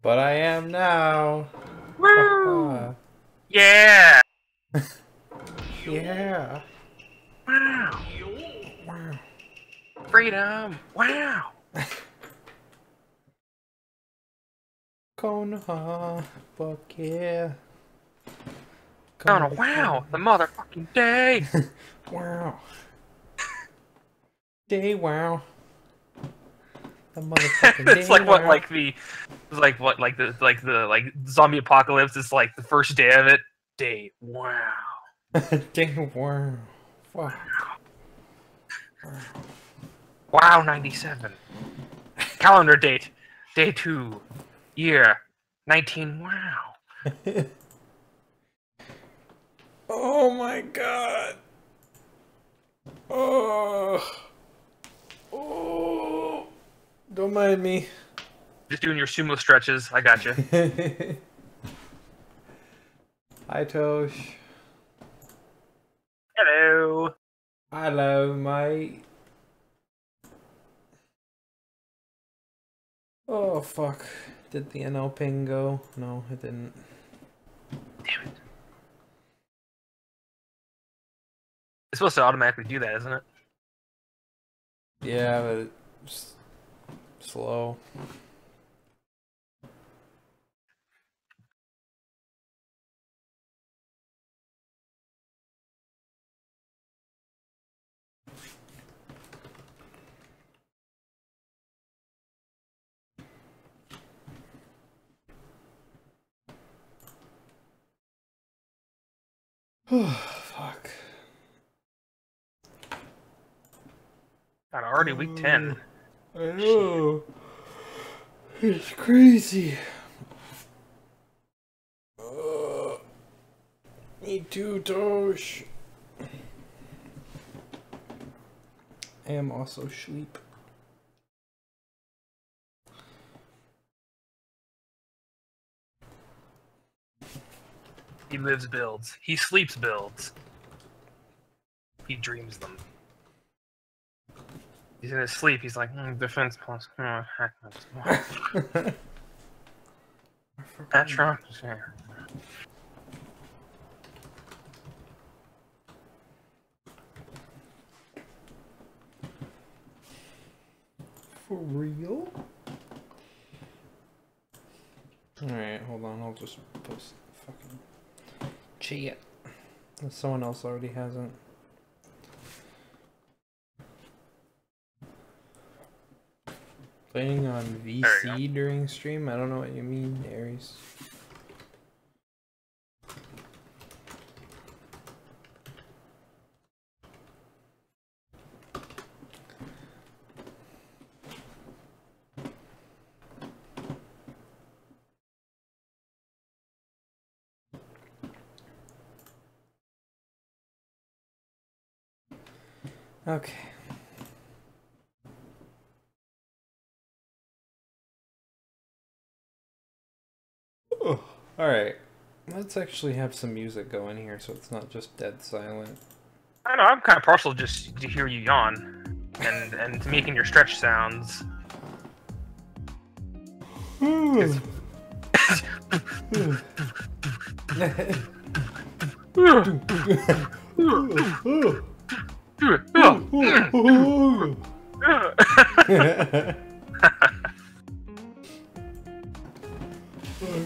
But I am now. Woo! Yeah! Yeah. Wow! Wow. Freedom! Wow! Konoha. Fuck yeah. Oh no, Gonna wow! The find. motherfucking day! Wow. Day wow. The motherfucking It's day like what, wow. like the, it's like what, like zombie apocalypse is like the first day of it. Day. Wow. Day wow. Fuck. Wow. Wow, 97. Calendar date. Day 2. Year. 19. Wow. Oh my god. Oh. Oh. Don't mind me. Just doing your sumo stretches. I got you. Hi, Tosh. Hello. Hello, mate. Oh, fuck. Did the NL ping go? No, it didn't. Damn it. It's supposed to automatically do that, isn't it? Yeah, but it's slow. Fuck. God, already week 10. I know. It's crazy. Me too, Tosh. I am also sleep. He lives builds. He sleeps builds. He dreams them. He's in his sleep. He's like, defense plus. That Trump is here. For real? Alright, hold on. I'll just post fucking chat. Someone else already hasn't. Playing on VC during stream? I don't know what you mean, Aries. Okay. Oh, alright. Let's actually have some music going here so it's not just dead silent. I don't know. I'm kind of partial just to hear you yawn and to making your stretch sounds.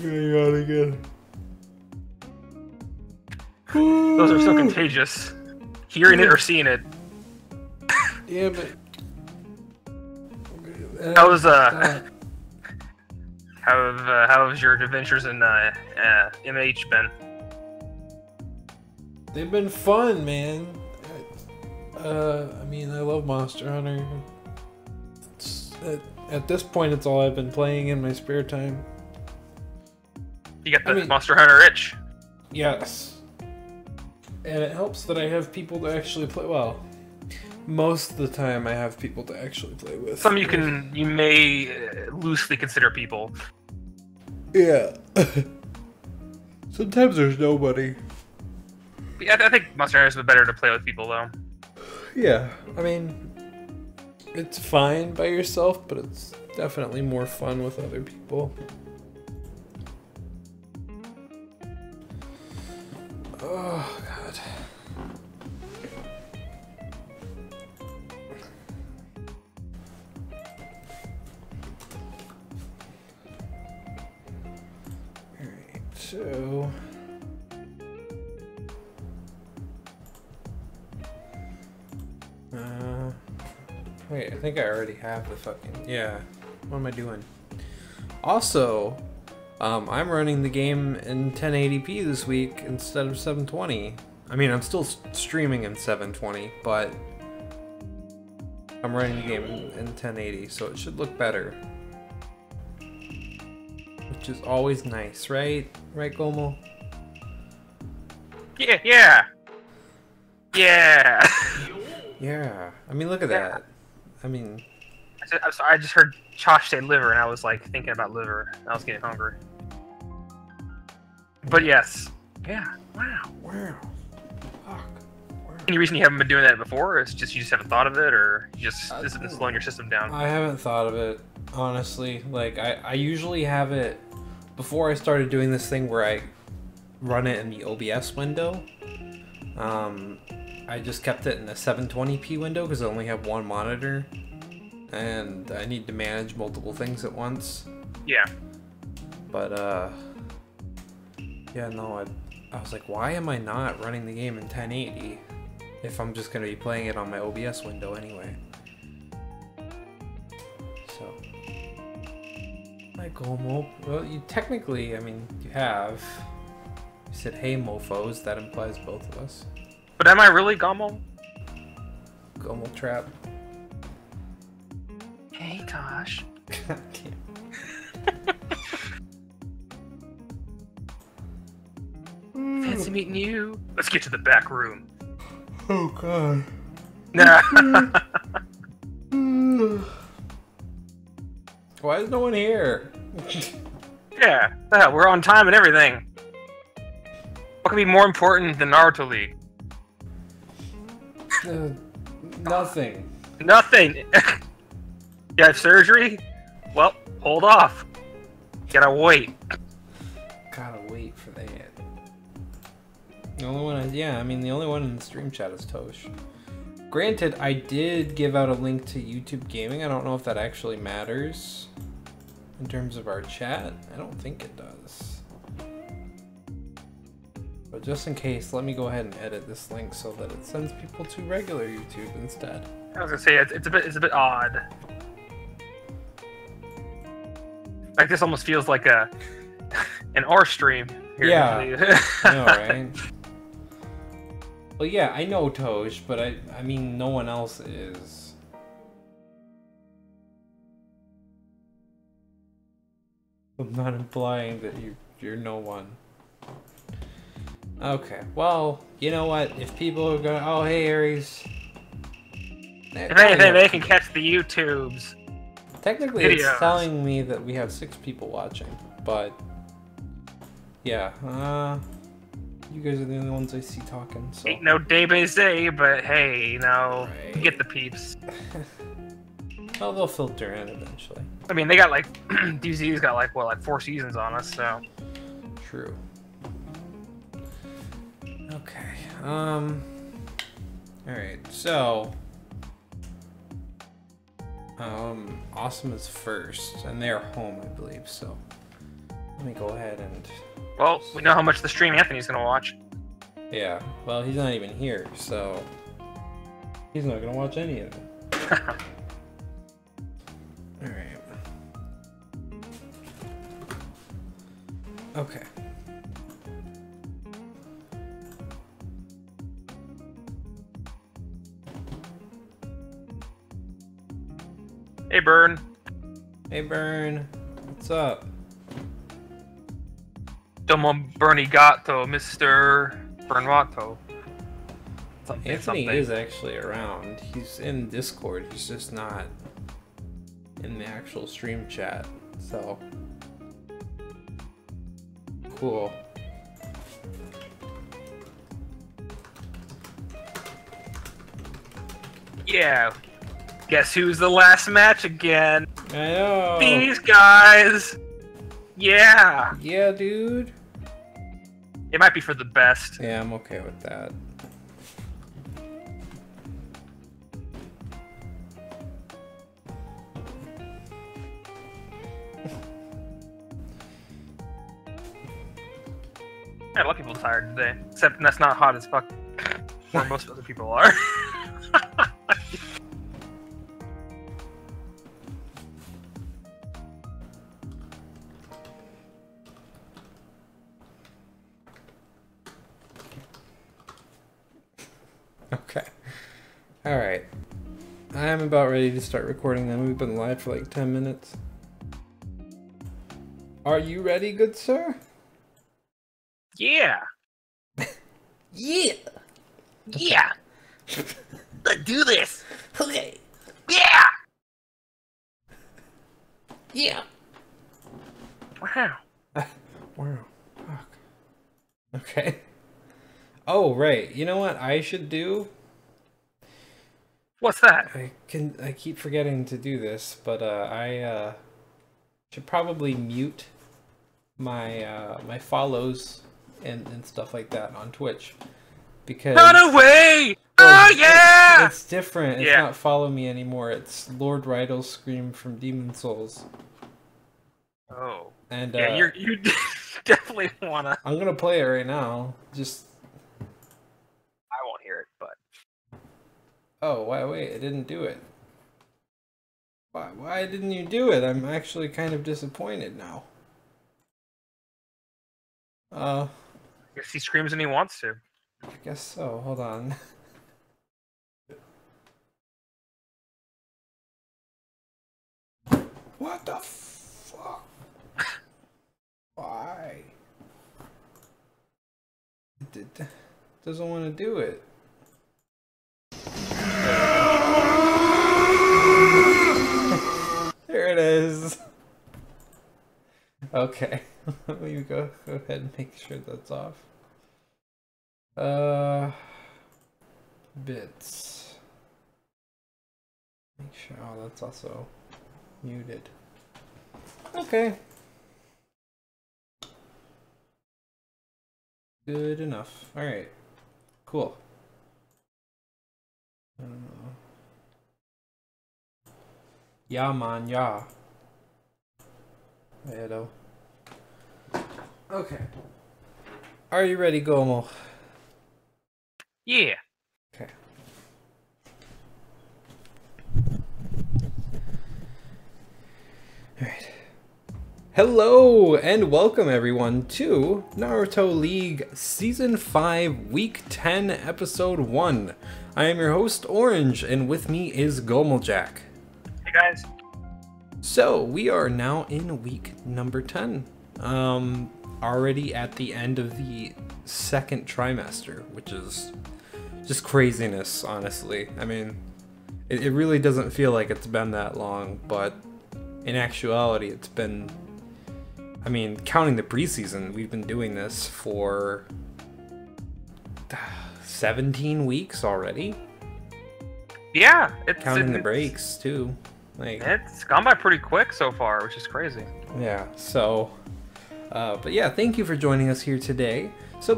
Okay, yawn again. Those are so contagious. Hearing it or seeing it. Yeah, but How was how have your adventures in MH been? they've been fun, man. I mean, I love Monster Hunter. At this point, it's all I've been playing in my spare time. You got the Monster Hunter itch. Yes. And it helps that I have people to actually play. Well, most of the time I have people to actually play with. Some you may loosely consider people. Yeah. Sometimes there's nobody. Yeah, I think Monster Hunter is better to play with people though. Yeah, I mean, it's fine by yourself, but it's definitely more fun with other people. Oh god. Alright, so wait, I think I already have the fucking yeah. What am I doing? Also, I'm running the game in 1080p this week instead of 720. I mean, I'm still streaming in 720, but I'm running the game in 1080, so it should look better. Which is always nice, right? Right, Gomo? Yeah, yeah. Yeah. Yeah. I mean, look at that. I mean... I'm sorry, I just heard Josh say liver, and I was like thinking about liver. I was getting hungry. But yes. Yeah. Wow. Wow. Fuck. Wow. Any reason you haven't been doing that before? Or it's just you just haven't thought of it, or you just this has been slowing your system down? I haven't thought of it, honestly. Like, I usually have it... Before I started doing this thing where I run it in the OBS window, I just kept it in the 720p window because I only have one monitor. And I need to manage multiple things at once. Yeah. But, yeah, no, I was like, why am I not running the game in 1080 if I'm just going to be playing it on my OBS window anyway? So, like, well, you technically, I mean, you have. You said, hey, mofos, that implies both of us. But am I really Gomo? Gomo trap. Hey, Tosh. God damn. Fancy meeting you. Let's get to the back room. Oh, God. Nah. Why is no one here? Yeah, we're on time and everything. What could be more important than Naruto League? Nothing. Nothing. You have surgery? Well, hold off. Gotta wait. Gotta wait for that. The only one, yeah, I mean, the only one in the stream chat is Tosh. Granted, I did give out a link to YouTube Gaming. I don't know if that actually matters in terms of our chat. I don't think it does. But just in case, let me go ahead and edit this link so that it sends people to regular YouTube instead. I was gonna say it's a bit odd. Like this almost feels like an R stream. Here. Yeah. I know, right? Well, yeah, I know Tosh, but I mean, no one else is. I'm not implying that you're no one. Okay, well, you know what? If people are gonna, oh hey Aries. If anything, they can catch the YouTubes. Technically, videos. It's telling me that we have 6 people watching, but yeah, you guys are the only ones I see talking. So. Ain't no day, but hey, you know, Right. you get the peeps. Well, they'll filter in eventually. I mean, they got like DZ's got like what, like 4 seasons on us, so. True. Okay. Alright, so Awesome is first, and they are home, I believe, so let me go ahead and Well, we know how much the stream Anthony's gonna watch. yeah, well, he's not even here, so he's not gonna watch any of it. Alright. Okay. Hey, Burn. Hey, Burn. What's up? Domo Bernie Gatto, Mr. Bernwato. Anthony is actually around. He's in Discord. He's just not in the actual stream chat. So cool. Yeah. Guess who's the last match again? I know. These guys. Yeah. Yeah, dude. It might be for the best. Yeah, I'm okay with that. Yeah, a lot of people are tired today. Except that's not hot as fuck. Where most other people are. Okay. Alright. I'm about ready to start recording then. We've been live for like 10 minutes. Are you ready, good sir? Yeah. Yeah! Yeah. Let's do this. Okay. Yeah. Yeah! Wow. Wow. Fuck. Okay. Oh, right. You know what I should do? What's that? I keep forgetting to do this, but I should probably mute my my follows and stuff like that on Twitch, because Run away! Oh yeah! it's different. It's not follow me anymore. It's Lord Rydell's scream from Demon Souls. Oh. And yeah, you definitely wanna. I'm gonna play it right now. Just. I won't hear it, but. Oh, wait, I didn't do it. Why didn't you do it? I'm actually kind of disappointed now. I guess he screams and he wants to. I guess so. Hold on. What the fuck? Why? It doesn't want to do it. There it is. Okay. Let me go ahead and make sure that's off. Bits. Make sure. Oh, that's also muted. Okay. Good enough. Alright. Cool. Yeah, man, yeah. Hello. Okay. Are you ready, Gomo? Yeah. Okay. Alright. Hello and welcome everyone to Naruto League Season 5 Week 10 Episode 1. I am your host Orange and with me is Gomeljack. Hey guys. So we are now in week number 10. Already at the end of the second trimester, which is just craziness, honestly. I mean, it really doesn't feel like it's been that long, but in actuality it's been, I mean, counting the preseason, we've been doing this for 17 weeks already. Yeah, counting the breaks too. Like, it's gone by pretty quick so far, which is crazy. Yeah, so but yeah, thank you for joining us here today. So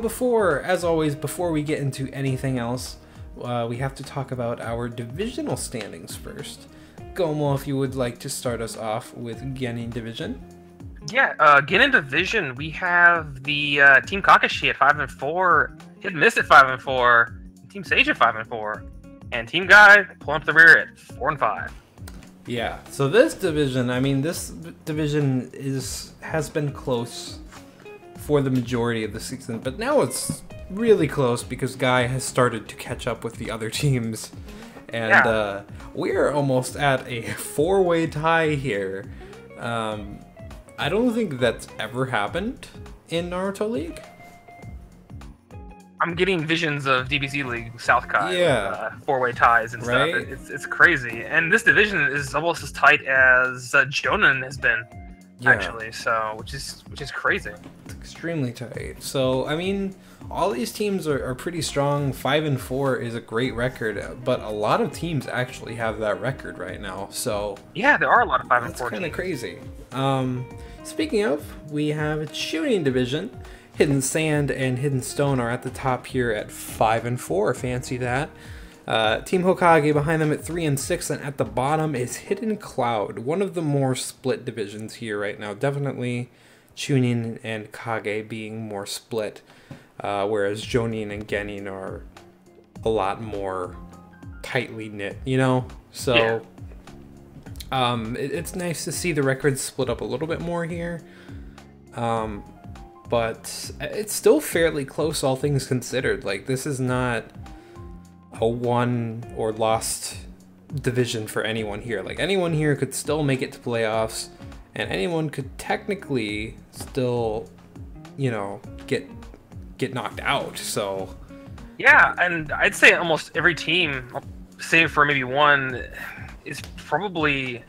as always, before we get into anything else, we have to talk about our divisional standings first. Gomo, if you would like to start us off with Genin Division. Yeah, Genin Division, we have the Team Kakashi at 5-4, Hit Miss at 5-4, Team Sage at 5-4, and Team Guy pulling up the rear at 4-5. Yeah, so this division, I mean, this division has been close for the majority of the season, but now it's really close because Guy has started to catch up with the other teams, and we're almost at a 4-way tie here. I don't think that's ever happened in Naruto League. I'm getting visions of DBZ League South Kai, 4-way ties and stuff. It's crazy, and this division is almost as tight as Jonan has been, actually. So, which is crazy. It's extremely tight. So, I mean, all these teams are pretty strong. 5-4 is a great record, but a lot of teams actually have that record right now. So, yeah, there are a lot of 5-4 teams. That's kind of crazy. Speaking of, we have a shooting division. Hidden Sand and Hidden Stone are at the top here at 5-4. Fancy that. Team Hokage behind them at 3-6, and at the bottom is Hidden Cloud, one of the more split divisions here right now. Definitely Chunin and Kage being more split, whereas Jonin and Genin are a lot more tightly knit, you know? So, it's nice to see the records split up a little bit more here. But it's still fairly close, all things considered. Like, this is not a won or lost division for anyone here. Like, anyone here could still make it to playoffs, and anyone could technically still, you know, get knocked out. So yeah, and I'd say almost every team, save for maybe one, is probably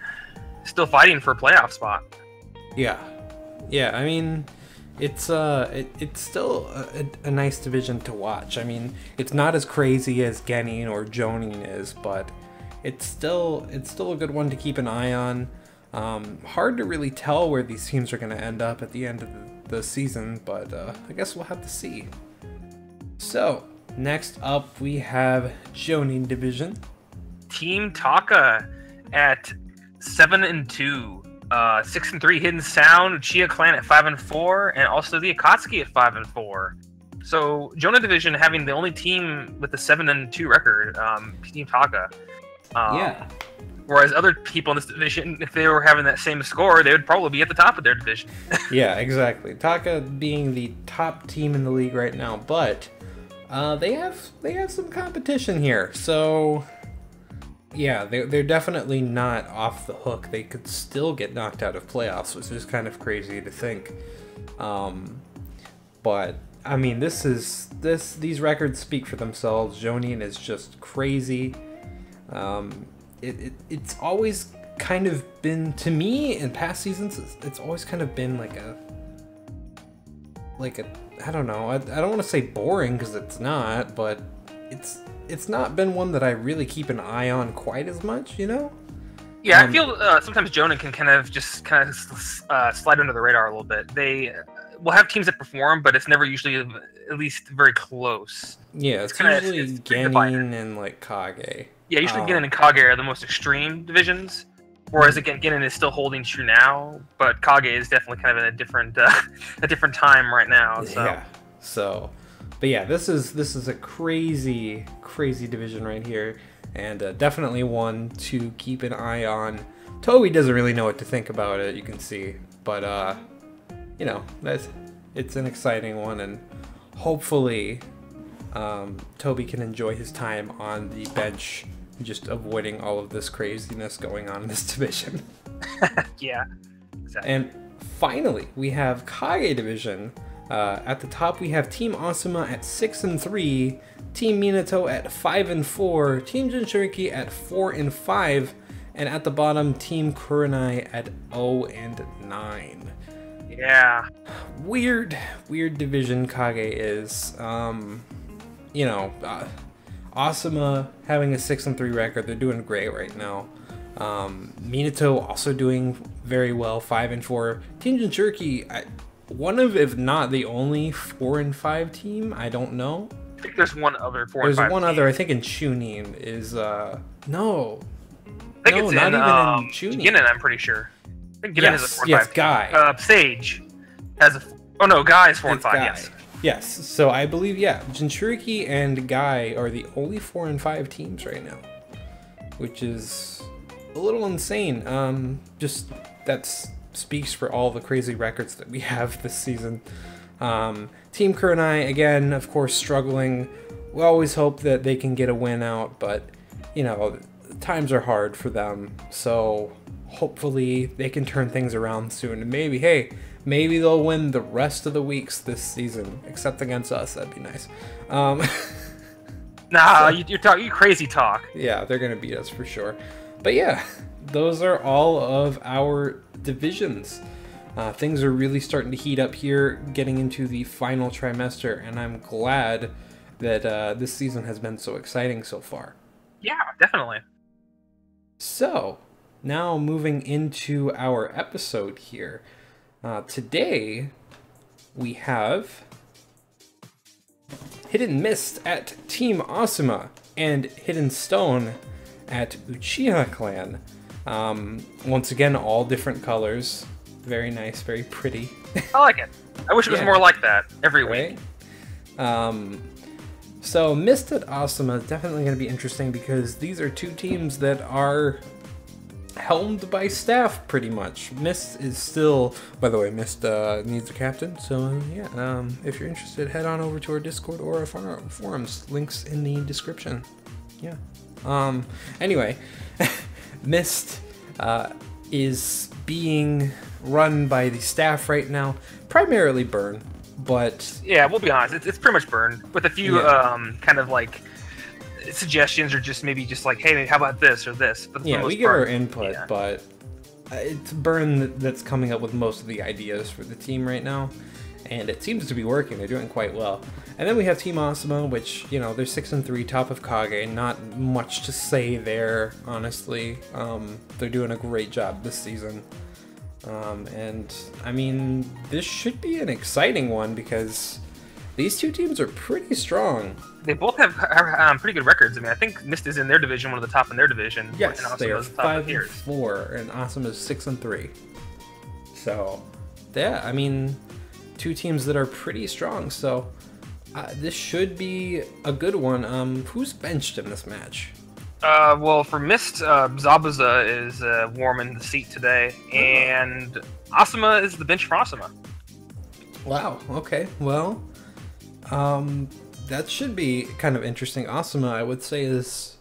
still fighting for a playoff spot. Yeah, I mean, it's still a nice division to watch. I mean, it's not as crazy as Genin or Jonin is, but it's still a good one to keep an eye on. Hard to really tell where these teams are going to end up at the end of the season, but I guess we'll have to see. So next up we have Jonin division. Team Taka at 7-2. 6-3 Hidden Sound, Uchiha Clan at 5-4, and also the Akatsuki at 5-4. So Jonin division having the only team with the 7-2 record, Team Taka. Yeah. Whereas other people in this division, if they were having that same score, they would probably be at the top of their division. Yeah, exactly. Taka being the top team in the league right now, but they have some competition here. So yeah, they're definitely not off the hook. They could still get knocked out of playoffs, which is kind of crazy to think. But I mean, these records speak for themselves. Jonin is just crazy. It's always kind of been, to me, in past seasons, it's always kind of been like a I don't know. I don't want to say boring, because it's not, but it's not been one that I really keep an eye on quite as much, you know? Yeah, I feel sometimes Jonin can kind of slide under the radar a little bit. They will have teams that perform, but it's never usually at least very close. Yeah, it's usually Genin and like Kage. Yeah, usually Genin and Kage are the most extreme divisions, whereas again Genin is still holding true now, but Kage is definitely kind of in a different time right now. So. Yeah. So, but yeah, this is a crazy division right here, and definitely one to keep an eye on. Toby doesn't really know what to think about it, you can see, but you know, it's an exciting one, and hopefully Toby can enjoy his time on the bench, just avoiding all of this craziness going on in this division. Yeah, exactly. And finally, we have Kage division. At the top, we have Team Asuma at 6-3, Team Minato at 5-4, Team Jinchuriki at 4-5, and at the bottom, Team Kurenai at 0-9. Yeah. Weird division Kage is. You know, Asuma having a 6-3 record, they're doing great right now. Minato also doing very well, 5-4. Team Jinchuriki, one of, if not the only 4-5 team. I don't know. I think there's one other 4-5. There's one team. other. I think in Chunin is no. I think it's not in, even in Chunin. Genin, I'm pretty sure. I think Genin Yes, is a 4-5. yes, Guy. Sage has a. Oh no, Guy is 4-5. Yes. Yes. So I believe Jinchuriki and Guy are the only 4-5 teams right now, which is a little insane. Just that's speaks for all the crazy records that we have this season. Team Kurenai, again, of course, struggling. We always hope that they can get a win out, but, you know, times are hard for them. So hopefully they can turn things around soon. And maybe they'll win the rest of the weeks this season, except against us. That'd be nice. Nah, you crazy talk. Yeah, they're going to beat us for sure. But yeah, those are all of our divisions. Things are really starting to heat up here, getting into the final trimester, and I'm glad that this season has been so exciting so far. Yeah, definitely. So, now moving into our episode here. Today, we have Hidden Mist at Team Asuma, and Hidden Stone at Uchiha Clan. Once again, all different colors. Very nice, very pretty. I like it. I wish it was more like that every week. So Mist at Asuma is definitely going to be interesting because these are two teams that are helmed by staff pretty much. Mist is still, by the way, Mist needs a captain, so yeah, if you're interested, head on over to our Discord or our forums, links in the description. Yeah. Anyway, Mist is being run by the staff right now, primarily Burn, but yeah, we'll be honest, it's pretty much Burn with a few kind of like suggestions, or just maybe just like, hey, how about this or this. But yeah, we give our input, but it's Burn that's coming up with most of the ideas for the team right now, and it seems to be working. They're doing quite well. And then we have Team Asuma, which, you know, they're 6-3, top of Kage. Not much to say there, honestly. They're doing a great job this season. And I mean, this should be an exciting one because these two teams are pretty strong. They both have pretty good records. I mean, I think Mist is in their division, one of the top in their division. Yes, they are 5-4, and Asuma is 6-3. So, yeah, I mean, two teams that are pretty strong. So, this should be a good one. Who's benched in this match? Well, for Mist, Zabuza is warming the seat today, and Asuma is the bench for Asuma. Wow. Okay. Well, that should be kind of interesting. Asuma, I would say, is,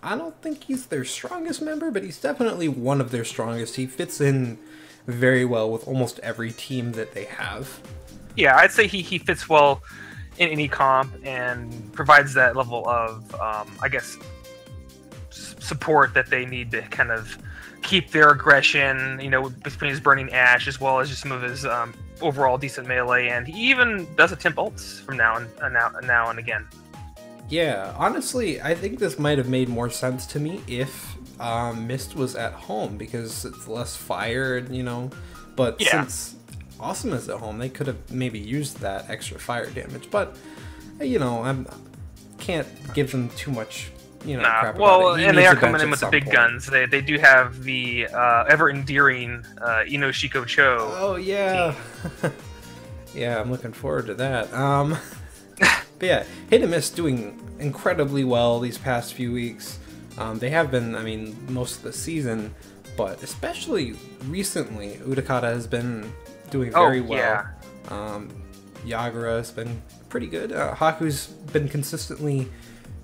I don't think he's their strongest member, but he's definitely one of their strongest. He fits in very well with almost every team that they have. Yeah, I'd say he fits well in any comp and provides that level of, I guess, support that they need to kind of keep their aggression, you know, between his Burning Ash as well as just some of his overall decent melee, and he even does attempt ults from now and again. Yeah, honestly, I think this might have made more sense to me if Mist was at home, because it's less fire, you know, but since Awesomeness at home, they could have maybe used that extra fire damage, but you know, I can't give them too much, you know, crap about it. And they are coming in with the big guns. They do have the ever endearing Inoshiko Cho. Oh yeah, yeah, I'm looking forward to that. But yeah, Hit and Miss doing incredibly well these past few weeks. They have been, I mean, most of the season, but especially recently, Utakata has been doing very well. Yagura has been pretty good. Haku's been consistently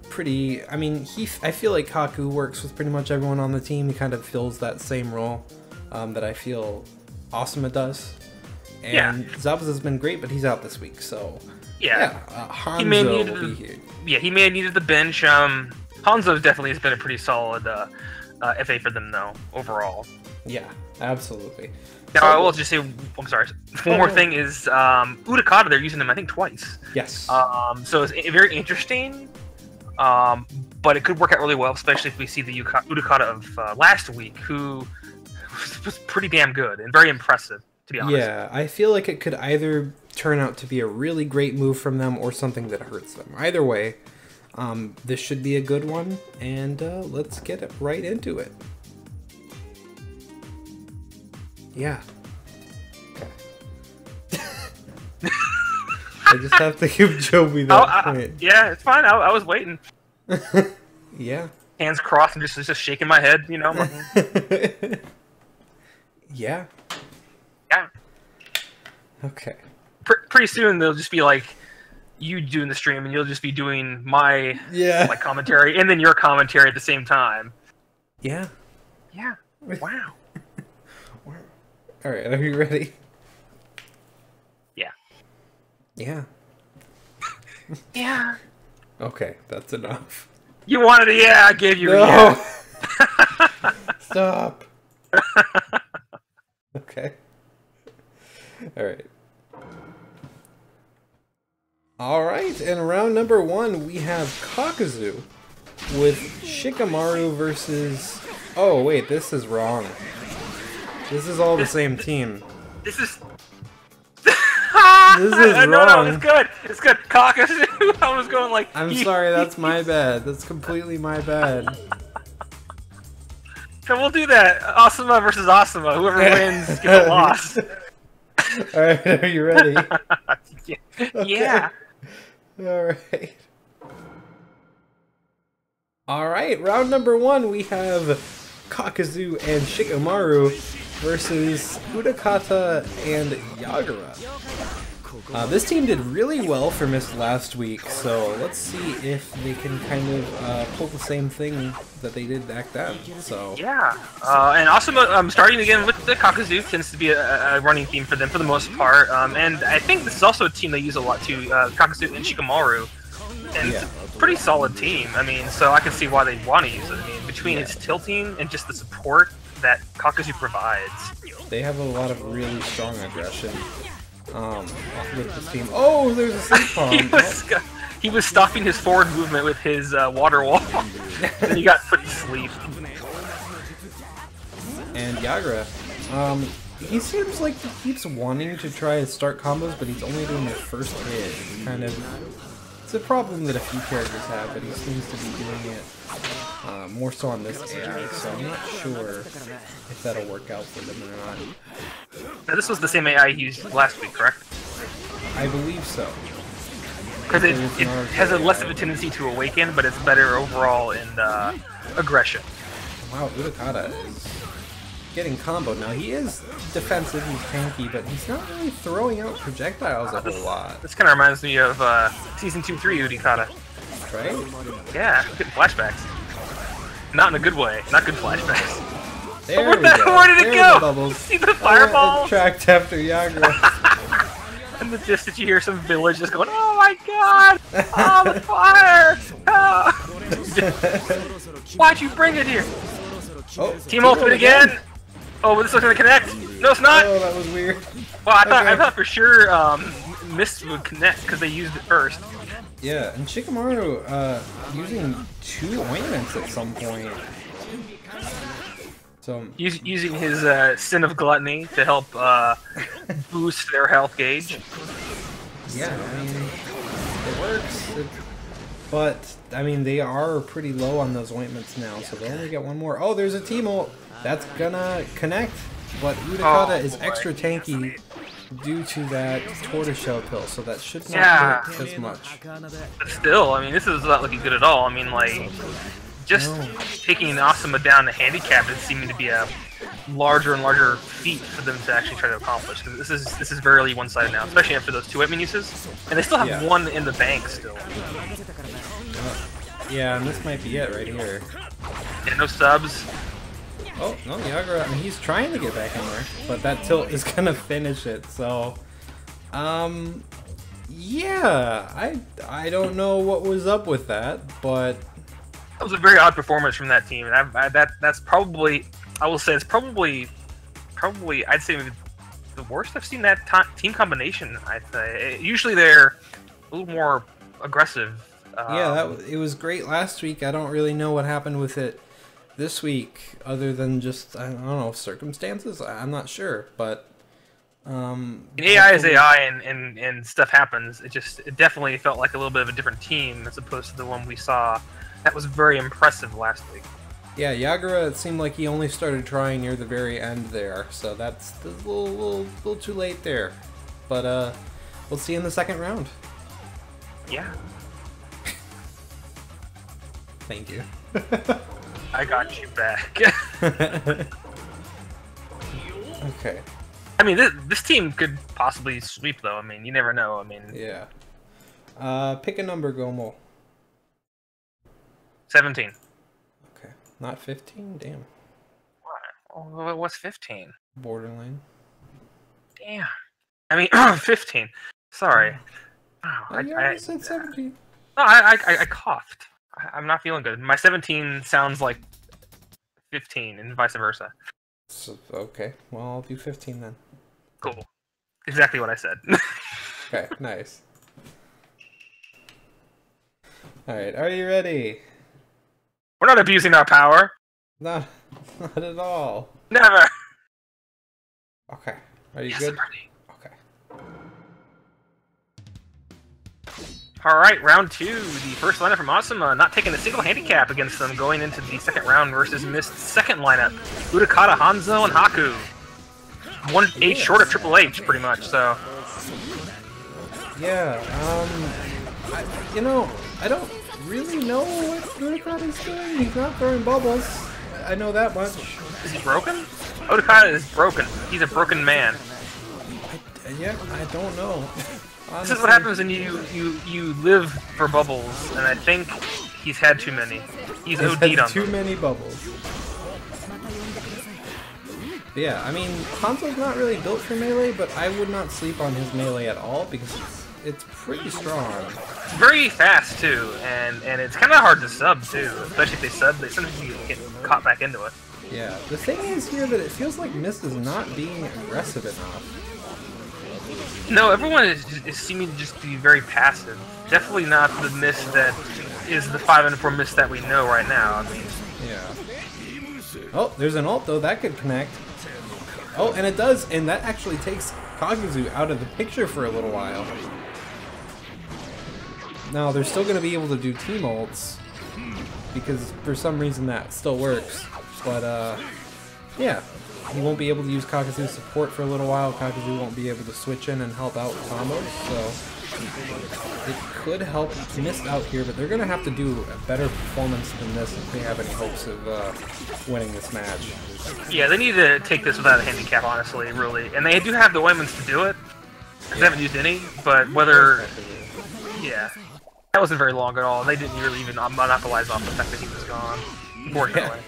pretty. I mean, I feel like Haku works with pretty much everyone on the team. He kind of fills that same role that I feel Asuma does. And Zabuza's been great, but he's out this week, so Hanzo will be here. Yeah, he may have needed the bench. Hanzo definitely has been a pretty solid FA for them, though, overall. Yeah, absolutely. Now, I will just say, I'm sorry, one more thing is Utakata, they're using him, I think, twice. Yes. So it's very interesting, but it could work out really well, especially if we see the Utakata of last week, who was pretty damn good and very impressive, to be honest. Yeah, I feel like it could either turn out to be a really great move from them or something that hurts them. Either way, this should be a good one, and let's get it right into it. Yeah. Okay. I just have to give Joby that point. Yeah, it's fine. I was waiting. Yeah. Hands crossed and just shaking my head, you know. Yeah. Yeah. Okay. Pretty soon they'll just be like you doing the stream, and you'll just be doing my commentary and then your commentary at the same time. Yeah. Yeah. Wow. All right, are you ready? Yeah. Yeah. Yeah. Okay, that's enough. You wanted it? Yeah, I gave you no. a yeah. Stop. Okay. All right. All right, in round number 1, we have Kakuzu with Shikamaru versus... Oh, wait, this is wrong. This is all the same team. This is... This is wrong. No, it's good. It's good. Kakasu. I was going like. I'm sorry, that's my bad. That's completely my bad. So we'll do that. Asuma versus Asuma. Whoever wins gets a loss. Alright, are you ready? Yeah. Okay. Yeah. Alright. Alright, round number 1, we have Kakazu and Shikamaru versus Udakata and Yagura. This team did really well for Mist last week, so let's see if they can kind of pull the same thing that they did back then. So yeah, and also starting again with the Kakazu tends to be a running theme for them for the most part, and I think this is also a team they use a lot too, Kakazu and Shikamaru. And it's a pretty solid team. I mean, so I can see why they want to use it. I mean, between its tilting and just the support that Kakazu provides. They have a lot of really strong aggression with this team. Oh, there's a sleep bomb. He was stopping his forward movement with his water wall. And he got put to sleep. And Yagura, he seems like he keeps wanting to try to start combos, but he's only doing the first hit. It's a problem that a few characters have, but he seems to be doing it more so on this AI, so I'm not sure if that'll work out for them or not. Now, this was the same AI he used last week, correct? I believe so. Because it has a less of a tendency to awaken, but it's better overall in aggression. Wow, Udakata is getting comboed. Now, he is defensive, he's tanky, but he's not really throwing out projectiles a whole lot. This kind of reminds me of Season 2-3 Udakata. Right? Yeah, good flashbacks. Not in a good way. Not good flashbacks. There we go. Where did it go? Bubbles. See the fireball? Tracked after Yagura. And the distance you hear some village just going, oh my god! Oh, the fire! Oh. Why'd you bring it here? Oh, Team ultimate again! Oh, but this was gonna connect! No, it's not! Oh, that was weird. Well, I thought for sure Mist would connect because they used it first. Yeah, and Shikamaru using 2 ointments at some point. So Using his sin of gluttony to help boost their health gauge. Yeah, I mean, it works. But, I mean, they are pretty low on those ointments now, so they only get 1 more. Oh, there's a team ult. That's gonna connect, but Udakata is extra tanky due to that tortoiseshell pill, so that should not hurt as much. But still, I mean, this is not looking good at all. I mean, like, just taking Asuma down to handicap is seeming to be a larger and larger feat for them to actually try to accomplish. Because this is very one-sided now, especially after those 2 weapon uses, and they still have 1 in the bank still. Yeah, and this might be it right here. Yeah, no subs. Oh, no, Yagura, I mean, he's trying to get back in there, but that tilt is gonna finish it, so... yeah, I don't know what was up with that, but... That was a very odd performance from that team, and that's probably... I will say it's probably, I'd say maybe the worst I've seen that team combination, I'd say. Usually they're a little more aggressive. Yeah, it was great last week. I don't really know what happened with it this week, other than just, I don't know, circumstances? I'm not sure, but... AI is AI, and stuff happens. It definitely felt like a little bit of a different team as opposed to the one we saw. That was very impressive last week. Yeah, Yagura, it seemed like he only started trying near the very end there, so that's a little too late there. But, we'll see in the second round. Yeah. Thank you. I got you back. Okay. I mean, this team could possibly sweep, though. I mean, you never know. I mean... Yeah. Pick a number, Gomo. 17. Okay. Not 15? Damn. What? What's 15? Borderline. Damn. I mean, 15. Sorry. Oh, I said 17. No, I coughed. I'm not feeling good. My 17 sounds like 15 and vice versa. So, okay. Well, I'll do 15 then. Cool. Exactly what I said. Okay, nice. Alright, are you ready? We're not abusing our power. Not at all. Never. Okay. Are you yes, good? I'm ready. Okay. All right, round 2. The first lineup from Asuma not taking a single handicap against them going into the second round versus Mist's second lineup. Utakata, Hanzo, and Haku. 1H short of Triple H, pretty much, so. Yeah, you know, I don't really know what Utakata's doing. He's not throwing bubbles. I know that much. Is he broken? Utakata is broken. He's a broken man. Yeah, I don't know. Honestly. This is what happens when you live for bubbles, and I think he's had too many. He's OD'd on too many bubbles. Yeah, I mean, Hanzo's not really built for melee, but I would not sleep on his melee at all because it's pretty strong. It's very fast too, and it's kind of hard to sub too, especially if they sub. Sometimes you get caught back into it. Yeah, the thing is here that it feels like Mist is not being aggressive enough. No, everyone is seeming to just be very passive. Definitely not the Mist that is the 5-4 Mist that we know right now. I mean, yeah. Oh, there's an ult though that could connect. Oh, and it does, and that actually takes Kagezu out of the picture for a little while. Now they're still going to be able to do team ults because for some reason that still works. But yeah. He won't be able to use Kagezu's support for a little while. Kagezu won't be able to switch in and help out with combos, so it could help Mist out here, but they're going to have to do a better performance than this if they have any hopes of winning this match. Yeah, they need to take this without a handicap, honestly, really. And they do have the women's to do it, because they haven't used any, but whether... Yeah. That wasn't very long at all. They didn't really even monopolize off the fact that he was gone, unfortunately.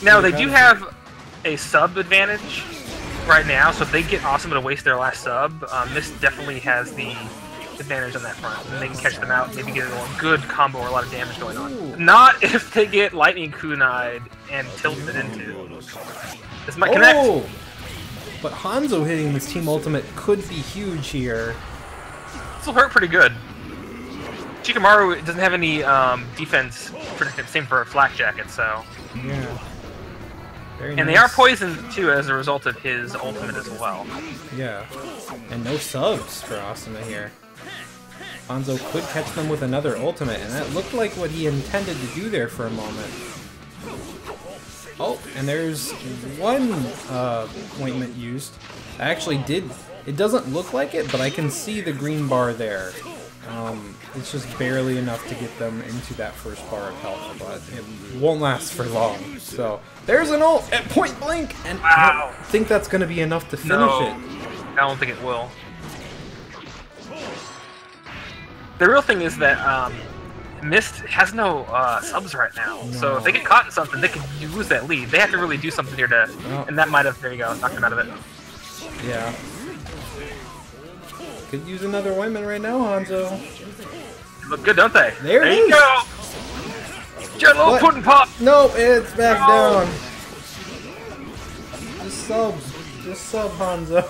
Now, they do have a sub advantage right now, so if they get Asuma to waste their last sub, Mist definitely has the advantage on that front. And they can catch them out, maybe get a good combo or a lot of damage going on. Ooh. Not if they get Lightning Kunai'd and tilted into. This might connect. But Hanzo hitting this team ultimate could be huge here. This will hurt pretty good. Shikamaru doesn't have any defense, same for Flak Jacket, so... Yeah. Very and nice. They are poisoned, too, as a result of his ultimate as well. Yeah. And no subs for Asuma here. Hanzo could catch them with another ultimate, and that looked like what he intended to do there for a moment. Oh, and there's one ointment used. I actually did... It doesn't look like it, but I can see the green bar there. It's just barely enough to get them into that first bar of health, but it won't last for long. So, there's an ult at point blank, and wow. I don't think that's going to be enough to finish it. I don't think it will. The real thing is that Mist has no subs right now, so if they get caught in something, they could lose that lead. They have to really do something here to, and that might have, there you go, knocked them out of it. Yeah. Could use another women right now, Hanzo. They look good, don't they? There you go! Get your little pudding pop! No, it's back down. Just sub. Just sub, Hanzo.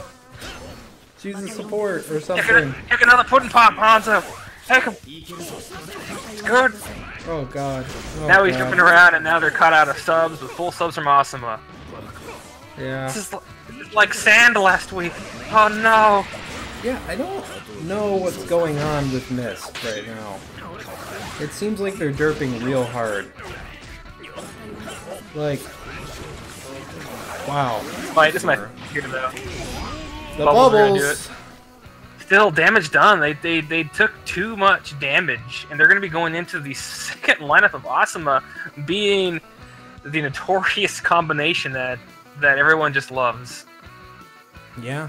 Use the support or something. Take another pudding pop, Hanzo! Take him! It's good! Oh god. Oh, now he's jumping around and now they're cut out of subs with full subs from Asuma. Yeah. This is like sand last week. Oh no! Yeah, I don't know what's going on with Mist right now. It seems like they're derping real hard. Like, wow. This might here though. The bubbles. Still, damage done. They took too much damage, and they're going to be going into the second lineup of Asuma being the notorious combination that everyone just loves. Yeah.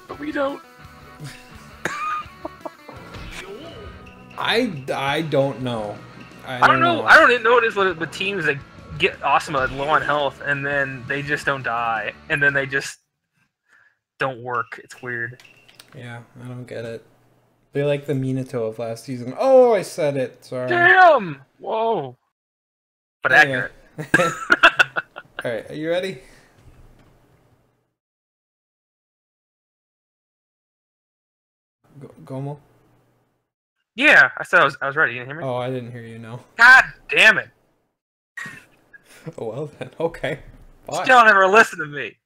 But we don't. I don't know. I don't know. I don't know what it is with teams that get Asuma low on health and then they just don't die and then they just don't work. It's weird. Yeah, I don't get it. They're like the Minato of last season. Oh, I said it. Sorry. Damn! Whoa. But accurate. Alright, are you ready? Gomo? Yeah, I said I was ready. You didn't hear me? Oh, I didn't hear you, no. God damn it. Oh, well then. Okay. Bye. Still never listen to me.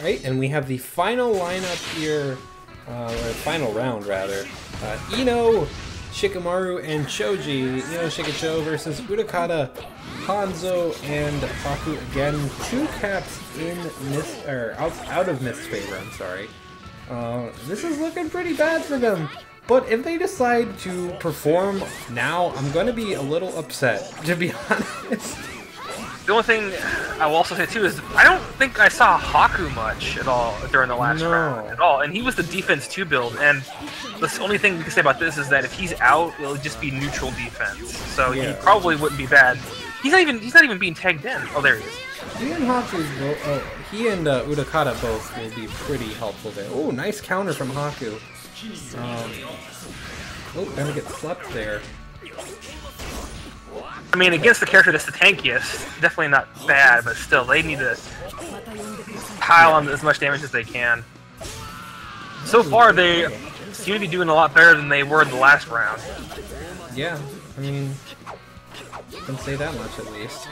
Alright, and we have the final lineup here, or final round rather. Ino, Shikamaru, and Choji. Ino Shikacho versus Utakata, Hanzo, and Haku again. 2 caps in out of Mist's favor, I'm sorry. This is looking pretty bad for them. But if they decide to perform now, I'm going to be a little upset, to be honest. The only thing I will also say too is I don't think I saw Haku much at all during the last round at all, and he was the defense 2 build. And the only thing we can say about this is that if he's out, it'll just be neutral defense, so he probably wouldn't be bad. He's not even being tagged in. Oh, there he is. He and Haku, he and Utakata both will be pretty helpful there. Oh, nice counter from Haku. Gonna get slept there. I mean, against the character that's the tankiest, definitely not bad, but still, they need to pile on as much damage as they can. So far, they seem to be doing a lot better than they were in the last round. Yeah, I mean, I can say that much at least.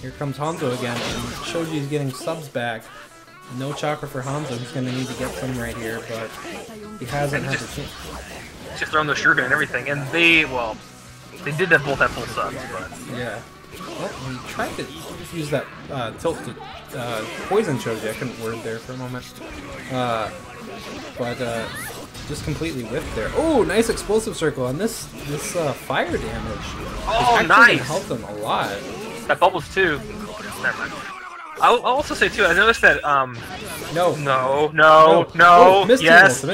Here comes Hanzo again, and Shoji's getting subs back. No chakra for Hanzo, he's going to need to get some right here, but he hasn't had the chance. Just throwing the shuriken and everything, and they did have both have full subs, but... Yeah. Well, he tried to use that tilt to poison Choji. I couldn't word there for a moment. But just completely whiffed there. Oh, nice explosive circle, and this fire damage is actually gonna help them a lot. That bubbles too. Never mind. I'll also say too, I noticed that No, yes,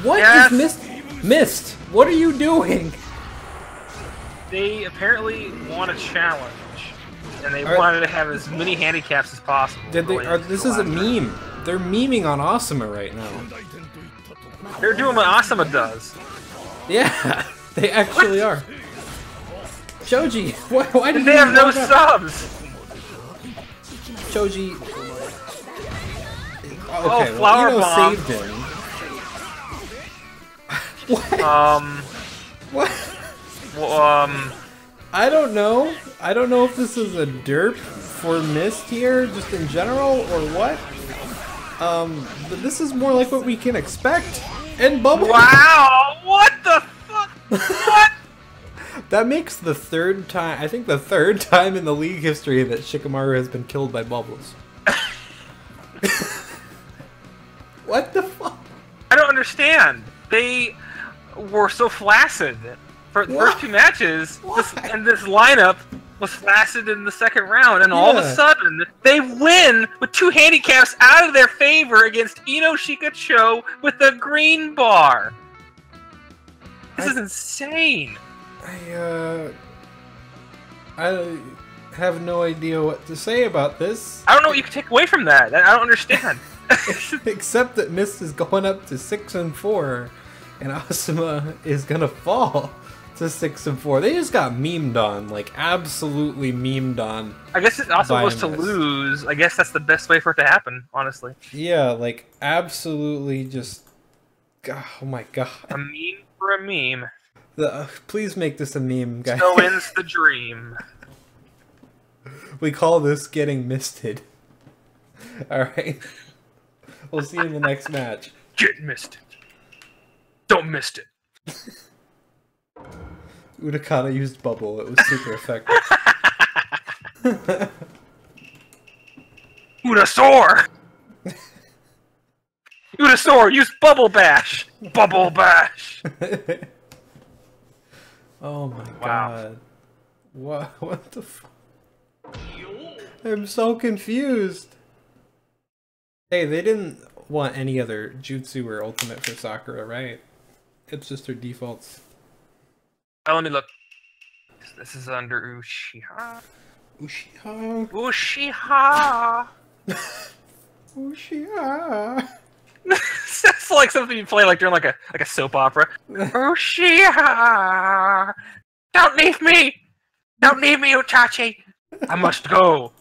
What is Mist? What are you doing? They apparently want a challenge, and they wanted to have as many handicaps as possible. This is a meme. They're memeing on Asuma right now. They're doing what Asuma does. Yeah, they actually are. Choji, why did they have no subs? Choji. Okay, flower bomb. Saved him. What? What? I don't know. I don't know if this is a derp for Mist here, just in general, or what. But this is more like what we can expect. And Bubble. Wow! What the fuck? What? That makes the third time, I think the third time in the league history that Shikamaru has been killed by Bubbles. What the fuck? I don't understand. They were so flaccid for the first 2 matches, and this lineup was flaccid in the second round, and all of a sudden, they win with 2 handicaps out of their favor against Ino Shikacho with the green bar. This is insane. I have no idea what to say about this. I don't know what you can take away from that. I don't understand. Except that Mist is going up to 6-4, and Asuma is gonna fall to 6-4. They just got memed on, like absolutely memed on. I guess if Asuma was to lose, I guess that's the best way for it to happen, honestly. Yeah, like absolutely just. Oh my god. A meme for a meme. Please make this a meme, guys. So ends the dream. We call this getting misted. Alright. We'll see you in the next match. Get misted. Don't miss it. Utakata used bubble. It was super effective. Udasaur! Udasaur, use bubble bash! Bubble bash! Oh my god. What the f... I'm so confused. Hey, they didn't want any other jutsu or ultimate for Sakura, right? It's just her defaults. Oh, let me look. This is under Uchiha. Uchiha. Uchiha. Uchiha. That's like something you play like during like a soap opera. Uchiha. Don't leave me. Don't leave me, Utachi. I must go.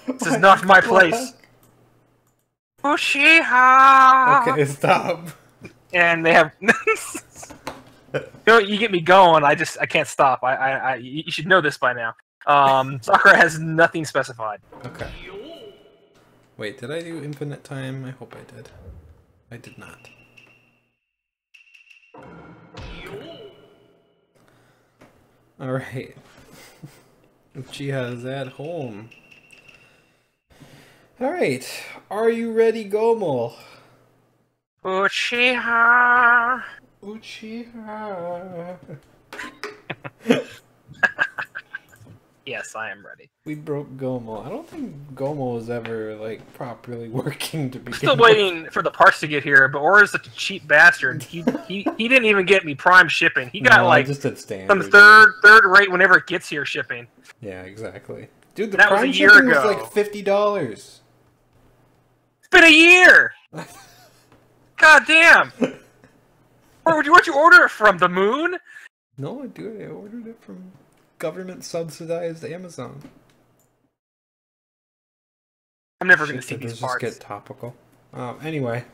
This is not my place. Uchiha. Okay, stop. And they have. You know, you get me going. I can't stop. You should know this by now. Sakura has nothing specified. Okay. Wait, did I do infinite time? I hope I did. I did not. Alright. Uchiha's at home. Alright. Are you ready, Gomo? Uchiha! Uchiha. Yes, I am ready. We broke Gomo. I don't think Gomo was ever, like, properly working to begin Still waiting for the parts to get here, but Aura's such a cheap bastard. He didn't even get me prime shipping. He got like just at standard, some third rate whenever it gets here shipping. Yeah, exactly. Dude, the that prime was a year shipping ago. was like $50. It's been a year. God damn. Where'd you order it from? The moon? No, dude, I ordered it from government-subsidized Amazon. I'm never going to see these parts. Just get topical. Anyway.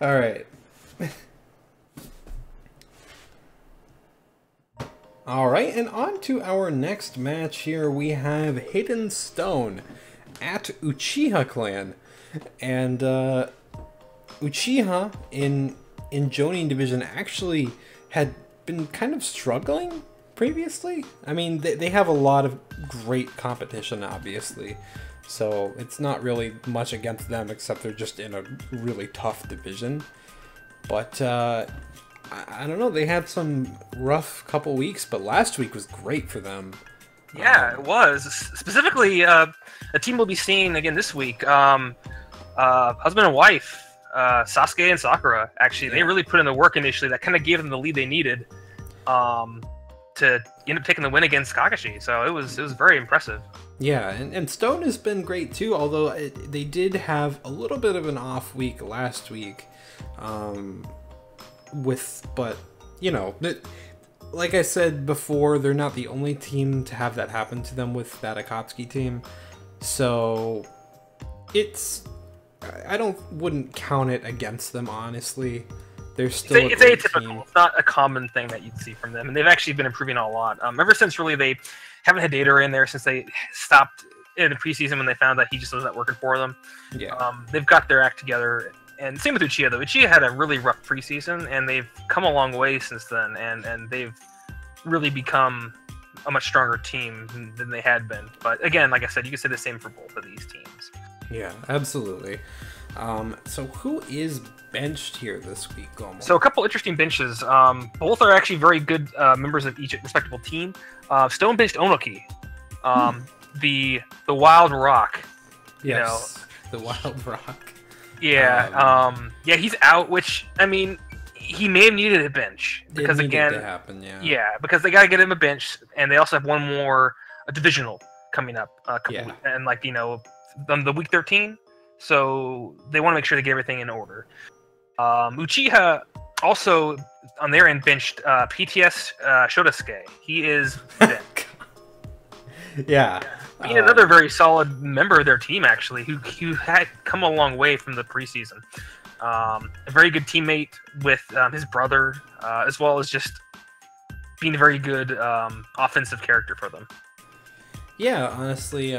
Alright. Alright, and on to our next match here. We have Hidden Stone at Uchiha Clan. And, Uchiha in Jonin Division actually had been kind of struggling previously. I mean, they have a lot of great competition, obviously, so it's not really much against them, except they're just in a really tough division. But I don't know, they had some rough couple weeks, but last week was great for them. Yeah, it was. Specifically, a team we'll be seeing again this week, husband and wife, Sasuke and Sakura. Actually, they really put in the work initially. That kind of gave them the lead they needed to end up taking the win against Kakashi. So it was very impressive. Yeah, and Stone has been great too. Although they did have a little bit of an off week last week, but you know, like I said before, they're not the only team to have that happen to them with that Akatsuki team. So I wouldn't count it against them, honestly. They're still it's atypical. Team. It's not a common thing that you'd see from them, and they've actually been improving a lot. Ever since really they haven't had Data in there since they stopped in the preseason when they found that he just wasn't working for them. Yeah. They've got their act together, and same with Uchiha though. Uchiha had a really rough preseason, and they've come a long way since then, and they've really become a much stronger team than they had been. But again, like I said, you could say the same for both of these teams. Yeah, absolutely. So who is benched here this week, Gomo? So a couple interesting benches. Both are actually very good members of each respectable team. Stone benched Onoki, the Wild Rock. Yes, the Wild Rock. Yeah, yeah, he's out. Which I mean, he may have needed a bench because again, to happen, because they got to get him a bench, and they also have one more divisional coming up. And like on the week 13. So they want to make sure they get everything in order. Uchiha also on their end benched PTS Shotosuke. He is benched. Yeah. Being another very solid member of their team, actually, who had come a long way from the preseason. A very good teammate with his brother, as well as just being a very good offensive character for them. Yeah, honestly,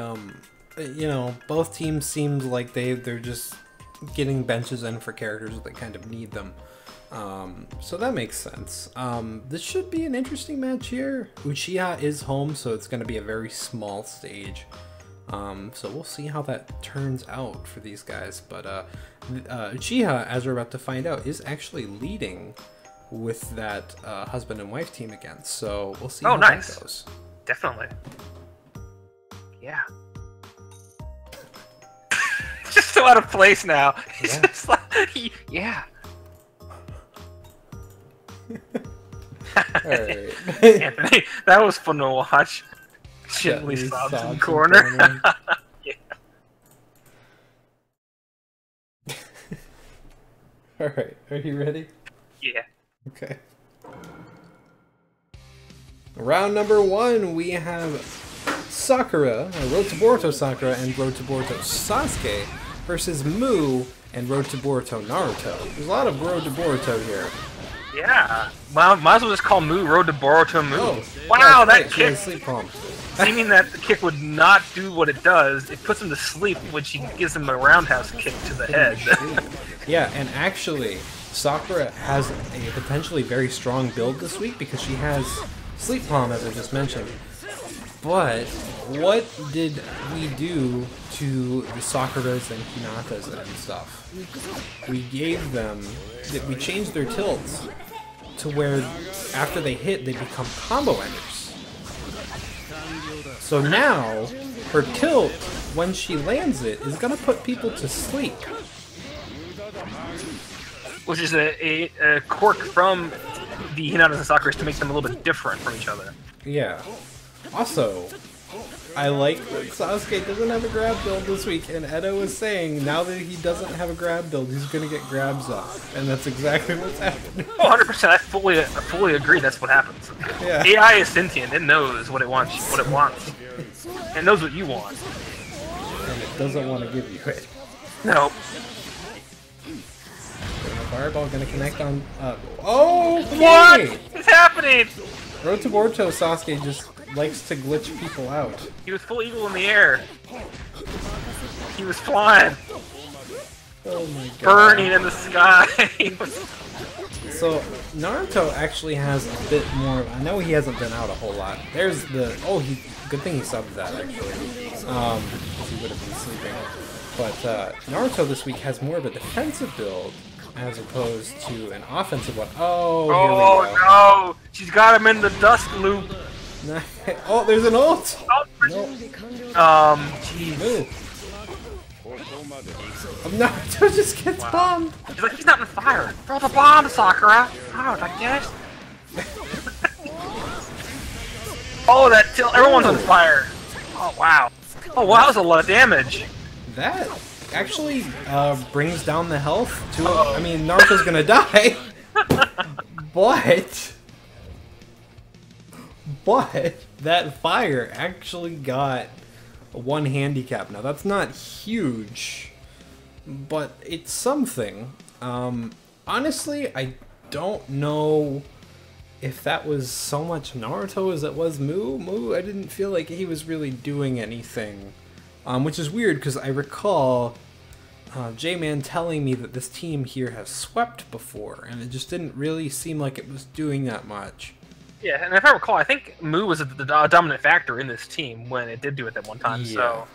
both teams seemed like they're just getting benches in for characters that kind of need them. So that makes sense. This should be an interesting match here. Uchiha is home, so it's going to be a very small stage. So we'll see how that turns out for these guys. But Uchiha, as we're about to find out, is actually leading with that husband and wife team again. So we'll see how that goes. Definitely. Yeah. Just so out of place now. It's just like, yeah. Alright. Anthony, that was fun to watch. Gently sobs in the corner. Yeah. Alright, are you ready? Yeah. Okay. Round number 1, we have Sakura, Road to Boruto Sakura and Road to Boruto Sasuke versus Mu and Road to Boruto Naruto. There's a lot of Road to Boruto here. Yeah. Well, might as well just call Mu Road to Boruto Mu. Oh, wow, that kick. Sleep palm. seeming that the kick would not do what it does, it puts him to sleep when she gives him a roundhouse kick to the head. Yeah, and actually, Sakura has a potentially very strong build this week because she has Sleep Palm, as I just mentioned. But what did we do to the Sakuras and Hinatas and stuff? We gave them, we changed their tilts to where after they hit, they become combo enders. So now, her tilt, when she lands it, is going to put people to sleep. Which is a quirk from the Hinatas and Sakuras to make them a little bit different from each other. Yeah. Also, I like that Sasuke doesn't have a grab build this week, and Edo is saying now that he doesn't have a grab build, he's going to get grabs off. And that's exactly what's happening. Oh, 100%. I fully agree that's what happens. Yeah. AI is sentient. It knows what it wants. It knows what you want. And it doesn't want to give you it. No. Fireball gonna connect on. Oh! What is happening? Road to Boruto Sasuke just likes to glitch people out. He was full evil in the air. He was flying. Oh my god. Burning in the sky. So Naruto actually has a bit more. I know he hasn't been out a whole lot. There's the. Oh, good thing he subbed that actually. Because he would have been sleeping. But Naruto this week has more of a defensive build, as opposed to an offensive one. Oh, here we go. No! She's got him in the dust loop. Oh, there's an ult! Oh, Jeez. Move. Naruto just gets bombed. He's like, he's not in fire. Throw the bomb, Sakura. Oh, I guess. Oh, that tilt. Everyone's on fire. Oh, wow. Oh, wow, that was a lot of damage. That actually brings down the health to I mean, Naruto's gonna die, but that fire actually got one handicap. Now that's not huge, but it's something. Honestly, I don't know if that was so much Naruto as it was Mu. I didn't feel like he was really doing anything. Which is weird because I recall J-Man telling me that this team here has swept before, and it just didn't really seem like it was doing that much. Yeah, and if I recall, I think Mu was the dominant factor in this team when it did do it that one time. Yeah. So,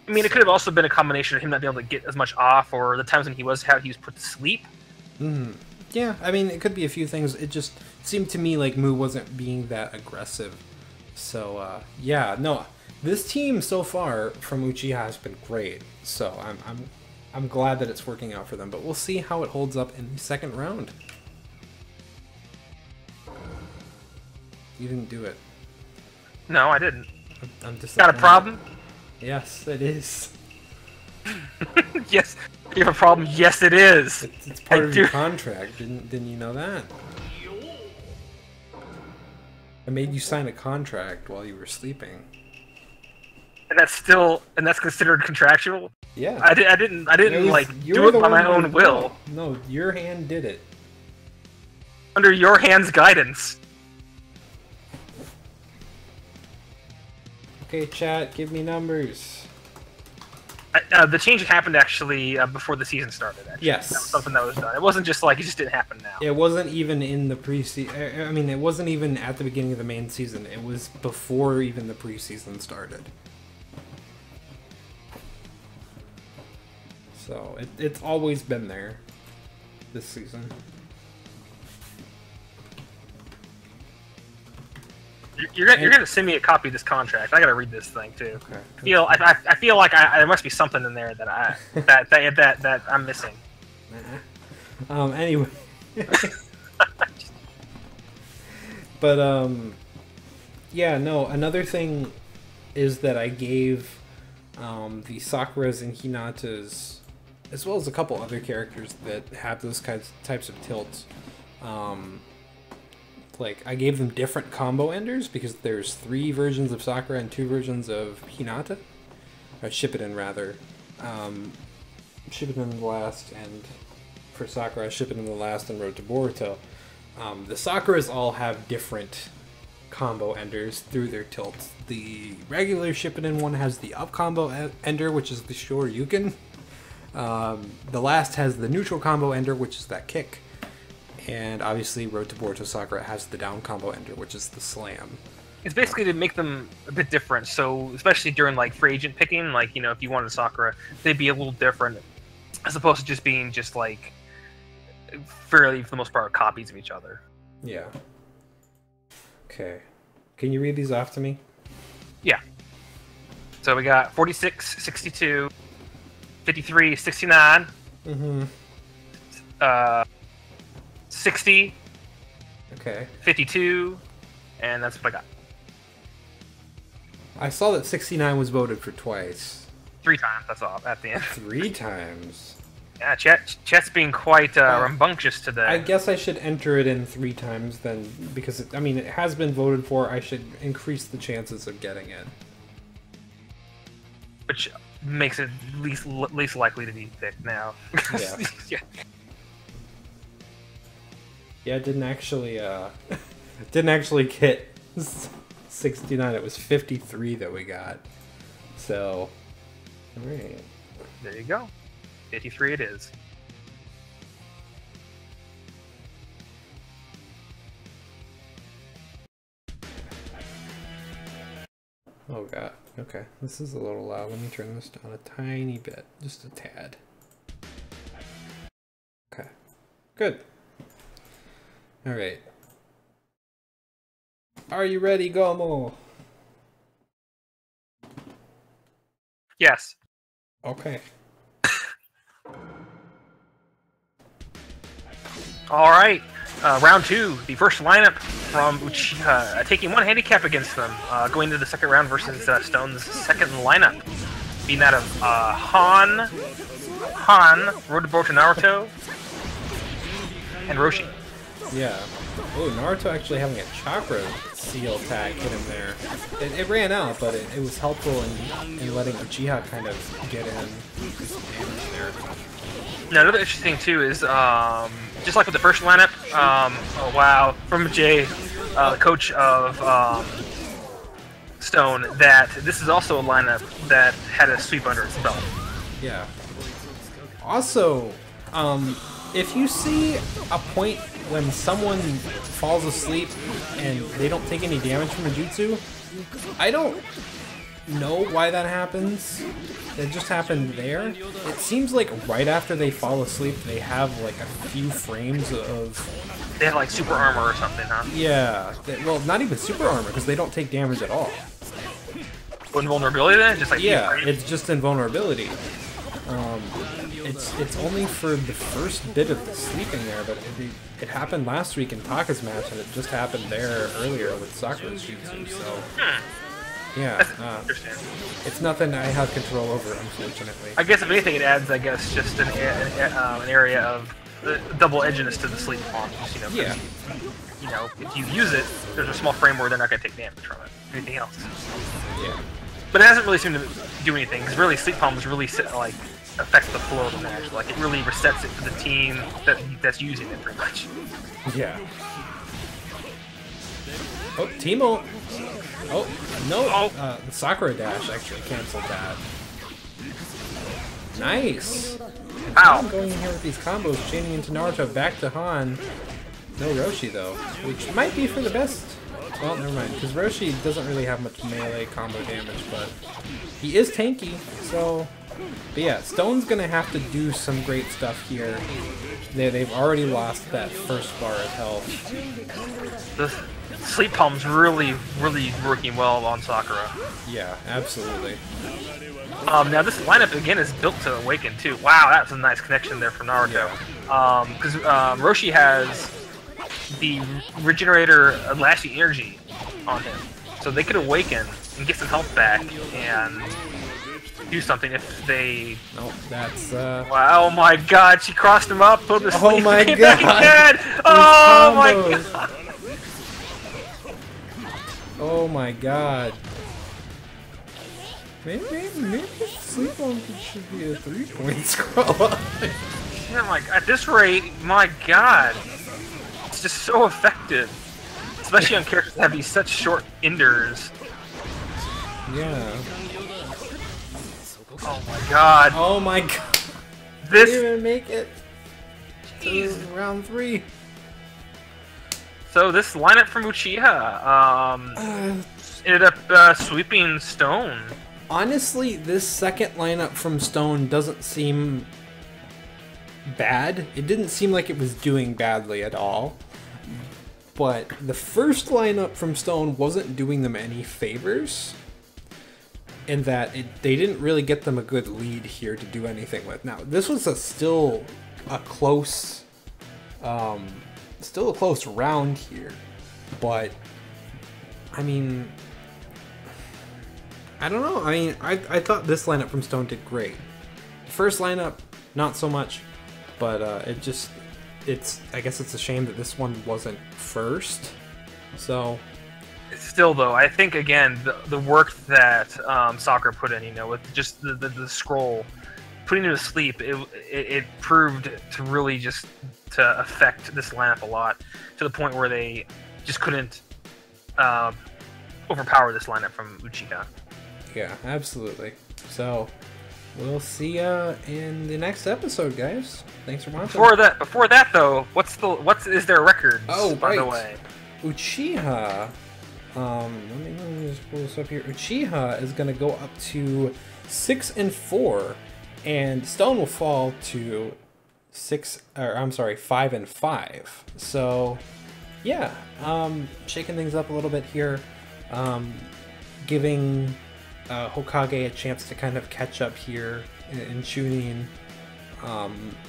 I mean, it could have also been a combination of him not being able to get as much off, or the times when he was put to sleep. Yeah, I mean, it could be a few things. It just seemed to me like Mu wasn't being that aggressive. So, yeah, no. This team so far from Uchiha has been great, so I'm glad that it's working out for them. But we'll see how it holds up in the second round. You didn't do it. No, I didn't. I'm disappointed. Got a problem? Yes, it is. Yes, you have a problem. Yes, it is. It's part of your contract. Didn't you know that? I made you sign a contract while you were sleeping. And that's considered contractual? Yeah. I didn't like do it by my own will. No, your hand did it. Under your hand's guidance. Okay, chat, give me numbers. The change happened actually before the season started. Actually. Yes. That was something that was done. It wasn't just like it just didn't happen now. It wasn't even in the preseason. I mean, it wasn't even at the beginning of the main season. It was before even the preseason started. So it's always been there this season. You're gonna send me a copy of this contract. I gotta read this thing too. Okay. I feel like there must be something in there that that I'm missing. Anyway. But yeah, no. Another thing is that I gave the Sakuras and Hinatas, as well as a couple other characters that have those types of tilts. Like, I gave them different combo enders because there's 3 versions of Sakura and 2 versions of Hinata. Or Shippuden, rather. Shippuden in the last, and for Sakura, Shippuden in the last, and Road to Boruto. The Sakuras all have different combo enders through their tilts. The regular Shippuden one has the up combo ender, which is the Shoryuken. The last has the neutral combo ender, which is that kick. And obviously Road to Boruto Sakura has the down combo ender, which is the slam. It's basically to make them a bit different. So especially during like free agent picking, like, you know, if you wanted Sakura, they'd be a little different as opposed to just being just like fairly, for the most part, copies of each other. Yeah. Okay. Can you read these off to me? Yeah. So we got 46, 62, 53, 69. 60. Okay. 52. And that's what I got. I saw that 69 was voted for twice. 3 times, that's all, at the end. 3 times? Yeah, chat's being quite rambunctious today. I guess I should enter it in 3 times then, because, it has been voted for. I should increase the chances of getting it. Which makes it least likely to be picked now. Yeah. Yeah. Yeah, it didn't actually get 69. It was 53 that we got. So, alright. There you go. 53 it is. Oh god. Okay. This is a little loud. Let me turn this down a tiny bit. Just a tad. Okay. Good. Alright. Are you ready, Gomo? Yes. Okay. Alright. Round 2. The first lineup from Uchiha, taking 1 handicap against them, going into the second round versus Stone's second lineup. Being that of Han, Road to Boruto Naruto, and Roshi. Yeah. Oh, Naruto actually having a chakra seal tag hit him there. It ran out, but it was helpful in letting Uchiha kind of get in some damage there. Now, another interesting thing too is just like with the first lineup. Oh wow, from Jay, the coach of Stone, that this is also a lineup that had a sweep under its belt. Yeah. Also, if you see a point when someone falls asleep and they don't take any damage from a jutsu, I don't know why that happens. It just happened there. It seems like right after they fall asleep, they have like a few frames of... They have like super armor or something, huh? Yeah. Well, not even super armor, because they don't take damage at all. Invulnerability then? Just like yeah, it's just invulnerability. It's only for the first bit of the sleeping there, but it happened last week in Taka's match, and it just happened there earlier with Sakura's jutsu, so... Yeah, it's nothing I have control over, unfortunately. I guess if anything, it adds, I guess, just an area of double edginess to the sleep palm. You know, yeah. You know, if you use it, there's a small frame where they're not going to take damage from it. Anything else? Yeah. But it hasn't really seemed to do anything, because really, sleep palms really like affect the flow of the match. Like it really resets it for the team that's using it, pretty much. Yeah. Oh, Teemo. Oh, no. Oh. The Sakura dash actually canceled that. Nice. Wow. I'm going in here with these combos, chaining into Naruto, back to Han. No Roshi, though, which might be for the best. Well, never mind, because Roshi doesn't really have much melee combo damage, but he is tanky, so... But yeah, Stone's gonna have to do some great stuff here. They've already lost that first bar of health. The sleep palm's really working well on Sakura. Yeah, absolutely. Now this lineup again is built to awaken too. Wow, that's a nice connection there from Naruto. Because Roshi has the Regenerator Lashy energy on him, so they could awaken and get some health back and do something if they... No, that's... Wow, oh my god, she crossed him up, put him to sleep. Oh my god! Oh my god! Oh my god. Maybe sleep on should be a 3-point scroll. Yeah, like, at this rate, my god. It's just so effective. especially on characters that have these such short enders. Yeah. Oh my god. Oh my god. This didn't even make it to round 3. So this lineup from Uchiha ended up sweeping Stone. Honestly, this second lineup from Stone doesn't seem bad. It didn't seem like it was doing badly at all. But the first lineup from Stone wasn't doing them any favors, in that they didn't really get them a good lead here to do anything with. Now, this was still a close round here, but I mean, I don't know. I mean, I thought this lineup from Stone did great. First lineup, not so much, but I guess it's a shame that this one wasn't first. So still, though, I think again the work that Sakura put in, you know, with just the scroll, putting it to sleep, it proved to really just to affect this lineup a lot, to the point where they just couldn't overpower this lineup from Uchiha. Yeah, absolutely. So we'll see ya in the next episode, guys. Thanks for watching. Before that though, what is their record? Oh, by the way, Uchiha. Let me just pull this up here. Uchiha is gonna go up to 6-4, and Stone will fall to 5-5. So yeah, shaking things up a little bit here, giving Hokage a chance to kind of catch up here in Chunin.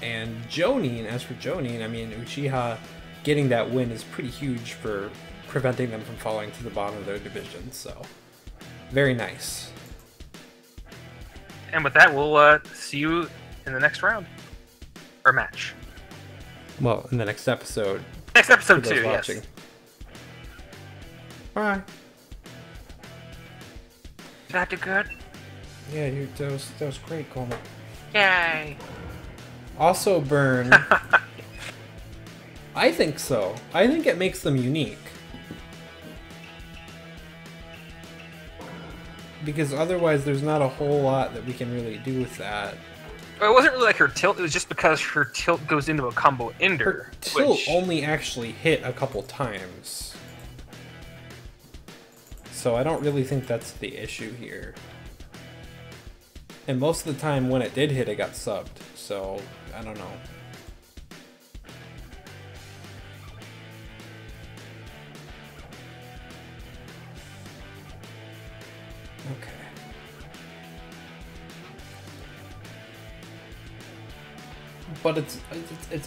And Jonin, as for Jonin, I mean, Uchiha getting that win is pretty huge for preventing them from falling to the bottom of their division, so very nice. And with that, we'll see you in the next round. Or match. Well, in the next episode. Next episode too, yes. Bye. Did I do good? Yeah, that was great, Coleman. Yay! Also burn. I think so. I think it makes them unique. Because otherwise there's not a whole lot that we can really do with that. It wasn't really like her tilt, it was just because her tilt goes into a combo ender. Her tilt only actually hit a couple times. So I don't really think that's the issue here. And most of the time when it did hit, it got subbed. So, I don't know. Okay. But it's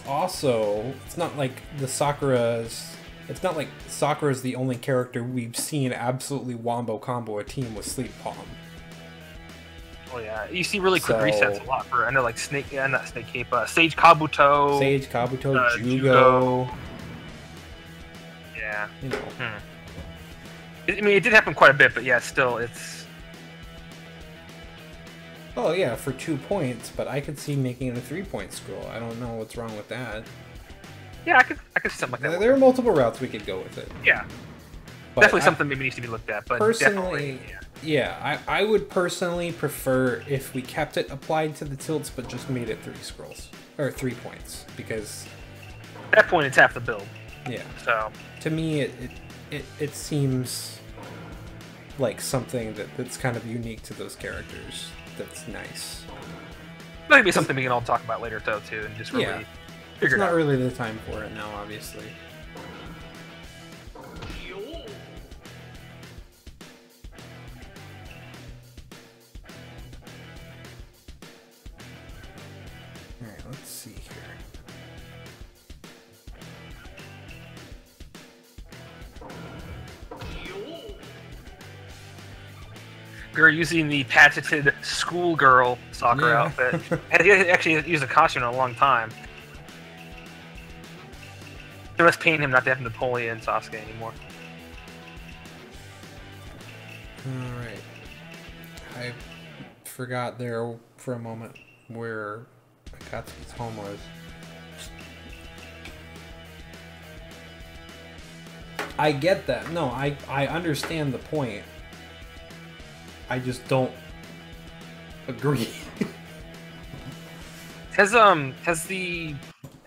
also, it's not like Sakura's the only character we've seen absolutely wombo combo a team with Sleep Palm. Oh yeah, you see really quick resets a lot for, I know, like not Snake Cape, Sage Kabuto, Jugo. Yeah. You know. I mean, it did happen quite a bit, but yeah, still, it's... Oh yeah, for 2 points, but I could see making it a 3-point scroll. I don't know what's wrong with that. Yeah, I could see something like that. There are multiple routes we could go with it. Yeah. But definitely something maybe needs to be looked at, but personally, I would personally prefer if we kept it applied to the tilts, but just made it 3 scrolls. Or 3 points, because... At that point, it's half the build. Yeah. So... To me, it seems like something that's kind of unique to those characters. That's nice. Maybe something we can all talk about later, though, too, and just really figure it out. It's not really the time for it now, obviously. Alright, let's see here. We're using the patented schoolgirl Sakura outfit. And he actually hasn't used a costume in a long time. It must pain him not to have Napoleon Sasuke anymore. Alright. I forgot there for a moment where Akatsuki's home was. I get that. No, I understand the point. I just don't agree. Has the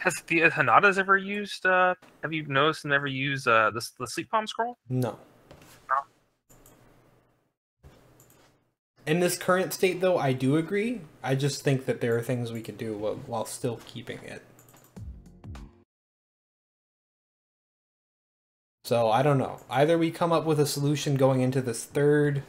Hanadas ever used? Have you noticed and ever used the sleep palm scroll? No. In this current state, though, I do agree. I just think that there are things we could do while still keeping it. So, I don't know. Either we come up with a solution going into this third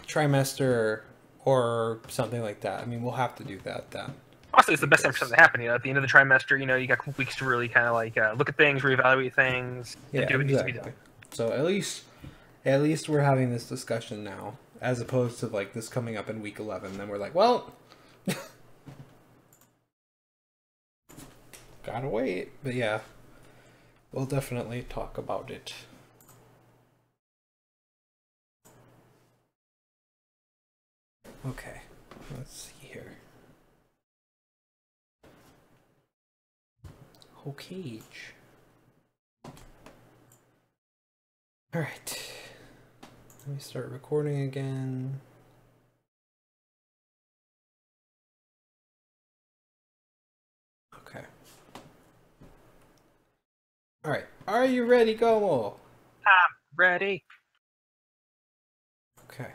trimester or something like that. I mean, we'll have to do that then. Honestly, it's the best time for something to happen. At the end of the trimester, you got a couple weeks to really kind of like look at things, reevaluate things, and do what needs to be done. So at least we're having this discussion now, as opposed to like this coming up in week 11. Then we're like, well, gotta wait. But yeah, we'll definitely talk about it. Okay, let's see here. Whole cage. Alright. Let me start recording again. Okay. Alright. Are you ready, Gomo? I'm ready. Okay.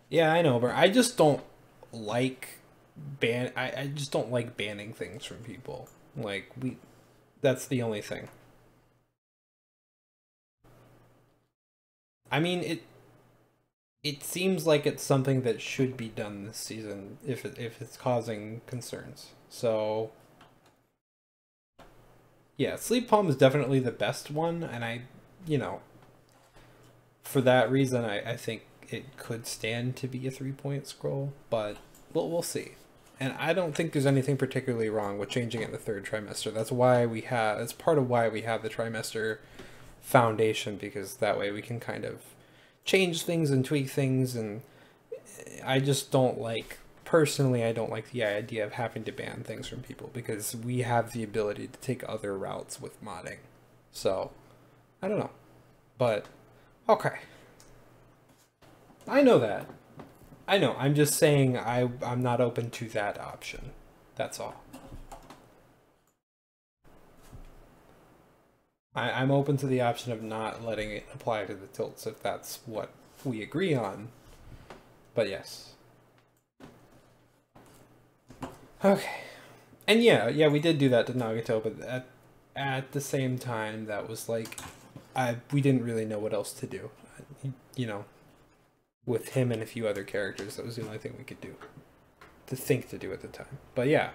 Yeah, I know, but I just don't like I just don't like banning things from people. Like that's the only thing. I mean, it seems like it's something that should be done this season if it's causing concerns. So yeah, Sleep Palm is definitely the best one, and for that reason I think it could stand to be a 3-point scroll, but we'll see. And I don't think there's anything particularly wrong with changing it in the third trimester. That's part of why we have the trimester foundation, because that way we can kind of change things and tweak things. And I just don't like, personally, I don't like the idea of having to ban things from people, because we have the ability to take other routes with modding. So, I don't know. But, okay. I know that. I know. I'm just saying I'm not open to that option. That's all. I'm open to the option of not letting it apply to the tilts if that's what we agree on. But yes. Okay. And yeah, we did do that to Nagato, but at the same time, that was like, we didn't really know what else to do. With him and a few other characters, that was the only thing we could do to do at the time. But yeah,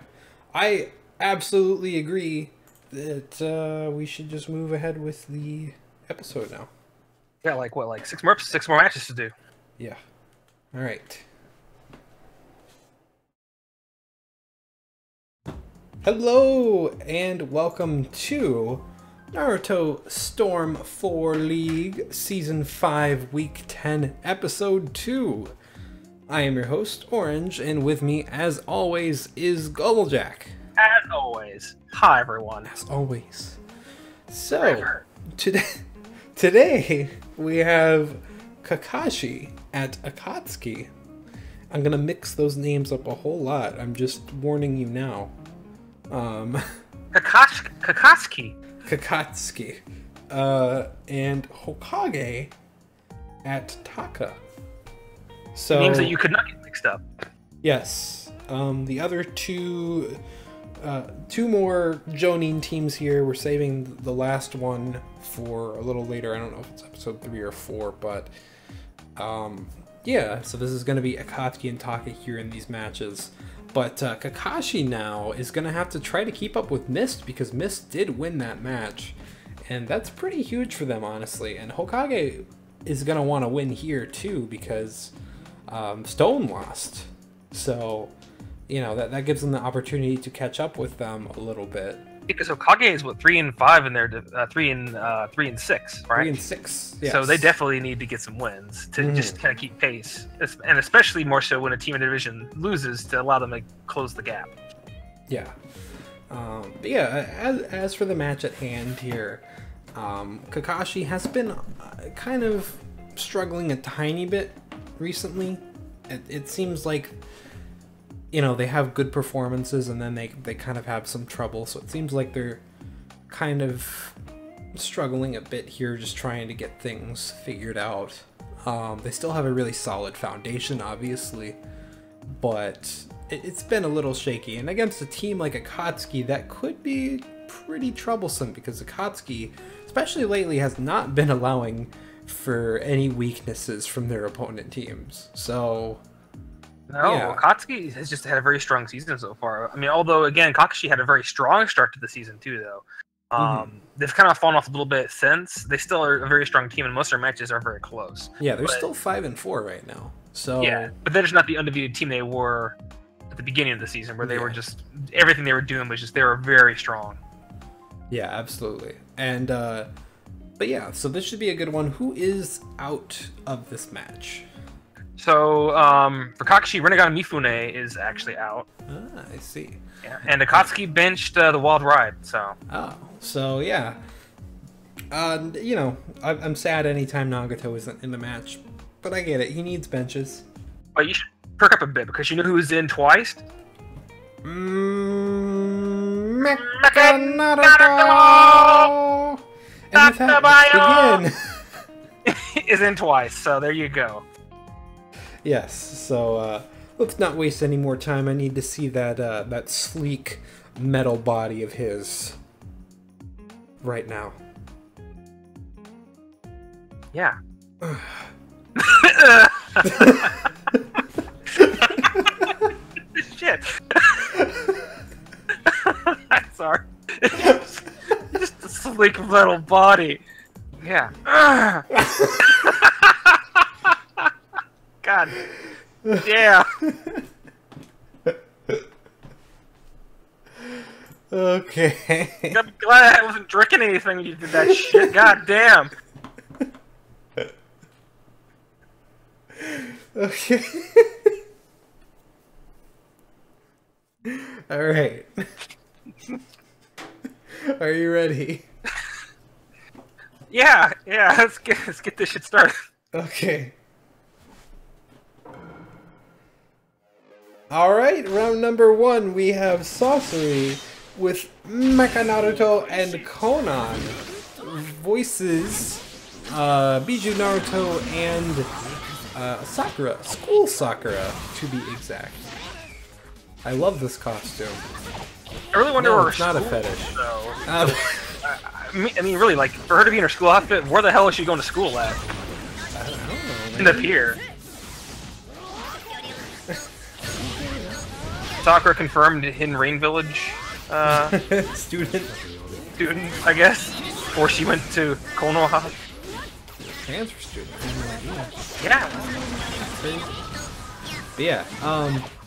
I absolutely agree that we should just move ahead with the episode now. Yeah, like what, like six more matches to do. Yeah. All right. Hello and welcome to Naruto Storm 4 League Season 5 Week 10 Episode 2. I am your host, Orange, and with me, as always, is Gobblejack. As always. Hi, everyone. As always. So, today we have Kakashi at Akatsuki. I'm gonna mix those names up a whole lot. I'm just warning you now. Kakatsuki. Kakatsuki. And Hokage at Taka. So names that you could not get mixed up. Yes. The other two more Jonin teams here. We're saving the last one for a little later. I don't know if it's episode 3 or 4, but yeah, so this is going to be Akatsuki and Taka here in these matches. But Kakashi now is going to have to try to keep up with Mist, because Mist did win that match. And that's pretty huge for them, honestly. And Hokage is going to want to win here, too, because Stone lost. So, that gives them the opportunity to catch up with them a little bit. Because Hokage is 3-5 in their 3-6, right? 3-6. Yes. So they definitely need to get some wins to just kind of keep pace, and especially more so when a team in the division loses, to allow them to close the gap. Yeah. But yeah, as for the match at hand here, Kakashi has been kind of struggling a tiny bit recently. It seems like, you know, they have good performances and then they kind of have some trouble. So it seems like they're kind of struggling a bit here, just trying to get things figured out. They still have a really solid foundation, obviously, but it's been a little shaky. And against a team like Akatsuki, that could be pretty troublesome, because Akatsuki, especially lately, has not been allowing for any weaknesses from their opponent teams. So no, yeah. Akatsuki has just had a very strong season so far. I mean, although again, Kakashi had a very strong start to the season too, though. They've kind of fallen off a little bit since. They still are a very strong team, and most of their matches are very close. Yeah, they're still 5-4 right now. So yeah, but they're just not the undefeated team they were at the beginning of the season, where they were just, everything they were doing was just, they were very strong. Yeah, absolutely. And but yeah, so this should be a good one. Who is out of this match? So for Kakashi, Rinnegan Mifune is actually out. Ah, I see. Yeah, and Akatsuki benched the Wild Ride. So yeah. You know, I'm sad anytime Nagato isn't in the match, but I get it. He needs benches. But you should perk up a bit, because you know who's in twice? Mecha Naruto! And with that, let's begin. Is in twice, so there you go. Yes, so let's not waste any more time. I need to see that that sleek metal body of his right now. Yeah. Shit. I'm sorry. Just a sleek metal body. Yeah. God. Yeah. Okay. I'm glad I wasn't drinking anything when you did that shit. God damn. Okay. All right. Are you ready? Yeah. Let's get this shit started. Okay. All right. Round number 1. We have Sorcery with Mecha Naruto and Conan. Voices Biju Naruto and Sakura. School Sakura, to be exact. I love this costume. I really wonder where it's not a fetish. I mean, really, like, for her to be in her school outfit, where the hell is she going to school at? I don't know. Man. In the pier. Sakura confirmed in Rain Village. Student, I guess. Before she went to Konoha. Transfer student. Yeah. But yeah,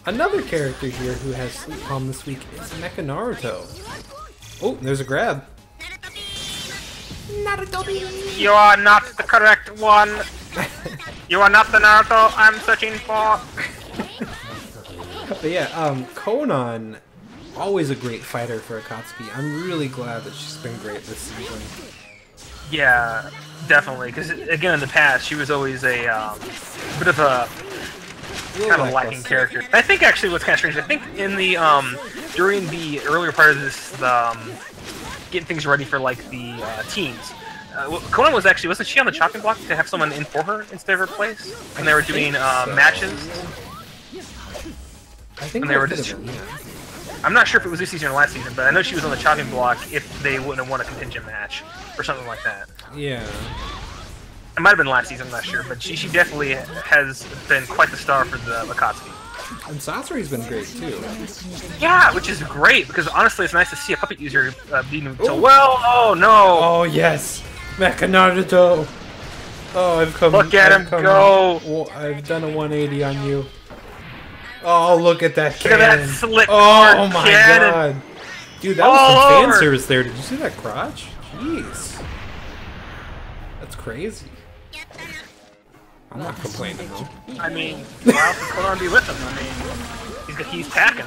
another character here who has Sleep Palm this week is Mecha Naruto. Oh, there's a grab. Naruto! You are not the correct one. You are not the Naruto I'm searching for. But yeah, Conan, always a great fighter for Akatsuki. I'm really glad that she's been great this season. Yeah, definitely. Because again, in the past, she was always a bit of a kind of lacking character. I think actually what's kind of strange, I think in the during the earlier part of this, getting things ready for like the teams, Conan was actually, wasn't she on the chopping block to have someone in for her instead of her place when they were doing matches? I think when they were just. I'm not sure if it was this season or last season, but I know she was on the chopping block if they wouldn't have won a contingent match or something like that. Yeah. It might have been last season, I'm not sure, but she definitely has been quite the star for the Akatsuki. And Sasori's been great too. Yeah, which is great, because honestly it's nice to see a puppet user beating so well. Oh no! Oh yes! Mecha Naruto! Oh, I've come. Look at him go! I've done a 180 on you. Oh, look at that cannon! Look at that slick oh my cannon. God! Dude, that was some fan service there. Did you see that crotch? Jeez. That's crazy. I'm not complaining though. I mean, why else would Conan be with him? I mean, he's packing.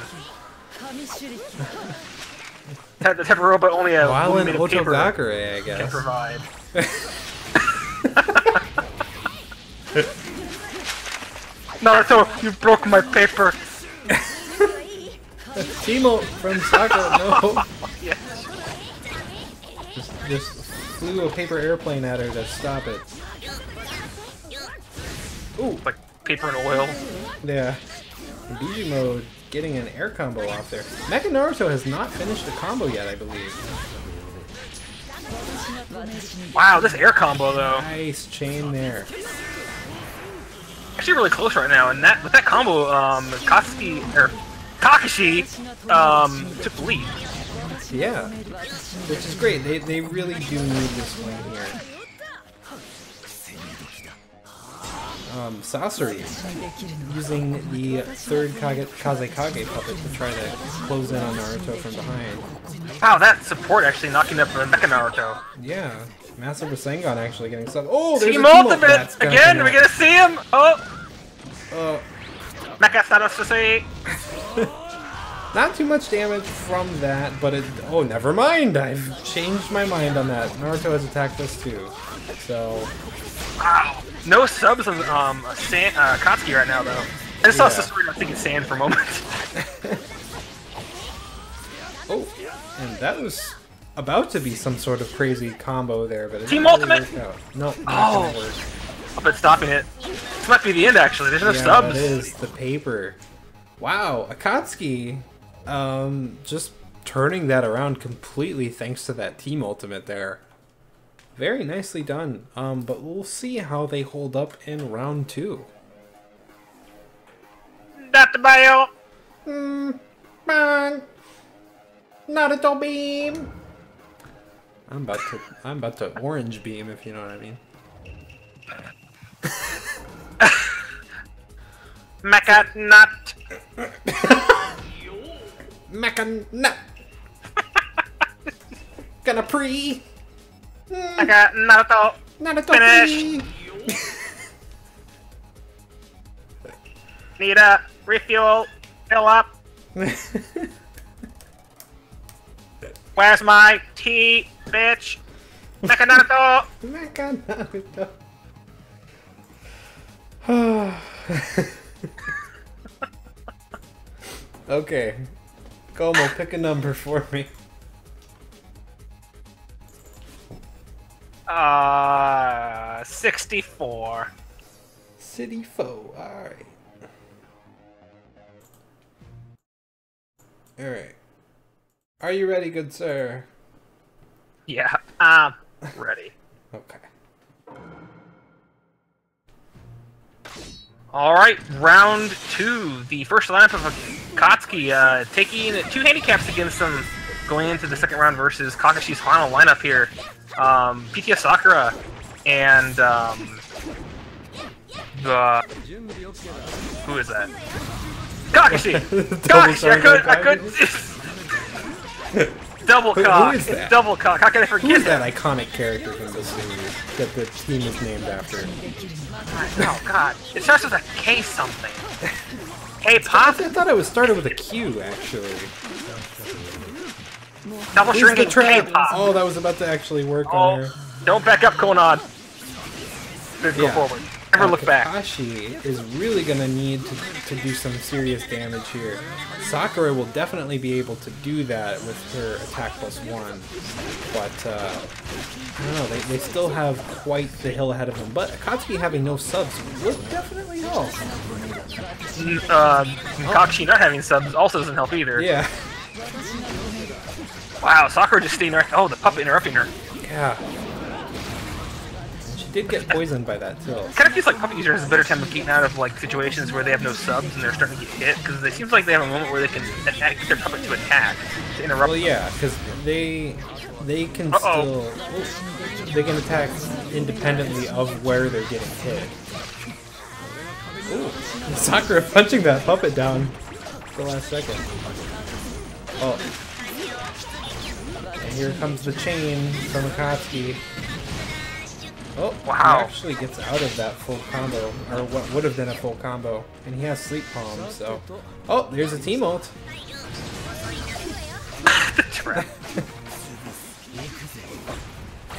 The type of robot only a Violent woman made of paper Otogakure, I guess. can provide. Naruto, you broke my paper. Timo from Sakura, no. Yes. Just flew a paper airplane at her to stop it. Ooh. Like paper and oil. Yeah. In Biju mode, getting an air combo off there. Mecha Naruto has not finished a combo yet, I believe. Wow, this air combo though. Nice chain there. Actually really close right now, and that with that combo, Kakashi took the lead. Yeah. Which is great. They really do need this win here. Sasori using the third Kazekage puppet to try to close in on Naruto from behind. Wow, that support actually knocking up the Mecha Naruto. Yeah, Master Rasengan actually getting some. Oh, there's Team a Ultimate again. We're gonna see him. Oh, Mecha Sarasuse. Not too much damage from that, but it. Oh, never mind. I've changed my mind on that. Naruto has attacked us too, so. Wow. No subs on Katsuki right now, though. I just saw Sasori not thinking sand for a moment. Oh, and that was about to be some sort of crazy combo there, but it Team didn't really Ultimate! work out. Nope, not gonna work. Up and stopping it. This might be the end, actually. There's no subs. That is the paper. Wow, Akatsuki, just turning that around completely thanks to that Team Ultimate there. Very nicely done, but we'll see how they hold up in round 2. Dr. Bio! Bang! Naruto beam! I'm about to orange beam, if you know what I mean. Mecha nut! Mecha nut! Gonna pre! Mecha Naruto! Naruto Finish! Need a refuel, fill up. Where's my tea, bitch? Mecha Naruto! Mecha Naruto. Okay. Como, pick a number for me. 64. City foe, alright. Alright. Are you ready, good sir? Yeah, I'm ready. Okay. Alright, round 2. The first lineup of Akatsuki taking 2 handicaps against them going into the second round versus Kakashi's final lineup here. PTS Sakura and who is that? Kakashi! Kakashi! I couldn't double cock. Who is that? Double cock. How can I forget Who's that iconic character from the series that the team is named after? Oh god. It starts with a K something. K-pop? I thought it was started with a Q, actually. Double shrinking K-pop. Oh, that was about to actually work on her. Don't back up, Konan. Go forward. Never look back. Kakashi is really going to need to do some serious damage here. Sakura will definitely be able to do that with her attack +1. But, I don't know, they still have quite the hill ahead of them. But Akatsuki having no subs would definitely help. Kakashi not having subs also doesn't help either. Yeah. Wow, Sakura just staying right. Oh, the puppet interrupting her. Yeah. She did get poisoned by that too. Kind of feels like puppet user has a better time of getting out of like situations where they have no subs and they're starting to get hit, because it seems like they have a moment where they can get their puppet to attack to interrupt. Well, yeah, because they can still they can attack independently of where they're getting hit. Ooh, Sakura punching that puppet down at the last second. Oh. And here comes the chain from Akatsuki. Oh, wow. He actually gets out of that full combo, or what would have been a full combo. And he has Sleep Palm, so... Oh, there's a team ult. the trap.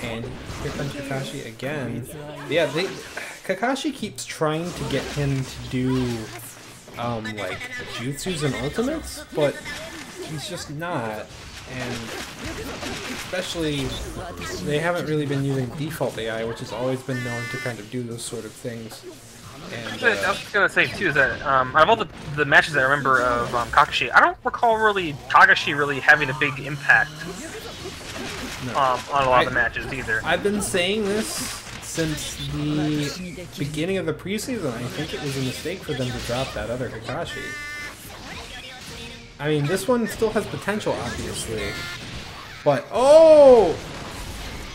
And here comes Kakashi again. Yeah, Kakashi keeps trying to get him to do like jutsus and ultimates, but he's just not. And especially, they haven't really been using default AI, which has always been known to kind of do those sort of things. And, I was gonna say too is that out of all the matches I remember of Kakashi, I don't recall really Kakashi really having a big impact on a lot of the matches either. I've been saying this since the beginning of the preseason. I think it was a mistake for them to drop that other Kakashi. I mean, this one still has potential, obviously, but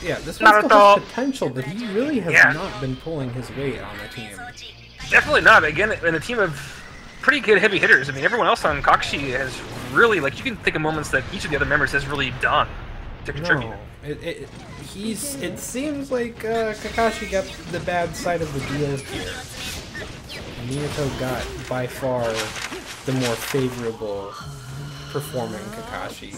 yeah, this one still has potential, but he really has not been pulling his weight on the team. Definitely not. Again, in a team of pretty good heavy hitters. I mean, everyone else on Kakashi has really, like, you can think of moments that each of the other members has really done to contribute. No, it seems like Kakashi got the bad side of the deal here. Minato got by far the more favorable performing Kakashi.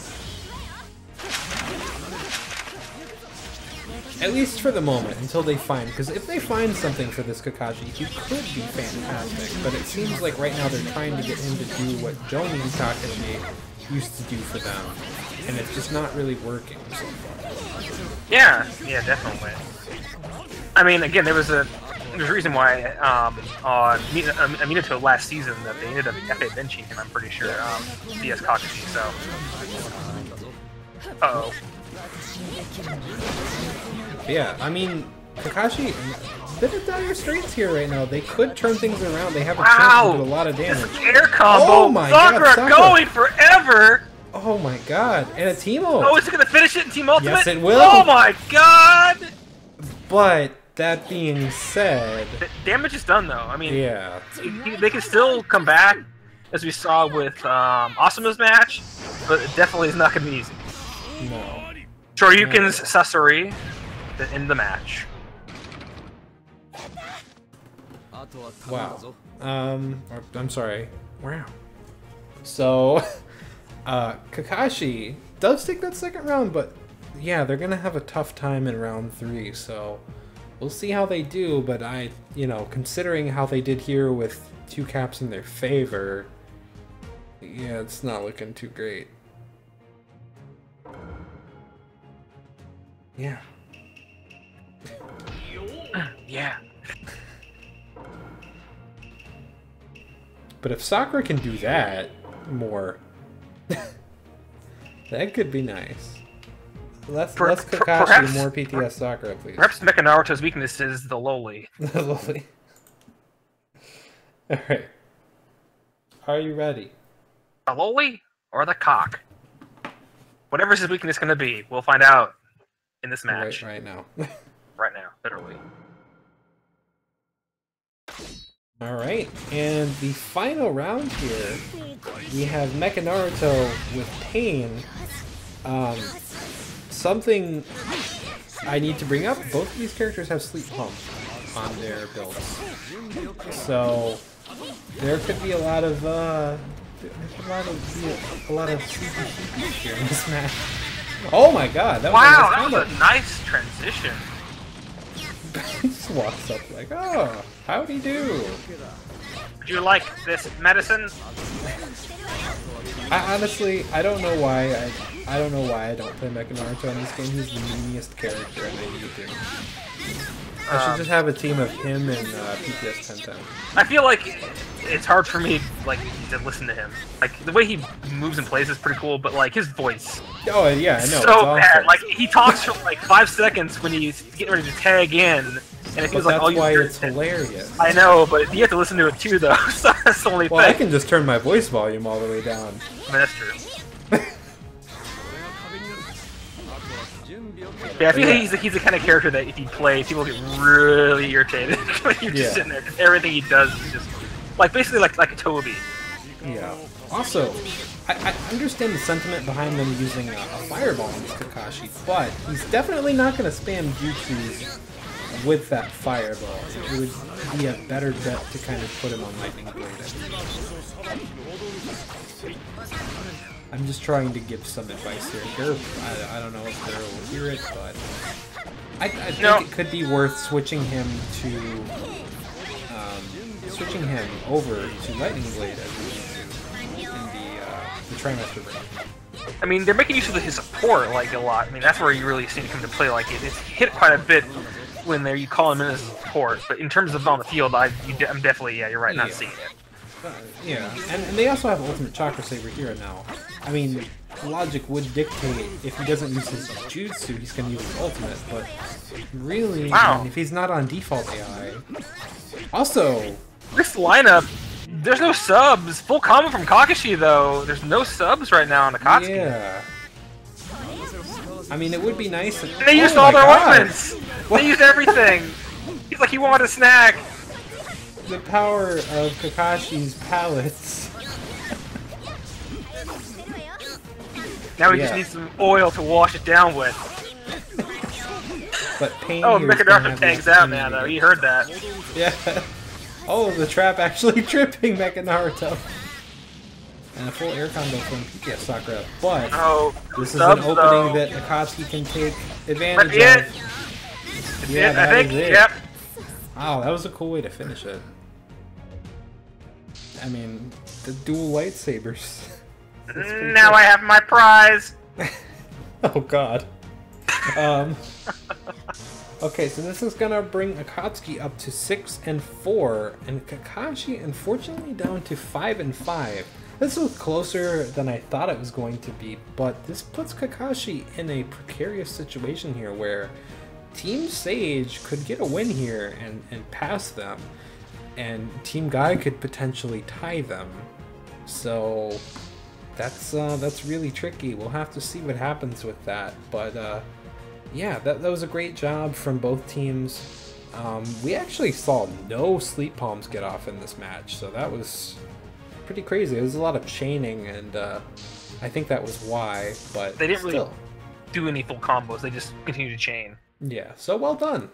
At least for the moment, until they find, because if they find something for this Kakashi, he could be fantastic, but it seems like right now they're trying to get him to do what Jonin Kakashi used to do for them, and it's just not really working so far. Yeah, definitely. I mean, again, there's a reason why on Minato last season that they ended up FA benching him, I'm pretty sure, DS Kakashi, so... Uh-oh. Yeah, I mean, Kakashi, a bit of dire straits here right now. They could turn things around. They have a chance to do a lot of damage. This air combo! Oh my god, Sakura going forever! Oh my god, and a team ult. Oh, is it gonna finish it in team ultimate? Yes, it will. Oh my god! But that being said, the damage is done though. I mean, yeah, they can still come back, as we saw with Asuma's match, but it definitely is not gonna be easy. No. Shoryuken's Sasori in the match. Wow. I'm sorry. Wow. So, Kakashi does take that second round, but yeah, they're gonna have a tough time in round 3, so we'll see how they do, but considering how they did here with 2 caps in their favor, yeah, it's not looking too great. Yeah. Yeah. But if Sakura can do that more, that could be nice. Less Kakashi, perhaps, more PTS Sakura, please. Perhaps Mecha Naruto's weakness is the lowly. The lowly. Alright. Are you ready? The lowly or the cock? Whatever's his weakness going to be, we'll find out in this match. Right now. Right now, literally. Alright, and the final round here, we have Mecha Naruto with Pain. Something I need to bring up, both of these characters have Sleep Pump on their builds. So there could be a lot of sleepy here in this match. Oh my god, that was a nice transition. He just walks up like, oh, howdy do. Would you like this medicine? Honestly, I don't know why I don't know why I don't play Mecha Naruto in this game. He's the meaniest character and I need to. I should just have a team of him and PTS Penta. I feel like it's hard for me to listen to him. Like the way he moves and plays is pretty cool, but like his voice. Oh yeah, I know. So bad. Like he talks for like 5 seconds when he's getting ready to tag in, and it feels like all you hear. That's why it's hilarious. I know, but you have to listen to it too, though. So that's the only thing. I can just turn my voice volume all the way down. I mean, that's true. Yeah, I feel like he's the kind of character that if he plays, people get really irritated when you're just sitting there. Because everything he does is just like basically like a Toby. Yeah. Also, I understand the sentiment behind them using a fireball on Kakashi, but he's definitely not going to spam jutsus with that fireball. It would be a better bet to kind of put him on Lightning Blade. I'm just trying to give some advice here. I don't know if Gura will hear it, but I think it could be worth switching him over to Lightning Blade as we need to in the Trimester break. I mean, they're making use of his support like a lot. I mean, that's where you really see him come to play. Like it's hit quite a bit when you call him in as support. But in terms of on the field, I'm definitely you're right, not seeing it. Yeah, and they also have Ultimate Chakra Saber here now. I mean, logic would dictate if he doesn't use his Jutsu, he's going to use his Ultimate, but really, wow. I mean, if he's not on default AI... Also... This lineup, there's no subs. Full combo from Kakashi, though. There's no subs right now on Akatsuki. Yeah. I mean, it would be nice if... They used all their ornaments! They used everything! He's like, he wanted a snack! The power of Kakashi's palettes. Now he just needs some oil to wash it down with. But Pain Mecha tags out now, though. He heard that. Yeah. Oh, the trap actually tripping Mecha Naruto. And a full air combo from PPS Sakura. But this is an opening that Akatsuki can take advantage of. Yeah, I think. Yep. Wow, that was a cool way to finish it. I mean, the dual lightsabers. Now I have my prize! Oh god. Okay, so this is gonna bring Akatsuki up to 6-4, and Kakashi, unfortunately, down to 5-5. This was closer than I thought it was going to be, but this puts Kakashi in a precarious situation here where Team Sage could get a win here and pass them, and Team Guy could potentially tie them. So that's really tricky. We'll have to see what happens with that, but yeah, that was a great job from both teams. We actually saw no Sleep Palms get off in this match, so that was pretty crazy. There was a lot of chaining, and I think that was why, but they didn't really do any full combos. They just continued to chain. Yeah, so well done.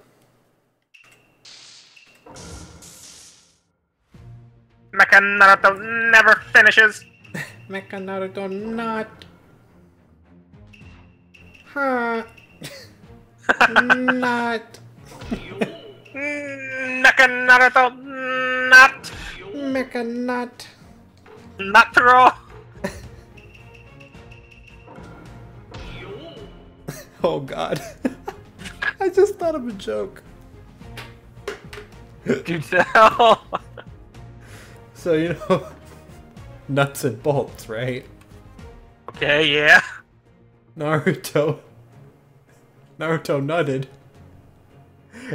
Mecha Naruto never finishes. Mecha Naruto not. Huh. Not. Mecha Naruto not. Mecha not. Naturo. Oh god. I just thought of a joke. Do tell. So, you know, nuts and bolts, right? Okay, yeah. Naruto nutted.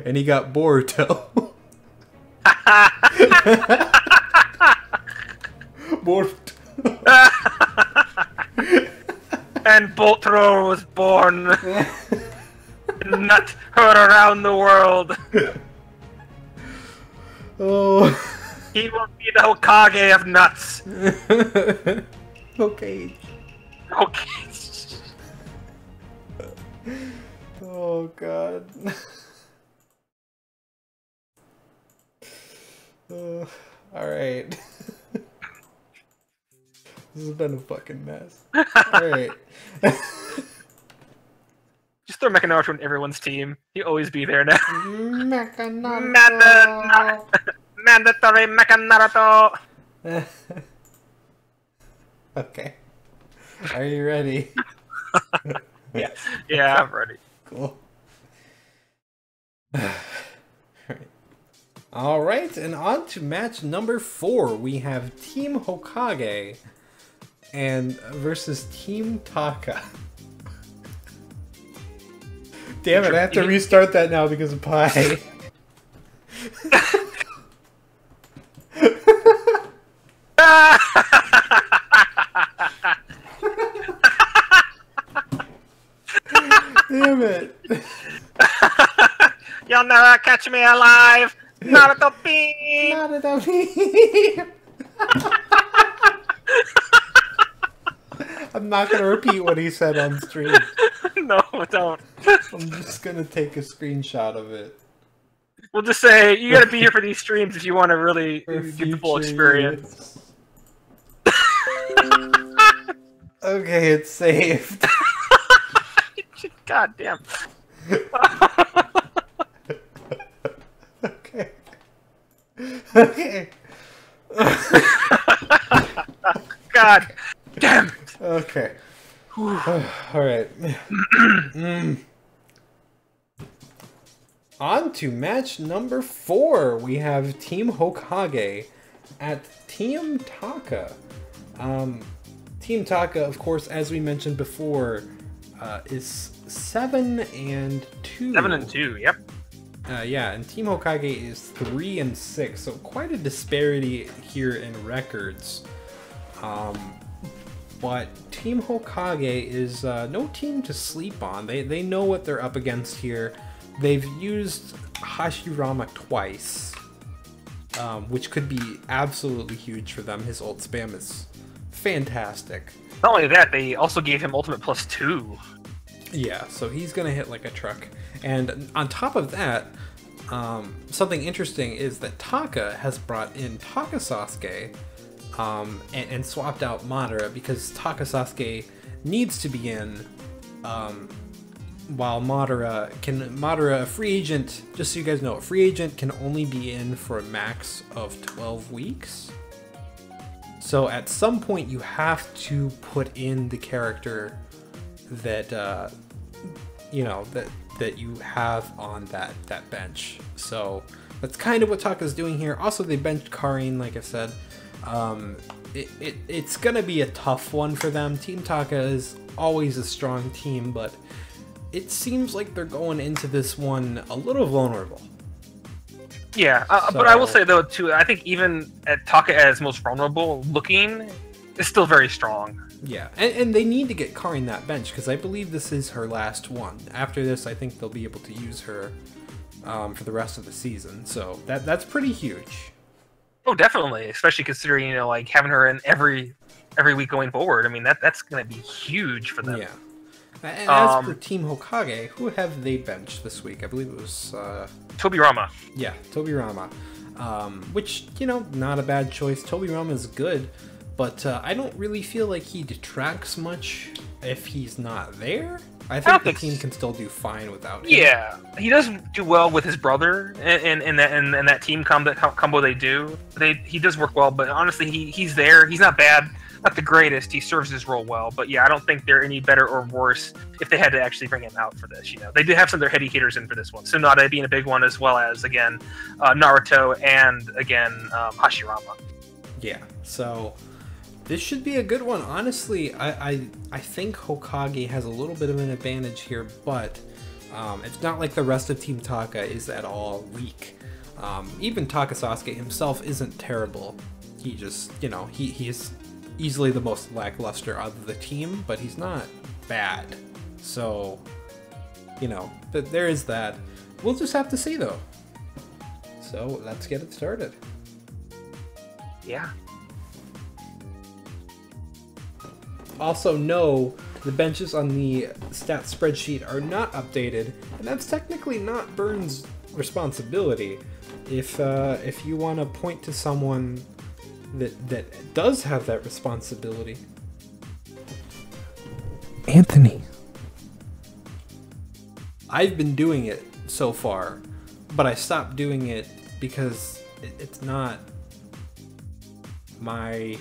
And he got Boruto. Boruto. And Boltro was born. Nut her around the world. Oh. He will be the Hokage of nuts. Okay. Okay. Oh god. Alright. This has been a fucking mess. Alright. Just throw Mecha Naruto in everyone's team. He'll always be there now. Mecha Naruto. Mandatory Mecha Naruto. Okay. Are you ready? Yes. Yeah, I'm ready. Cool. Alright, and on to match number 4. We have Team Hokage and versus Team Taka. Damn it, I have to restart that now because of Pi. Damn it. You'll never catch me alive. Naruto beam. Naruto beam. I'm not gonna repeat what he said on stream. No, don't. I'm just gonna take a screenshot of it. We'll just say you gotta be here for these streams if you want to really get the full experience. Okay, it's saved. God damn. Okay. Okay. God damn it. Okay. All right. On to match number 4. We have Team Hokage at Team Taka. Team Taka, of course, as we mentioned before, is 7-2. 7-2, yep. Yeah, and Team Hokage is 3-6, so quite a disparity here in records. But Team Hokage is no team to sleep on. They know what they're up against here. They've used Hashirama twice, which could be absolutely huge for them. His ult spam is fantastic. Not only that, they also gave him ultimate +2. Yeah, so he's gonna hit like a truck. And on top of that, something interesting is that Taka has brought in Taka Sasuke and swapped out Madara, because Taka Sasuke needs to be in, while Madara, a free agent, just so you guys know, a free agent can only be in for a max of 12 weeks. So at some point you have to put in the character that you know that you have on that bench. So that's kind of what Taka's doing here. Also, they benched Karin, like I said. It's gonna be a tough one for them. Team Taka is always a strong team, but it seems like they're going into this one a little vulnerable. Yeah, but I will say though too, I think even at Taka as most vulnerable looking, is still very strong. Yeah, and they need to get Karin that bench, because I believe this is her last one. After this, I think they'll be able to use her for the rest of the season. So that's pretty huge. Oh, definitely, especially considering, you know, like having her in every week going forward. I mean, that's going to be huge for them. Yeah. And as for Team Hokage, who have they benched this week? I believe it was Tobirama. Yeah, Tobirama. Which, you know, not a bad choice. Tobirama is good, but I don't really feel like he detracts much if he's not there. I think the team can still do fine without him. Yeah, he does do well with his brother in that team combo they do. He does work well, but honestly, he's there. He's not bad, not the greatest. He serves his role well, but yeah, I don't think they're any better or worse if they had to actually bring him out for this. You know, they do have some of their heady hitters in for this one. Tsunade being a big one, as well as again Naruto and again Hashirama. Yeah, so this should be a good one. Honestly, I think Hokage has a little bit of an advantage here, but it's not like the rest of Team Taka is at all weak. Even Taka Sasuke himself isn't terrible. He just, you know, he is easily the most lackluster out of the team, but he's not bad. So, you know, but there is that. We'll just have to see, though. So let's get it started. Yeah. Also, no, the benches on the stats spreadsheet are not updated, and that's technically not Burns' responsibility. If you want to point to someone that does have that responsibility, Anthony. I've been doing it so far, but I stopped doing it because it's not my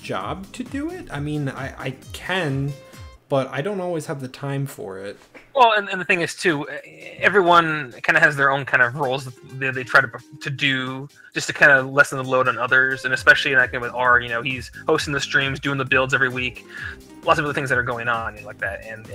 job to do it. I mean, I can, but I don't always have the time for it. Well, and the thing is too, everyone kind of has their own kind of roles that they try to do just to kind of lessen the load on others, and especially like with R, you know, he's hosting the streams, doing the builds every week, lots of other things that are going on and like that, and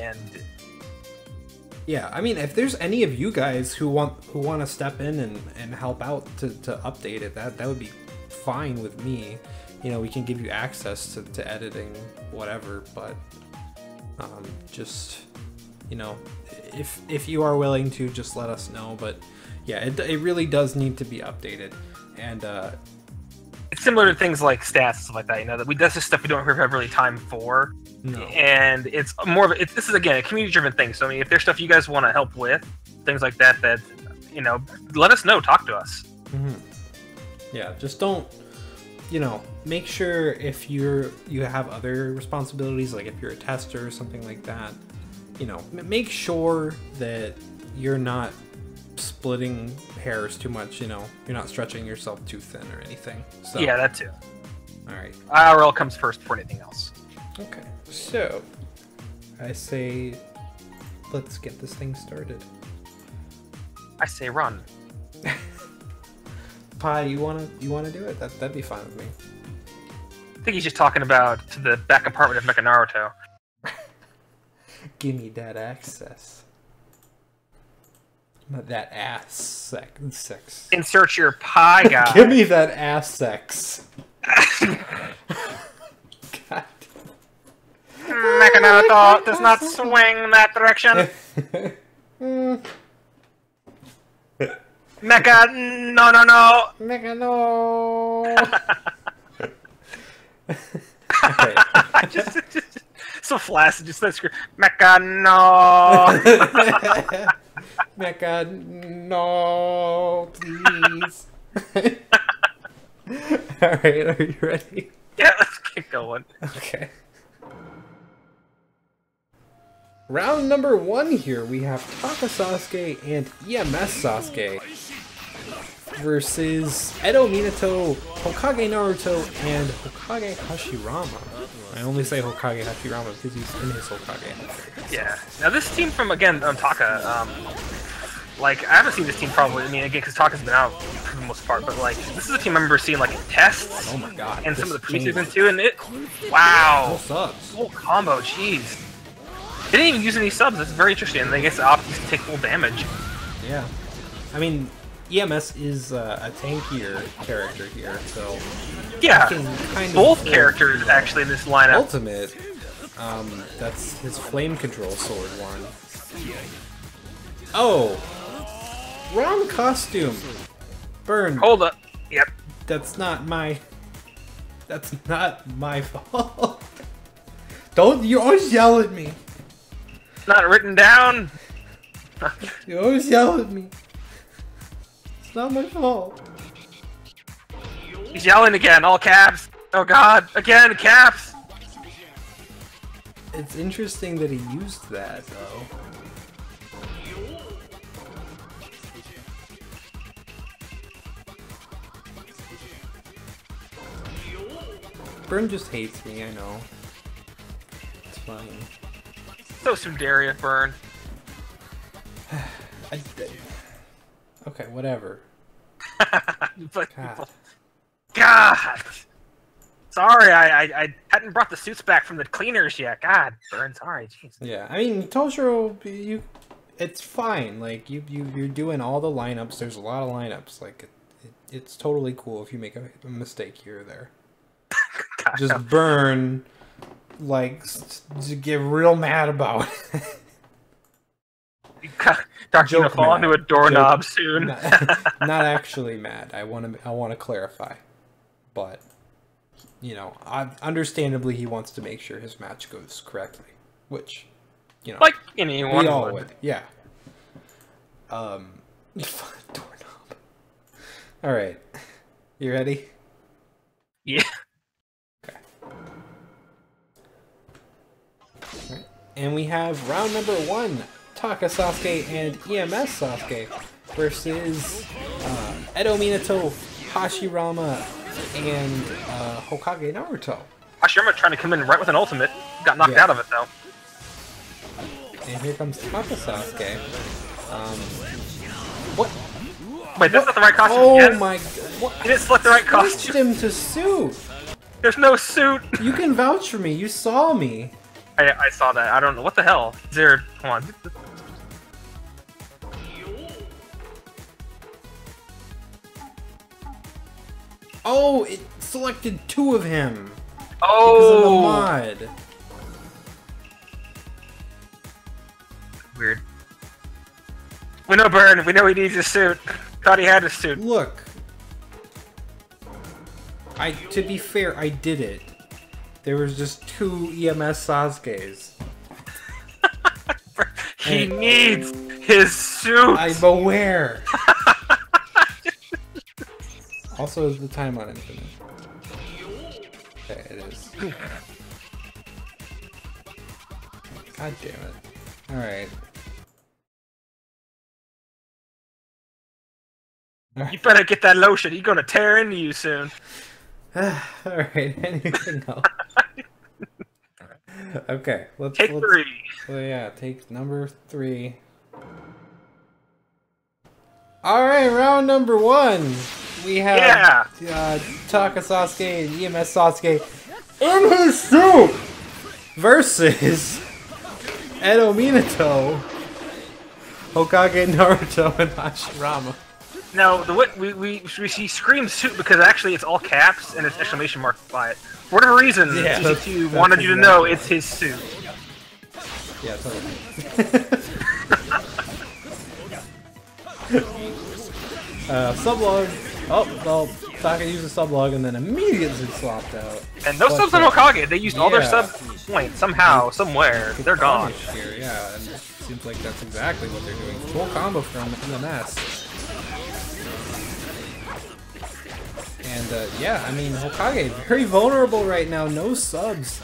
yeah, I mean, if there's any of you guys who want to step in and help out to update it, that would be fine with me. You know, we can give you access to editing, whatever, but just, you know, if you are willing to, just let us know. But yeah, it really does need to be updated, and it's similar to things like stats and stuff like that. You know, that's just stuff we don't have really time for. No. And it's more of this is again a community-driven thing. So I mean, if there's stuff you guys want to help with, things like that, you know, let us know. Talk to us. Mm-hmm. Yeah, just don't you know, make sure if you have other responsibilities, like if you're a tester or something like that, you know, make sure that you're not splitting hairs too much, you know, you're not stretching yourself too thin or anything. So yeah, that too. All right. IRL comes first before anything else. Okay. So I say let's get this thing started. I say run. Pi, you wanna do it? That'd be fine with me. I think he's just talking about to the back compartment of Mecha Naruto. Give me that access. That ass sex. Insert your pie guy. Give me that ass sex. God. Mecha Naruto does not swing that direction. Mecha, no. Mecha, no. Okay. just so flaccid, just that scream. Mecha, no. Mecha, no, please. Alright, are you ready? Yeah, let's get going. Okay. Round number 1 here, we have Taka Sasuke and EMS Sasuke versus Edo Minato, Hokage Naruto, and Hokage Hashirama. I only say Hokage Hashirama because he's in his Hokage. Yeah. Now this team from, again, Taka, like, I haven't seen this team probably, I mean, again, because Taka's been out for the most part, but, like, this is a team I remember seeing, like, in tests. Oh my god. And some of the preseason too, and it, wow. No subs. Full combo, jeez. They didn't even use any subs, that's very interesting, and they get the options to take full damage. Yeah. I mean, EMS is a tankier character here, so... Yeah, kind both characters, actually, in this lineup. Ultimate, that's his flame control sword one. Oh! Wrong costume! Burn. Hold up. Yep. That's not my fault. Don't, you always yell at me. Not written down. You always yell at me. It's not my fault. He's yelling again, all caps. Oh god, again, caps. It's interesting that he used that, though. Burn just hates me, I know. It's fine. So Sundaria, Burn. Okay, whatever. But God. God! Sorry, I hadn't brought the suits back from the cleaners yet. God, Burn, sorry, jeez. Yeah, I mean, Toshiro, it's fine. Like, you're doing all the lineups. There's a lot of lineups. Like, it's totally cool if you make a mistake here or there. God, Just no. Burn, like, to get real mad about it. Doctor gonna fall into a doorknob soon. Not actually mad. I want to clarify, but you know, understandably, he wants to make sure his match goes correctly, which, you know, like anyone we all would. Yeah. Doorknob. All right, you ready? Yeah. Okay. All right. And we have round number 1. Taka Sasuke and EMS Sasuke versus Edo Minato, Hashirama, and Hokage Naruto. Hashirama trying to come in right with an ultimate. Got knocked out of it, though. And here comes Taka Sasuke. What? Wait, that's not the right costume. Oh Yes. my god. What? He didn't select the right Switched costume. him to suit. There's no suit. You can vouch for me. You saw me. I saw that. I don't know. What the hell? Is there... Come on. Oh, it selected 2 of him. Oh! Because of the mod. Weird. We know Burn. We know he needs a suit. Thought he had a suit. Look. To be fair, I did it. There was just 2 EMS Sasukes. He needs his suit. I'm aware. Also, is the time on infinite? it is. God damn it. Alright. You better get that lotion. He's gonna tear into you soon. Alright, anything else? Okay, let's... Take 3. So yeah, take number 3. Alright, round number 1. We have Taka Sasuke and EMS Sasuke in his suit versus Edo Minato, Hokage Naruto, and Hashirama. Now, we see Scream suit because actually it's all caps and it's exclamation mark by it. For whatever reason, CC2 wanted you to know it's his suit. Yeah, totally. Sublog. Oh, well, Taka used a sublog and then immediately swapped out. And no subs on Hokage. They used all their sub points somehow, somewhere. They're gone. Here, yeah, and it seems like that's exactly what they're doing. Full combo from MMS. And yeah, I mean, Hokage very vulnerable right now. No subs.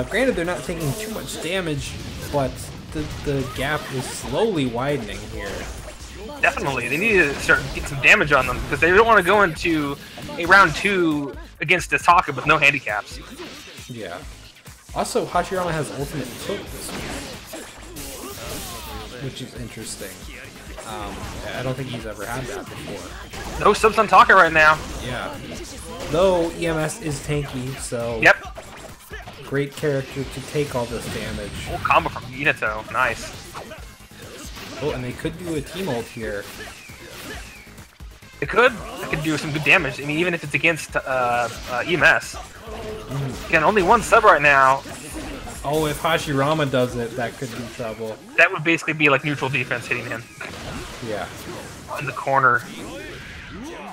Granted, they're not taking too much damage, but the gap is slowly widening here. Definitely, they need to start getting some damage on them because they don't want to go into a round 2 against this Taka with no handicaps. Yeah. Also, Hashirama has ultimate tilt this week, which is interesting. I don't think he's ever had that before. No subs on Taka right now. Yeah. Though EMS is tanky, so yep. Great character to take all this damage. Full combo from Minato. Nice. Oh, and they could do a team ult here. They could. They could do some good damage. I mean, even if it's against EMS. Again, only 1 sub right now. Oh, if Hashirama does it, that could be trouble. That would basically be like neutral defense hitting him. Yeah. In the corner.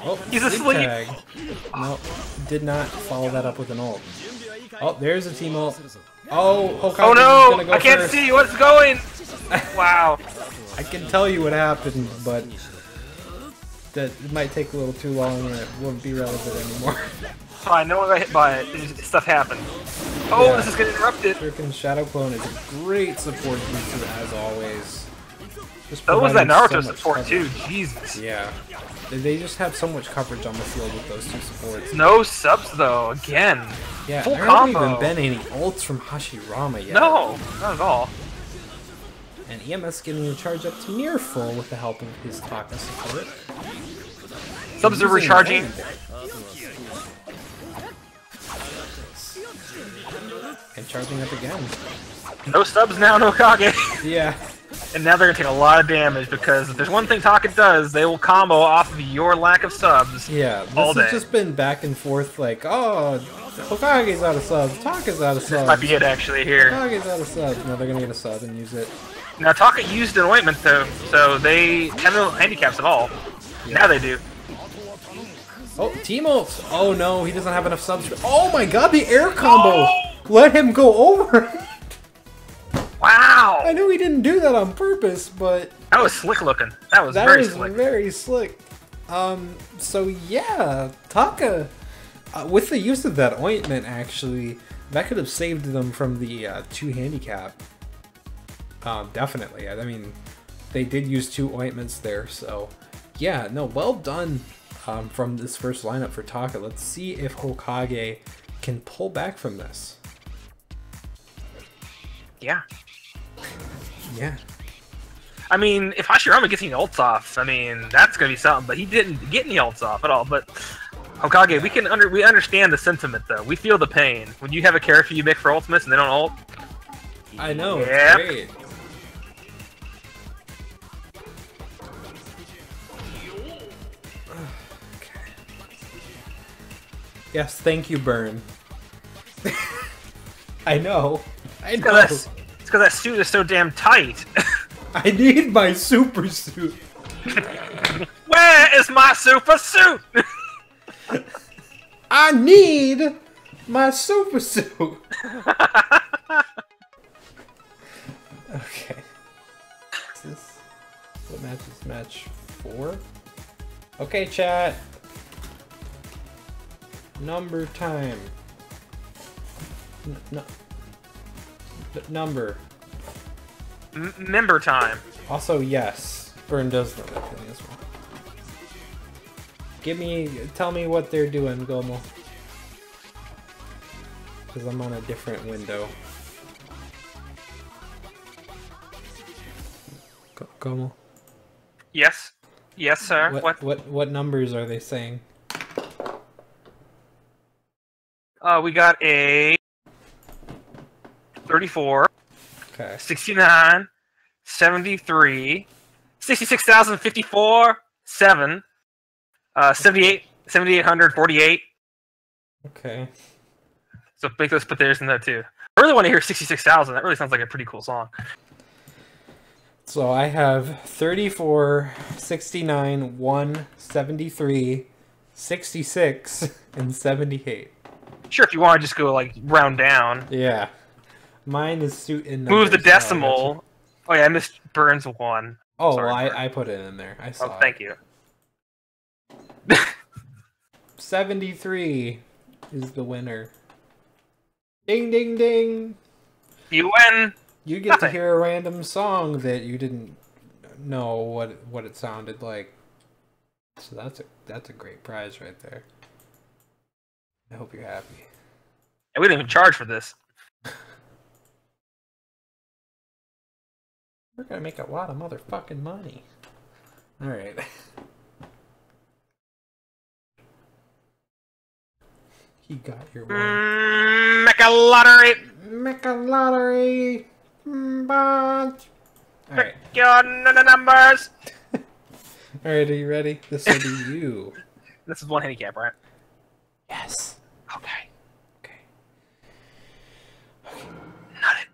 Oh, he's asleep. Tag. No, did not follow that up with an ult. Oh, there's a team ult. Oh, Hokage oh no! Gonna go I can't first. see what's going. Wow. I can tell you what happened, but that it might take a little too long and it won't be relevant anymore. Fine, no one got hit by it. Stuff happened. Oh, yeah. This is getting interrupted. Freaking Shadow Clone is a great support user as always. So was that Naruto support too. Jesus. Yeah. They just have so much coverage on the field with those 2 supports. No subs though, again. Yeah, full there combo. haven't even been any ults from Hashirama yet. No, not at all. And EMS getting the charge up to near full with the help of his Taka support. Subs are recharging. And charging up again. No subs now, no Kage. Yeah. And now they're gonna take a lot of damage because if there's one thing Taka does, they will combo off of your lack of subs. Yeah, this has just been back and forth like, oh, Hokage's out of subs, Taka's out of subs. This might be it actually here. Hokage's out of subs. Now they're gonna get a sub and use it. Now Taka used an ointment though, so they have no handicaps at all. Yeah. Now they do. Oh, team ult! Oh no, he doesn't have enough subs. Oh my god, the air combo! Oh! Let him go over! Wow! I knew he didn't do that on purpose, but... That was slick looking. That was very slick. Very slick. So yeah, Taka, with the use of that ointment, actually, that could have saved them from the 2 handicap. Definitely. I mean, they did use 2 ointments there, so... Yeah, no, well done from this first lineup for Taka. Let's see if Hokage can pull back from this. Yeah. Yeah. I mean, if Hashirama gets any ults off, I mean, that's gonna be something. But he didn't get any ults off at all. But Hokage, we understand the sentiment though. We feel the pain when you have a character you make for ultimates and they don't ult. I know. Yep. It's great. Okay. Yes, thank you, Burn. I know. I know. It's because that suit is so damn tight. I need my super suit. Where is my super suit? I need my super suit. Okay. What match is match 4? Okay, chat. Number time. No. Number. Member time. Also, yes. Burn does know that thing as well. Tell me what they're doing, Gomo. Because I'm on a different window. Gomo. Yes. Yes, sir. What numbers are they saying? We got a 34. Okay. 69. 73. 66,054. 7. 7,848. Okay. So let's put theirs in there too. I really want to hear 66,000. That really sounds like a pretty cool song. So I have 34, 69, 1, 73, 66, and 78. Sure, if you want to just go like round down. Yeah. Mine is suit in move the decimal. Oh yeah, I missed Burns 1. Oh, sorry, well, I put it in there. I saw Oh, thank you. 73 is the winner. Ding, ding, ding. You win. You get to hear a random song that you didn't know what it sounded like. So that's a great prize right there. I hope you're happy. And we didn't even charge for this. We're gonna make a lot of motherfucking money. All right. He got your one. Mecha lottery. Mecha lottery. Bunch. All right. Your numbers. All right. Are you ready? This will be you. This is one handicap, right? Yes. Okay. Okay. Not it.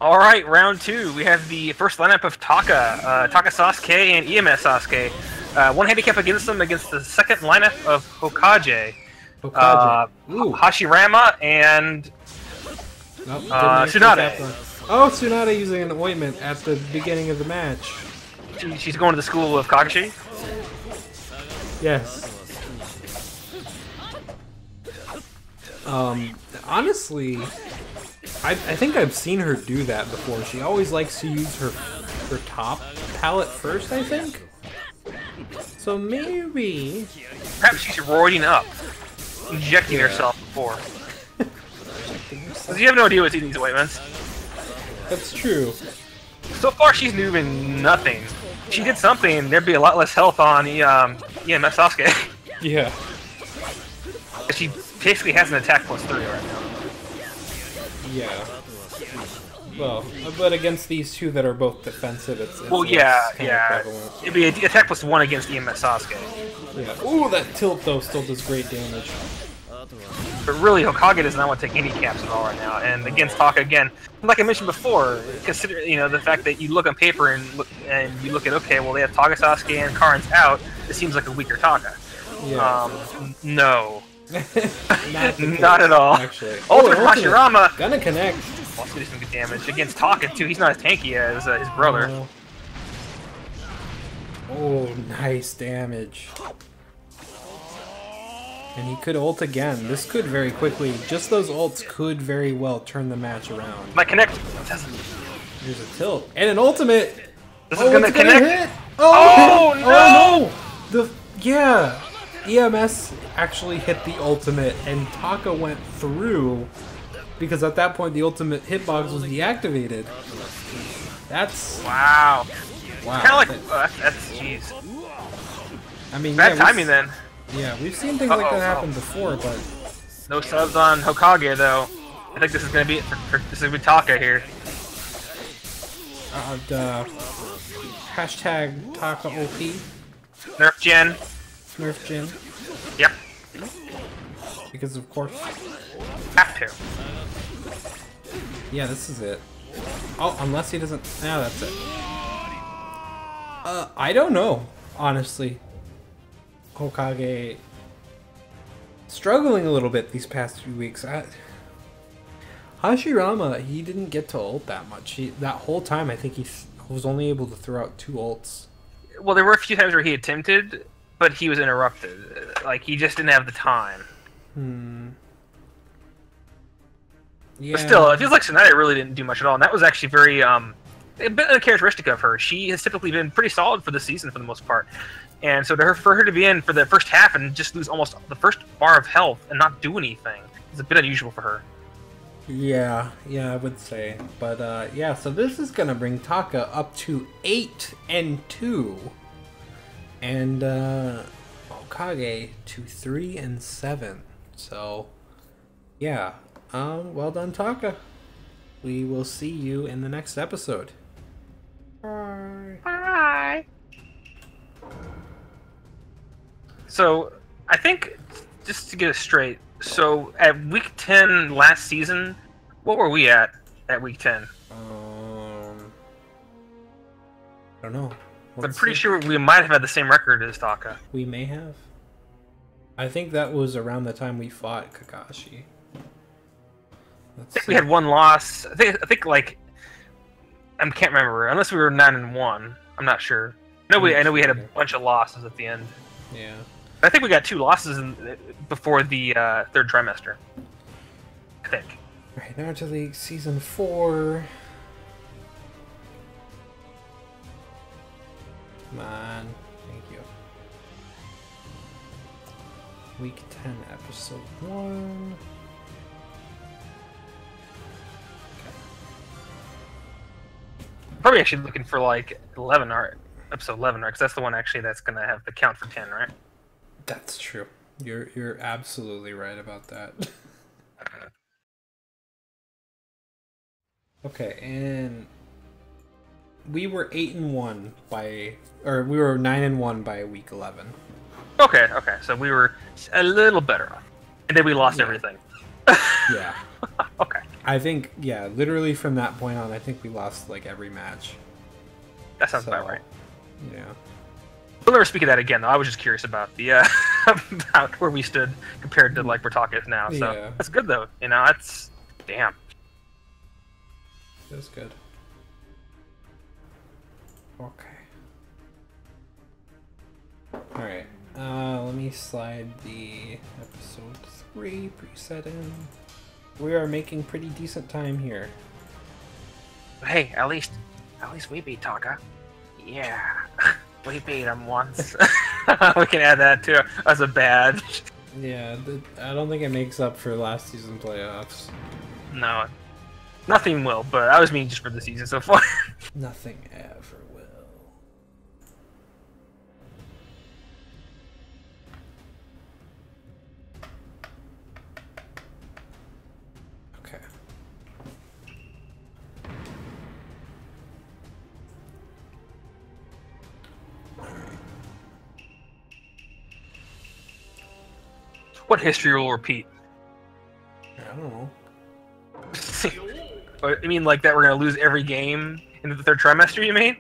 All right, round 2. We have the first lineup of Taka, Taka Sasuke, and EMS Sasuke. One handicap against them against the second lineup of Hokage. Hashirama and Tsunade. Oh, Tsunade using an ointment at the beginning of the match. She's going to the school of Kakashi? Yes. Honestly, I think I've seen her do that before. She always likes to use her top palette first, I think. So maybe... Perhaps she's roiding up. Injecting herself before. Because you have no idea what's in these ointments. That's true. So far she's moving nothing. If she did something, there'd be a lot less health on EMS Sasuke. Yeah. She basically has an attack +3 right now. Yeah. Well, but against these two that are both defensive, it's well, yeah. prevalent. It'd be an attack +1 against EMS Sasuke. Yeah. Ooh, that tilt though still does great damage. But really, Hokage does not want to take any caps at all right now. And against Taka again, like I mentioned before, consider the fact that you look on paper and you look at okay, well they have Taka Sasuke and Karin's out. It seems like a weaker Taka. Yeah. No. Not at all. Actually. Ultimate Hashirama gonna connect. Wants to do some good damage against Taka too. He's not as tanky as his brother. Oh, nice damage. And he could ult again. This could very quickly. Just those ults could very well turn the match around. Might connect. There's a tilt and an ultimate. This is gonna connect. Hit. Oh no! Yeah. EMS actually hit the ultimate, and Taka went through because at that point the ultimate hitbox was deactivated. That's wow. Wow. Kind of like that's jeez. I mean, bad timing then. Yeah, we've seen things like that happen before, but no subs on Hokage though. I think this is gonna be it this is gonna be Taka here. Hashtag Taka OP. Nerf Gen. Nerf Gen. Yep. Because of course. Have to. Yeah, this is it. Oh, unless he doesn't. Yeah, that's it. I don't know, honestly. Hokage struggling a little bit these past few weeks. Hashirama, he didn't get to ult that much. That whole time, I think he was only able to throw out 2 ults. Well, there were a few times where he attempted, but he was interrupted. Like, he just didn't have the time. Yeah. But still, it feels like Tsunade really didn't do much at all, and that was actually very a bit a characteristic of her. She has typically been pretty solid for the season for the most part, and so for her to be in for the first half and just lose almost the first bar of health and not do anything is a bit unusual for her. Yeah, I would say. But yeah, so this is gonna bring Taka up to 8-2, and Hokage to 3-7. So yeah, well done, Taka. We will see you in the next episode. Bye. Bye. So I think just to get it straight. So at week 10 last season, what were we at week 10? I don't know. I'm pretty sure we might have had the same record as Taka. We may have. I think that was around the time we fought Kakashi. I think we had one loss. I think like I can't remember unless we were 9-1. I'm not sure. I know we had a bunch of losses at the end. Yeah. I think we got 2 losses before the third trimester. I think. Alright, Naruto League Season 4. Come on. Thank you. Week 10, Episode 1. Probably actually looking for like 11 or episode 11, right? Because that's the one actually that's gonna have the count for 10, right? That's true. You're absolutely right about that. Okay, and we were 8-1 we were 9-1 by week 11. Okay, so we were a little better off, and then we lost everything. Yeah. Okay. I think literally from that point on, I think we lost like every match. That sounds about right. Yeah. We'll never speak of that again, though. I was just curious about the about where we stood compared to like where Taka is now. So that's good, though. You know, that's damn. That's good. Okay. All right. Let me slide the episode 3 preset in. We are making pretty decent time here. Hey, at least we beat Taka. Yeah. We beat him once. We can add that too as a badge. Yeah, I don't think it makes up for last season playoffs. No, nothing will. But I was mean just for the season so far. Nothing ever will. Okay. What history will repeat? I don't know. You mean like that we're gonna lose every game in the third trimester, you mean?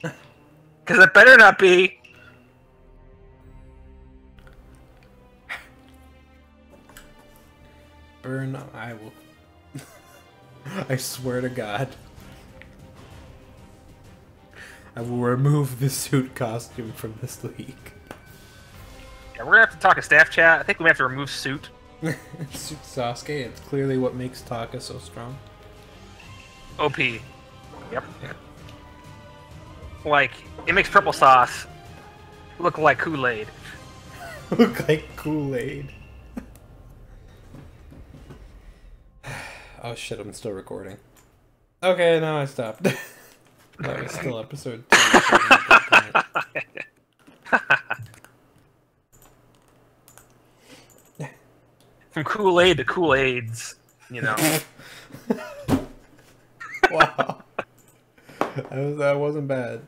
Because it better not be. Burn, I will. I swear to God. I will remove the suit costume from this league. Yeah, we're gonna have to talk a staff chat. I think we may have to remove suit. Suit Sasuke, it's clearly what makes Taka so strong. OP. Yep. Like, it makes purple sauce look like Kool-Aid. Look like Kool-Aid. Oh shit, I'm still recording. Okay, now I stopped. That was still episode 2. From Kool-Aid to Kool-Aids, you know. Wow. That wasn't bad.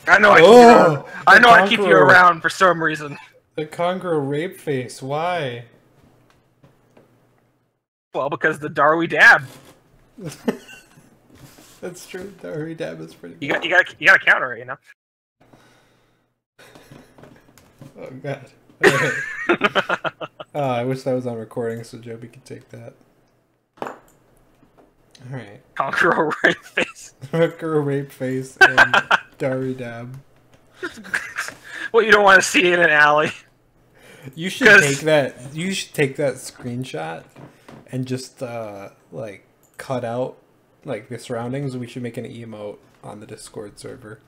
I know I keep you around for some reason. The Conqueror rape face, why? Well, because the Darui dab. That's true. Darui dab is pretty good. You gotta counter it, you know. Oh god. Okay. I wish that was on recording so Joby could take that. Alright. Conqueror rape face. Conqueror rape face and Darui dab. Well, you don't want to see it in an alley. You should take that. You should take that screenshot and just like cut out like the surroundings. We should make an emote on the Discord server.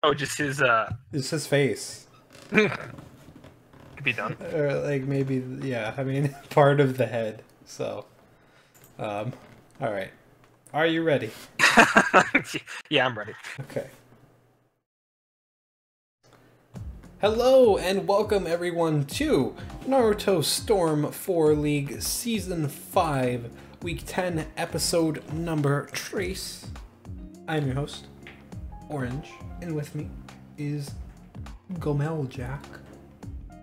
Oh, just his It's his face. Could be done. Or like maybe, yeah. I mean, part of the head. So, all right. Are you ready? Yeah, I'm ready. Okay. Hello and welcome everyone to Naruto Storm 4 League Season 5, Week 10, Episode number Trace. I'm your host, Orange, and with me is Gomel Jack.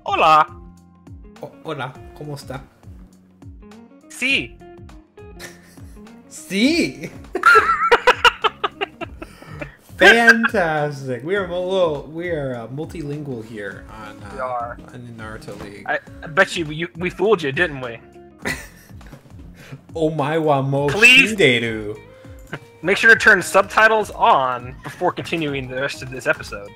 Hola! Hola, ¿cómo está? Sí! Sí! Fantastic! We are multilingual here on the Naruto League. I bet we fooled you, didn't we? Omae mo shinderu. Make sure to turn subtitles on before continuing the rest of this episode.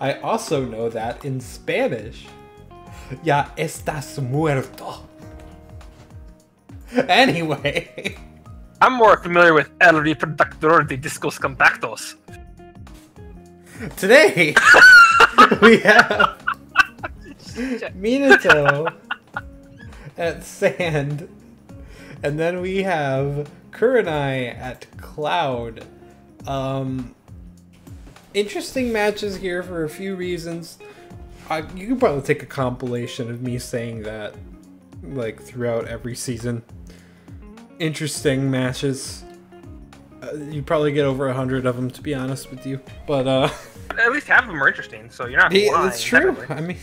I also know that in Spanish, ya estás muerto. Anyway. I'm more familiar with El Reproductor de Discos Compactos. Today, we have Minato at Sand, and then we have Kurenai at Cloud. Interesting matches here for a few reasons. You could probably take a compilation of me saying that, like, throughout every season. Interesting matches. You probably get over 100 of them, to be honest with you. But at least half of them are interesting, so you're not lying. That's true. I mean,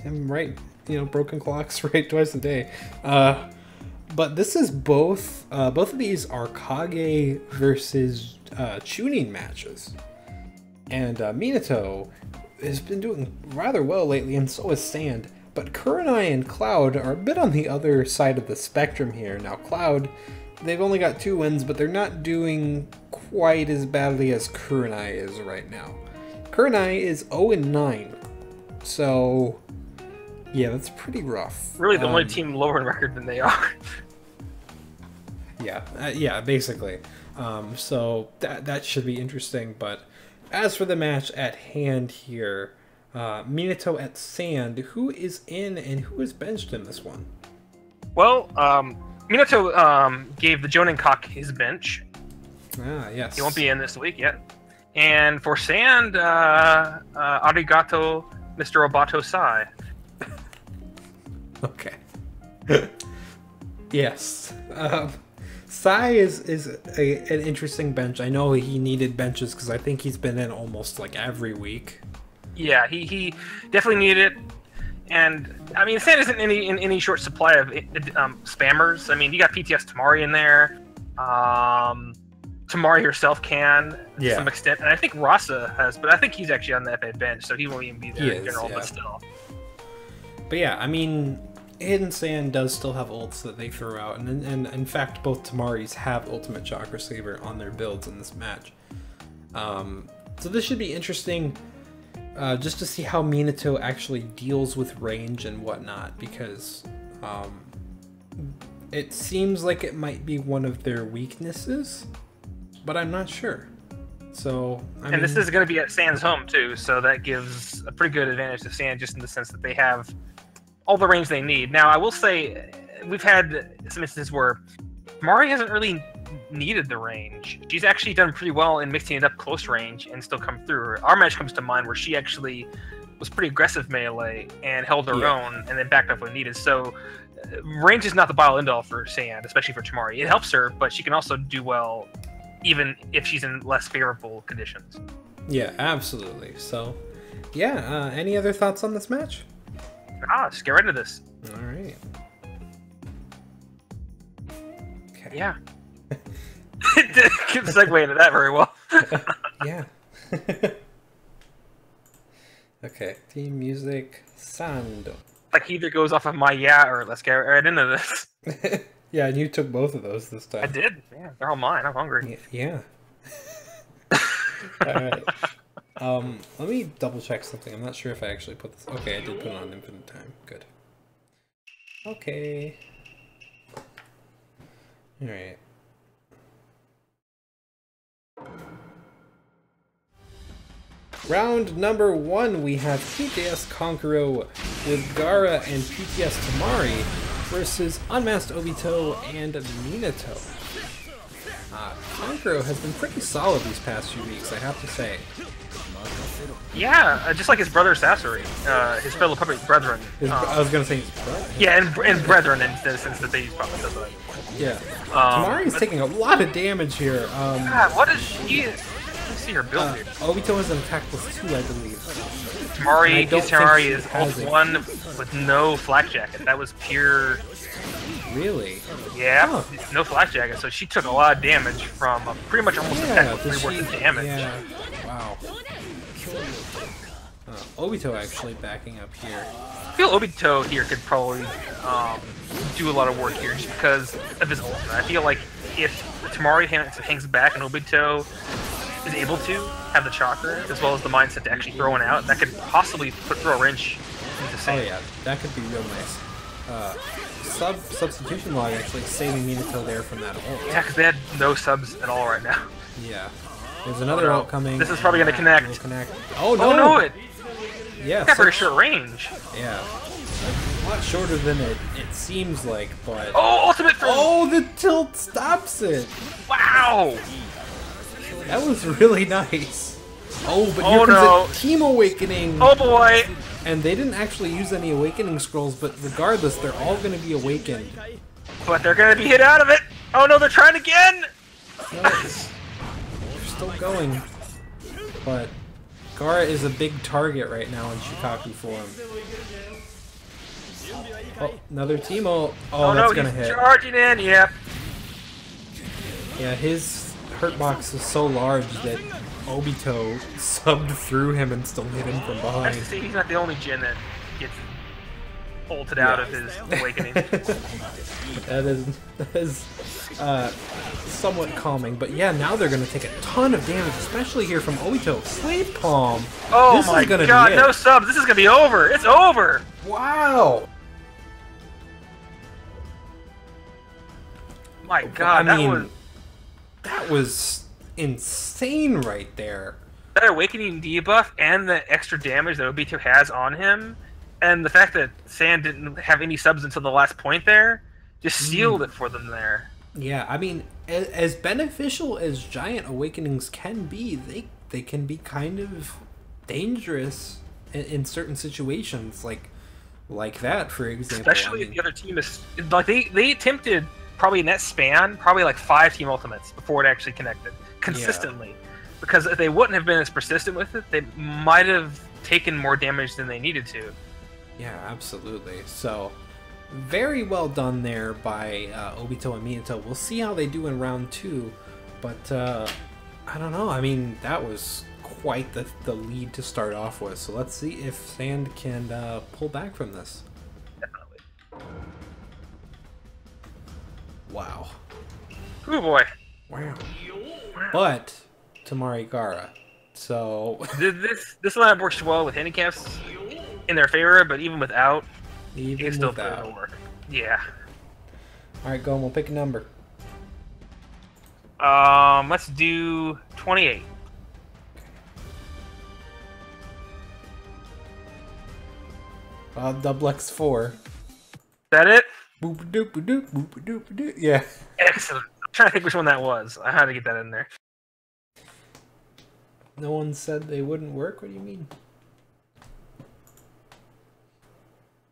I'm right. You know, broken clocks right twice a day. But this is both of these are Kage versus Chunin matches. And Minato has been doing rather well lately, and so is Sand. But Kurenai and Cloud are a bit on the other side of the spectrum here. Now, Cloud, they've only got 2 wins, but they're not doing quite as badly as Kurenai is right now. Kurenai is 0-9, so yeah, that's pretty rough. Really, the only team lower in record than they are. Yeah, basically. So that should be interesting. But as for the match at hand here, Minato at Sand, who is in and who is benched in this one? Well, Minato gave the Jonin cock his bench. Ah, yes. He won't be in this week yet. And for Sand, arigato, Mr. Roboto Sai. Okay. Yes. Sai is an interesting bench. I know he needed benches because I think he's been in almost like every week. Yeah, he definitely needed it, and I mean, Sand isn't in any short supply of spammers. I mean, you got PTS Tamari in there. Tamari herself can to some extent, and I think Rasa has, but I think he's actually on the FA bench, so he won't even be there in general. But still. But yeah, I mean, Hidden Sand does still have ults that they throw out, and in fact, both Tamaris have Ultimate Chakra Saber on their builds in this match. So this should be interesting. Just to see how Minato actually deals with range and whatnot, because it seems like it might be one of their weaknesses, but I'm not sure. So, I mean, this is going to be at Sand's home too, so that gives a pretty good advantage to Sand, just in the sense that they have all the range they need. Now, I will say, we've had some instances where Mari hasn't really needed the range. She's actually done pretty well in mixing it up close range and still come through. Our match comes to mind where she actually was pretty aggressive melee and held her own and then backed up when needed. So range is not the be-all end-all for Sand, especially for Tamari. It helps her, but she can also do well even if she's in less favorable conditions. Yeah, absolutely. So yeah, any other thoughts on this match? Just get right into this. All right. Okay. Yeah. Couldn't segue into that very well. Yeah. Okay, theme music, Sand. Like, he either goes off of my or let's get right into this. Yeah, and you took both of those this time. I did. Yeah, they're all mine. I'm hungry. Yeah. All right. Let me double check something. I'm not sure if I actually put this. Okay, I did put it on infinite time. Good. Okay. Alright. Round number 1, we have PTS Konkuro with Gara and PTS Tamari versus Unmasked Obito and Minato. Konkuro has been pretty solid these past few weeks, I have to say. Yeah, just like his brother Sasori, his fellow puppet brethren. I was gonna say his brother. Yeah, and brethren in the sense that they probably does that. Yeah. Tamari's taking a lot of damage here. God, what is she? Let me see her build here. Obito has an attack +2, I believe. Tamari is also one with no flak jacket. That was pure. Really? Yeah, no flak jacket. So she took a lot of damage from pretty much almost a technically worth of damage. Yeah. Wow. Obito actually backing up here. I feel Obito here could probably do a lot of work here just because of his ultimate. I feel like if Tamari hangs back and Obito is able to have the chakra as well as the mindset to actually throw one out, that could possibly throw a wrench into Sand. Oh yeah, that could be real nice. Substitution log actually saving Minato there from that ult. Yeah, because they had no subs at all right now. Yeah. There's another ult coming. This is probably going to connect. Oh no! Oh no! It yeah, very short range. Yeah. A lot shorter than it seems like, but... Oh, ultimate from... Oh, the tilt stops it! Wow! That was really nice. Oh, but here comes a Team Awakening! Oh boy! And they didn't actually use any Awakening Scrolls, but regardless, they're all going to be awakened. But they're going to be hit out of it! Oh no, they're trying again! No, they're still going. But Gara is a big target right now in Shikaku form. Oh, another team ult. Oh, that's gonna hit. Charging in, yep. Yeah, his hurt box is so large that Obito subbed through him and still hit him from behind. See, he's not the only Jin that gets ulted out of his awakening. That is somewhat calming, but yeah, now they're gonna take a ton of damage, especially here from Obito. Sleep Palm. Oh this my is gonna god, be no subs. This is gonna be over. It's over. Wow. My god, that was insane right there. That awakening debuff and the extra damage that Obito has on him, and the fact that Sand didn't have any subs until the last point there, just sealed it for them there. Yeah, I mean, as beneficial as Giant Awakenings can be, they can be kind of dangerous in certain situations, like that, for example. Especially if the other team is like they attempted probably in that span, probably like 5 team ultimates before it actually connected consistently. Yeah. Because if they wouldn't have been as persistent with it, they might have taken more damage than they needed to. Yeah, absolutely. So, very well done there by Obito and Minato. We'll see how they do in round 2, but I don't know. I mean, that was quite the lead to start off with. So let's see if Sand can pull back from this. Definitely. Wow. Oh boy. Wow. But Tamari Gara. So this lineup works well with handicaps in their favor, but even without, it's still going to work. Yeah. All right, go. We'll pick a number. Let's do 28. Double X4. Is that it? Boop-a-doop-a-doop, boop-a-doop-a-doop. Yeah. Excellent. I'm trying to think which one that was. I had to get that in there. No one said they wouldn't work? What do you mean?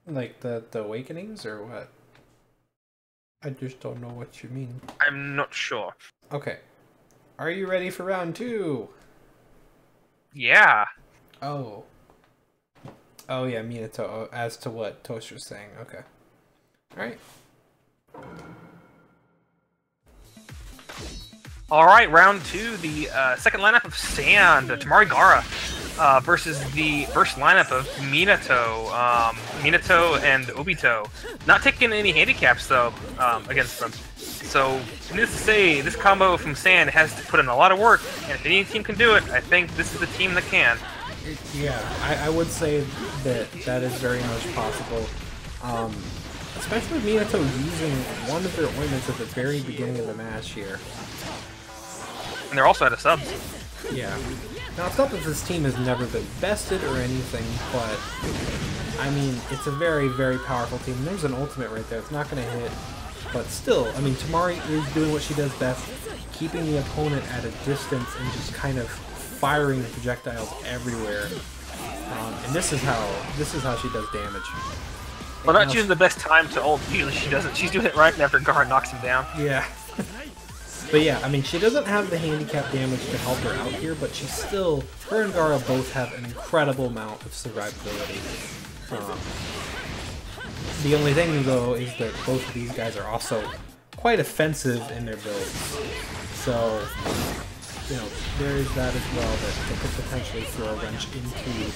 Like the Awakenings or what? I just don't know what you mean. I'm not sure. Okay. Are you ready for round 2? Yeah. Oh. Oh yeah, Minato. As to what Toaster's saying. Okay. Alright. Alright, round 2. The second lineup of Sand. Tamari Gara versus the first lineup of Minato and Obito. Not taking any handicaps though against them. So needless to say, this combo from Sand has to put in a lot of work, and if any team can do it, I think this is the team that can. Yeah, I would say that is very much possible. Especially Minato using one of their ointments at the very beginning of the match here. And they're also out of subs. Yeah. Now, it's not that this team has never been bested or anything, but, I mean, it's a very, very powerful team. There's an ultimate right there. It's not going to hit, but still, I mean, Tamari is doing what she does best, keeping the opponent at a distance and just kind of firing projectiles everywhere. And this is how she does damage. Well, not choosing the best time to ult. Usually she doesn't. She's doing it right after Gar knocks him down. Yeah. But yeah, I mean, she doesn't have the handicap damage to help her out here, but she's still... Her and Gara both have an incredible amount of survivability. The only thing, though, is that both of these guys are also quite offensive in their builds. So, you know, there is that as well that could potentially throw a wrench into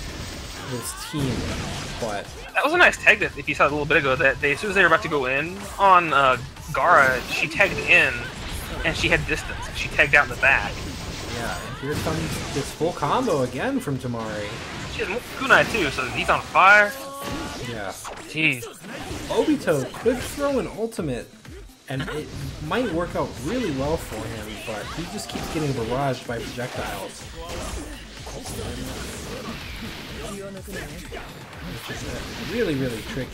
this team, but... That was a nice tag that, if you saw a little bit ago, that as soon as they were about to go in on Gara, she tagged in, and she had distance. She tagged out in the back. Yeah, and here comes this full combo again from Tamari. She has kunai too, so he's on fire. Yeah. Jeez. Obito could throw an ultimate, and it might work out really well for him, but he just keeps getting barraged by projectiles. Which is really, really tricky.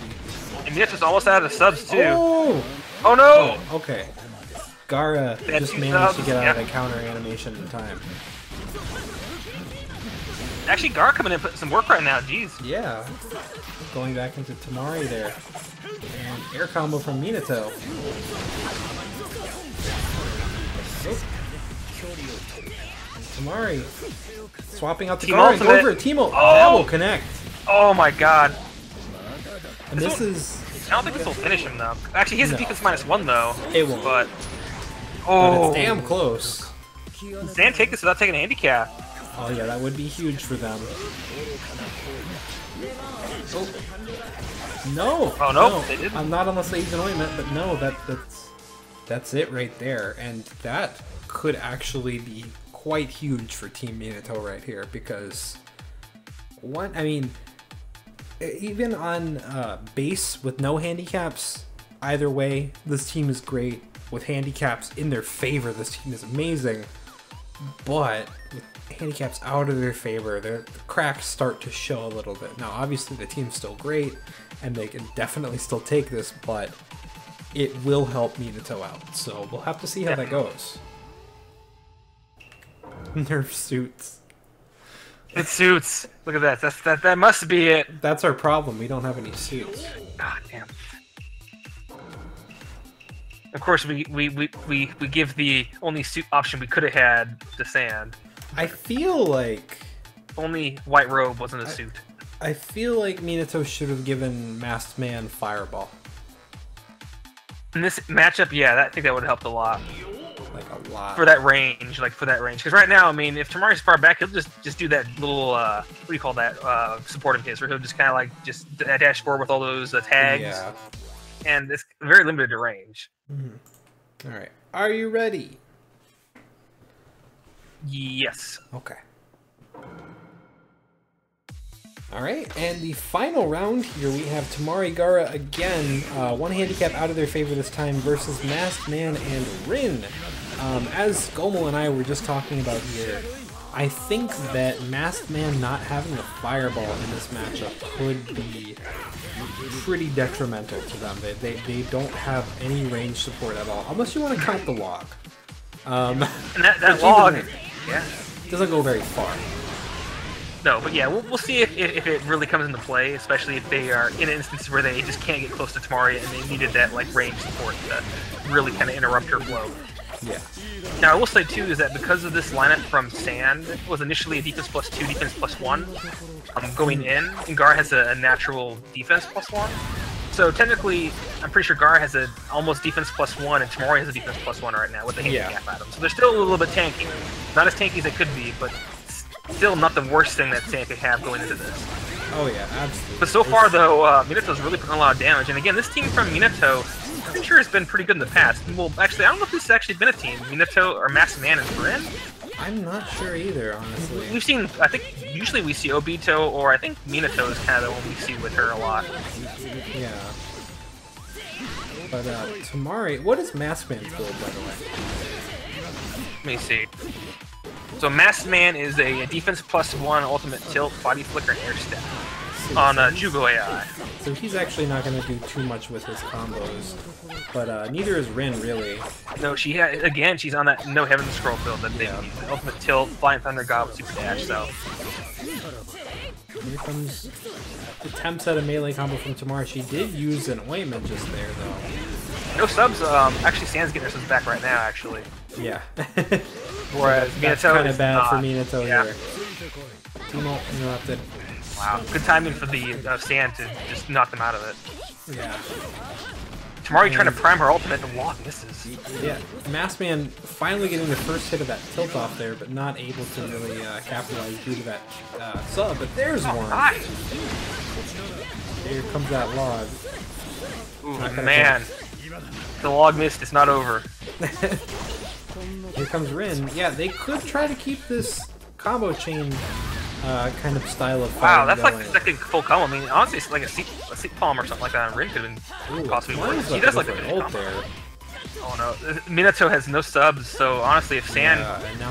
And Mitsu's almost out of subs too. Oh! Oh no! Oh, okay. Gara just managed to get out of the counter animation in time. Actually, Gara coming in putting some work right now, jeez. Yeah. Going back into Tamari there. And air combo from Minato. Oh. Tamari swapping out the Gara and going for a team ult. Oh! That will connect. Oh my god. And this is... I don't think this will finish him though. Actually, he has a defense -1 though. It won't. But... But it's damn close. Zan take this without taking a handicap. Oh yeah, that would be huge for them. Oh. No! Oh no, they didn't. I'm not unless they use an ointment, but no, that's it right there. And that could actually be quite huge for Team Minato right here, because I mean, even on base with no handicaps, either way, this team is great. With handicaps in their favor, this team is amazing. But with handicaps out of their favor, the cracks start to show a little bit. Now, obviously, the team's still great, and they can definitely still take this, but it will help Minato out. So we'll have to see how that goes. Nerf suits. It suits. Look at that. That must be it. That's our problem. We don't have any suits. God damn. Of course, we give the only suit option we could have had to Sand. I feel like only white robe wasn't a suit. I feel like Minato should have given Masked Man Fireball. In this matchup, yeah, I think that would have helped a lot. Like a lot. For that range, Because right now, I mean, if Tamari's far back, he'll just do that little, what do you call that, supporting his, where he'll just kind of like just dash forward with all those tags. Yeah. And it's very limited to range. Mm-hmm. All right. Are you ready? Yes. Okay. All right, and the final round here, we have Tamari Gara again, one handicap out of their favor this time versus Masked Man and Rin. As Gomel and I were just talking about here, I think that Masked Man not having a fireball in this matchup could be pretty detrimental to them. They don't have any range support at all, unless you want to count the log. And that log, yeah, doesn't go very far. No, but yeah, we'll see if it really comes into play, especially if they are in instances where they just can't get close to Tamari and they needed that like range support to really kind of interrupt her flow. Yeah. Now I will say too is that because of this lineup from Sand was initially a defense +2, defense +1 going in, and Gar has a natural defense +1. So technically, I'm pretty sure Gar has a almost defense +1 and Tamari has a defense +1 right now with the handicap at him. So they're still a little bit tanky. Not as tanky as they could be, but still not the worst thing that Sand could have going into this. Oh yeah, absolutely. But so far though, Minato's really putting a lot of damage, and again, this team from Minato, I'm pretty sure has been pretty good in the past. Well, actually, I don't know if this has actually been a team. Minato or Masked Man and Rin? I'm not sure either, honestly. We've seen, I think, usually we see Obito, or I think Minato is kind of the one we see with her a lot. Yeah. But, Tamari, what is Masked Man's build, by the way? Let me see. So Masked Man is a defense +1 ultimate tilt, body flicker, and air step on Jugo AI. So he's actually not going to do too much with his combos, but neither is Rin, really. No, again, she's on that no Heaven Scroll build that they use. Ultimate tilt, Flying Thunder God with Super Dash, so. Here comes attempts at a melee combo from Tamara. She did use an ointment just there, though. No subs, actually Sand's getting her subs back right now, actually. Yeah. Whereas Minato kind of bad for Minato here. Timo interrupted. Wow, good timing for the Sand to just knock them out of it. Yeah. Tamari trying to prime her ultimate, the walk misses. Yeah, Masked Man finally getting the first hit of that tilt off there, but not able to really capitalize due to that sub. But there's one. Nice. Here comes that log. Ooh, man. The log missed, it's not over. Here comes Rin. Yeah, they could try to keep this combo chain kind of style of wow, that's going. like the second full combo. I mean, honestly, it's like a seat palm or something like that. And Rin could have been possibly worse. He does like a ult there. Oh no, Minato has no subs, so honestly, if Sand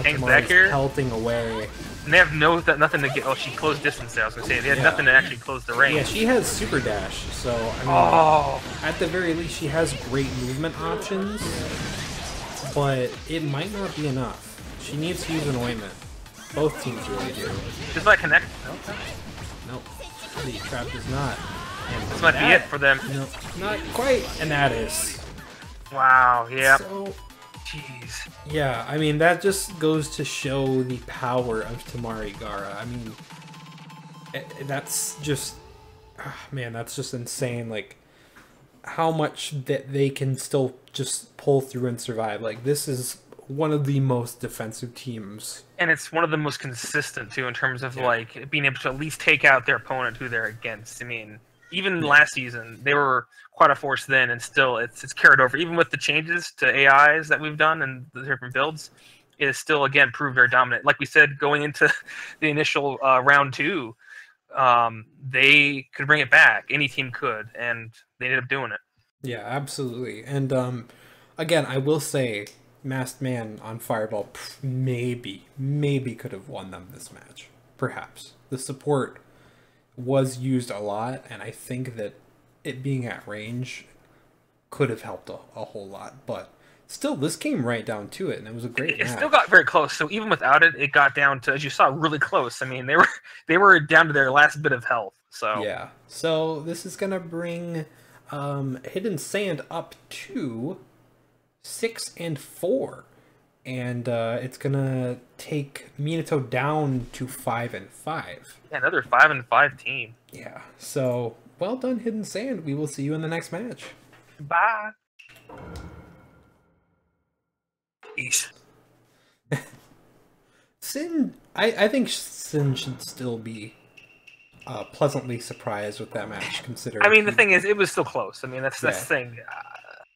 hangs back here, pelting away, and they have nothing to get. Oh, she closed distance there. I was gonna say they had nothing to actually close the range. Yeah, she has Super Dash, so I mean, at the very least, she has great movement options, but it might not be enough. She needs to use an ointment. Both teams really do. Does that connect? Nope. The trap does not. And this might be it for them. Nope, not quite. And that is. Wow, yeah. So, jeez. Yeah, I mean, that just goes to show the power of Tamari Gara. I mean, that's just, man, that's just insane. Like, how much that they can still just pull through and survive. Like, this is one of the most defensive teams. And it's one of the most consistent, too, in terms of, like, being able to at least take out their opponent who they're against. I mean, even last season, they were quite a force then, and still it's carried over. Even with the changes to AIs that we've done and the different builds, it is still, again, proved very dominant. Like we said, going into the initial round 2, they could bring it back. Any team could, and they ended up doing it. Yeah, absolutely. And, again, I will say, Masked Man on Fireball maybe could have won them this match. Perhaps. The support was used a lot, and I think that it being at range could have helped a whole lot. But still, this came right down to it, and it was a great match. It still got very close. So even without it, it got down to, as you saw, really close. I mean, they were down to their last bit of health. So yeah. So this is gonna bring Hidden Sand up to 6-4, and it's gonna take Minato down to 5-5. Yeah, another 5-5 team. Yeah. So well done, Hidden Sand. We will see you in the next match. Bye. Peace. Sin, I think Sin should still be pleasantly surprised with that match, considering. I mean, the thing is, it was still close. I mean, that's the thing.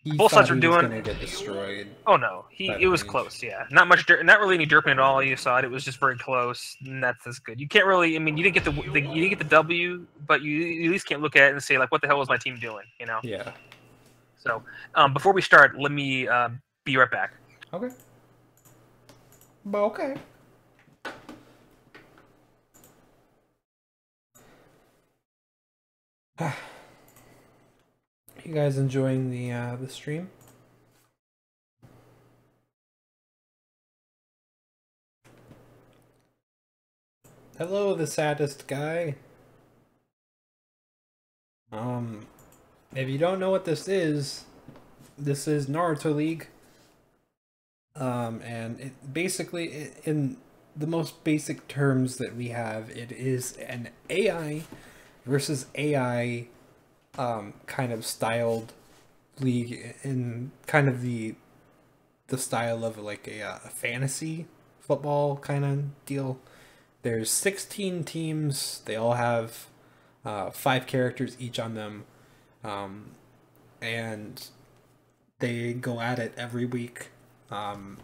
He both sides were doing. Gonna get destroyed. Oh no, it was close. Yeah, not much, not really any derping at all. You saw it. It was just very close, and that's good. You can't really. I mean, you didn't get you didn't get the W, but you at least can't look at it and say like, what the hell was my team doing? You know. Yeah. So, before we start, let me be right back. Okay. Okay. You guys enjoying the stream? Hello, the saddest guy. If you don't know what this is Naruto League. And it basically, in the most basic terms that we have, it is an AI versus AI kind of styled league, in kind of the style of like a fantasy football kind of deal. There's 16 teams. They all have 5 characters each on them. And they go at it every week. And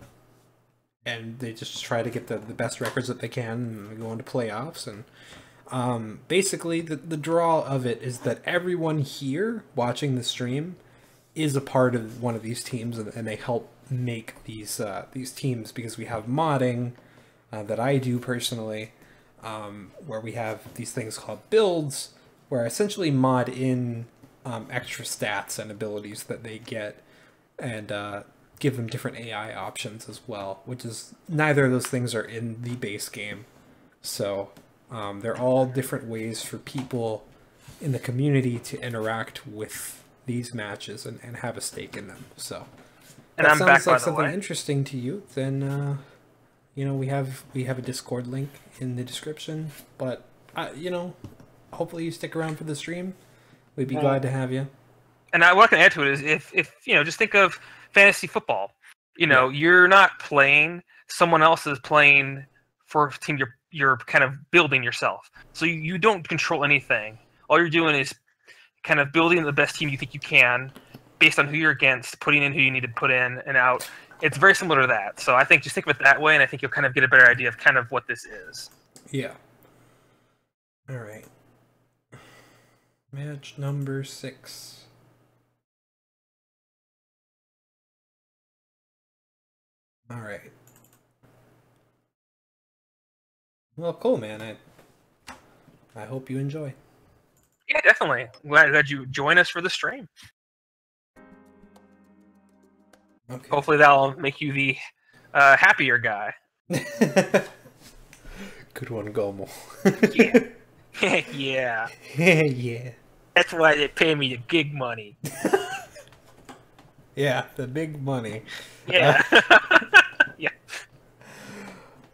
they just try to get the best records that they can and go into playoffs. And basically, the draw of it is that everyone here watching the stream is a part of one of these teams, and they help make these teams, because we have modding that I do personally, where we have these things called builds, where I essentially mod in extra stats and abilities that they get, and give them different AI options as well, which is, neither of those things are in the base game. So they're all different ways for people in the community to interact with these matches and have a stake in them. So and that I'm sounds back, like by the something way. interesting to you, then you know, we have a Discord link in the description. But you know, hopefully you stick around for the stream. We'd be glad to have you. And what I can add to it is, if you know, just think of fantasy football. You know, you're not playing; someone else is playing for a team you're kind of building yourself. So you don't control anything. All you're doing is kind of building the best team you think you can, based on who you're against, putting in who you need to put in and out. It's very similar to that. So I think just think of it that way, and I think you'll kind of get a better idea of kind of what this is. Yeah. All right. Match number 6. All right. Well, cool, man. I hope you enjoy. Yeah, definitely. Glad you join us for the stream. Okay. Hopefully that'll make you the happier guy. Good one, Gomo. Yeah. Yeah. Yeah. That's why they pay me the gig money. Yeah, the big money. Yeah. Yeah.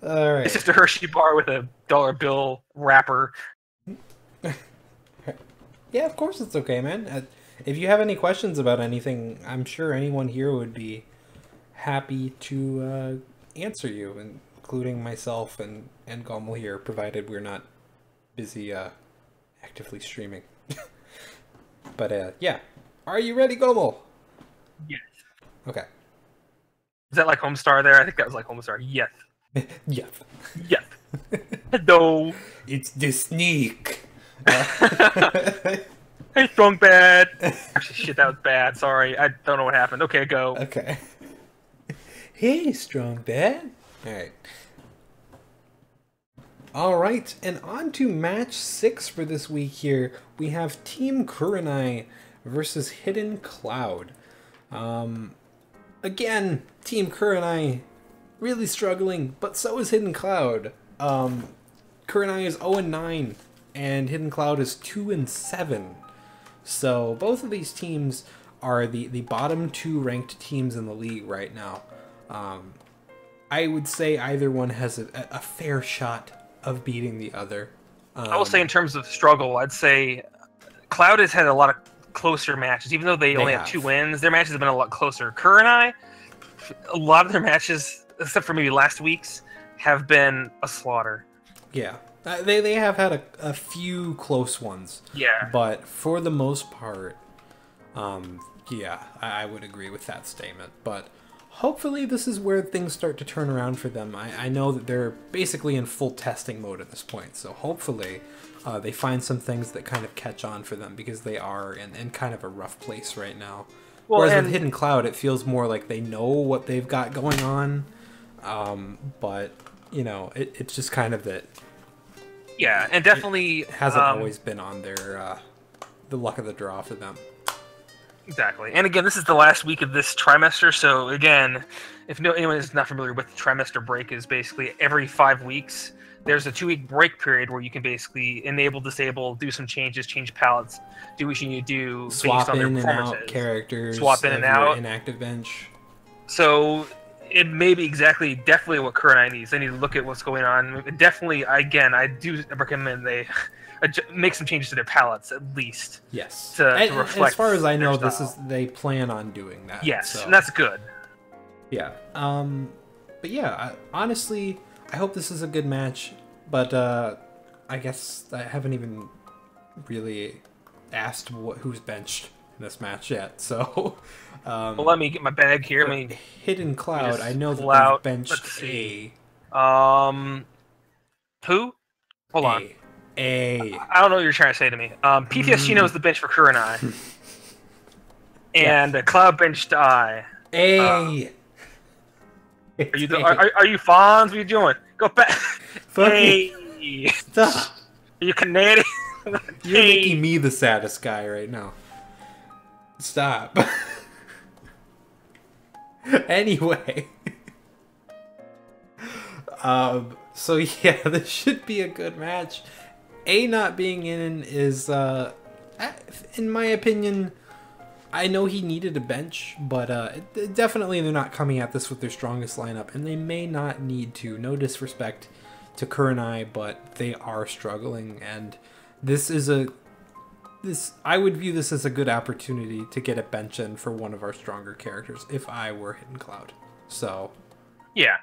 All right. It's just a Hershey bar with a dollar bill wrapper. Yeah, of course it's okay, man. If you have any questions about anything, I'm sure anyone here would be happy to answer you, including myself and Gommel here, provided we're not busy actively streaming. But yeah. Are you ready, Gommel? Yes. Okay. Is that like Homestar there? I think that was like Homestar. Yes. Yep. Yes. Hello. It's the sneak. Hey, Strong Bad. Actually, shit, that was bad. Sorry. I don't know what happened. Okay, go. Okay. Hey, Strong Bad. Alright. Alright, and on to match 6 for this week here. We have Team Kurenai versus Hidden Cloud. Again, Team Kurenai really struggling, but so is Hidden Cloud. Kurenai is 0-9, and Hidden Cloud is 2-7. So both of these teams are the bottom 2 ranked teams in the league right now. I would say either one has a fair shot of beating the other. I will say in terms of struggle, I'd say Cloud has had a lot of closer matches. Even though they only have 2 wins, their matches have been a lot closer. Kurenai, a lot of their matches, except for maybe last week's, have been a slaughter. Yeah. They have had a few close ones. Yeah. But for the most part, yeah, I would agree with that statement. But hopefully this is where things start to turn around for them. I know that they're basically in full testing mode at this point. So hopefully they find some things that kind of catch on for them, because they are in kind of a rough place right now. Well, whereas with Hidden Cloud, it feels more like they know what they've got going on. But, you know, it's just kind of that... Yeah, and definitely... It hasn't always been on their... the luck of the draw for them. Exactly. And again, this is the last week of this trimester, so again, if anyone is not familiar with the trimester break, is basically every 5 weeks, there's a 2-week break period where you can basically enable, disable, do some changes, change palettes, do what you need to do swap based on their in and performances. out characters, swap in and out. Inactive bench. So it may be definitely what Kurenai needs. They need to look at what's going on. Definitely, again, I do recommend they make some changes to their palettes at least. Yes. To reflect. As far as I know, they plan on doing that. Yes, so. And that's good. Yeah. But yeah, honestly, I hope this is a good match. But I guess I haven't even really asked who's benched in this match yet. So, well, let me get my bag here. Hidden Cloud. I know that they've benched A. Who? Hold on. A. I don't know what you're trying to say to me. PTS Shino is the bench for Kurenai. And Cloud benched I. A. Are you Fonz? What are you doing? Go back. Hey. Stop. Are you Canadian? You're making me the saddest guy right now. Stop. Anyway. So yeah, this should be a good match. A not being in is, in my opinion, I know he needed a bench, but definitely they're not coming at this with their strongest lineup, and they may not need to. No disrespect to Kurenai, but they are struggling, and this is I would view this as a good opportunity to get a bench in for one of our stronger characters if I were Hidden Cloud. So, yeah.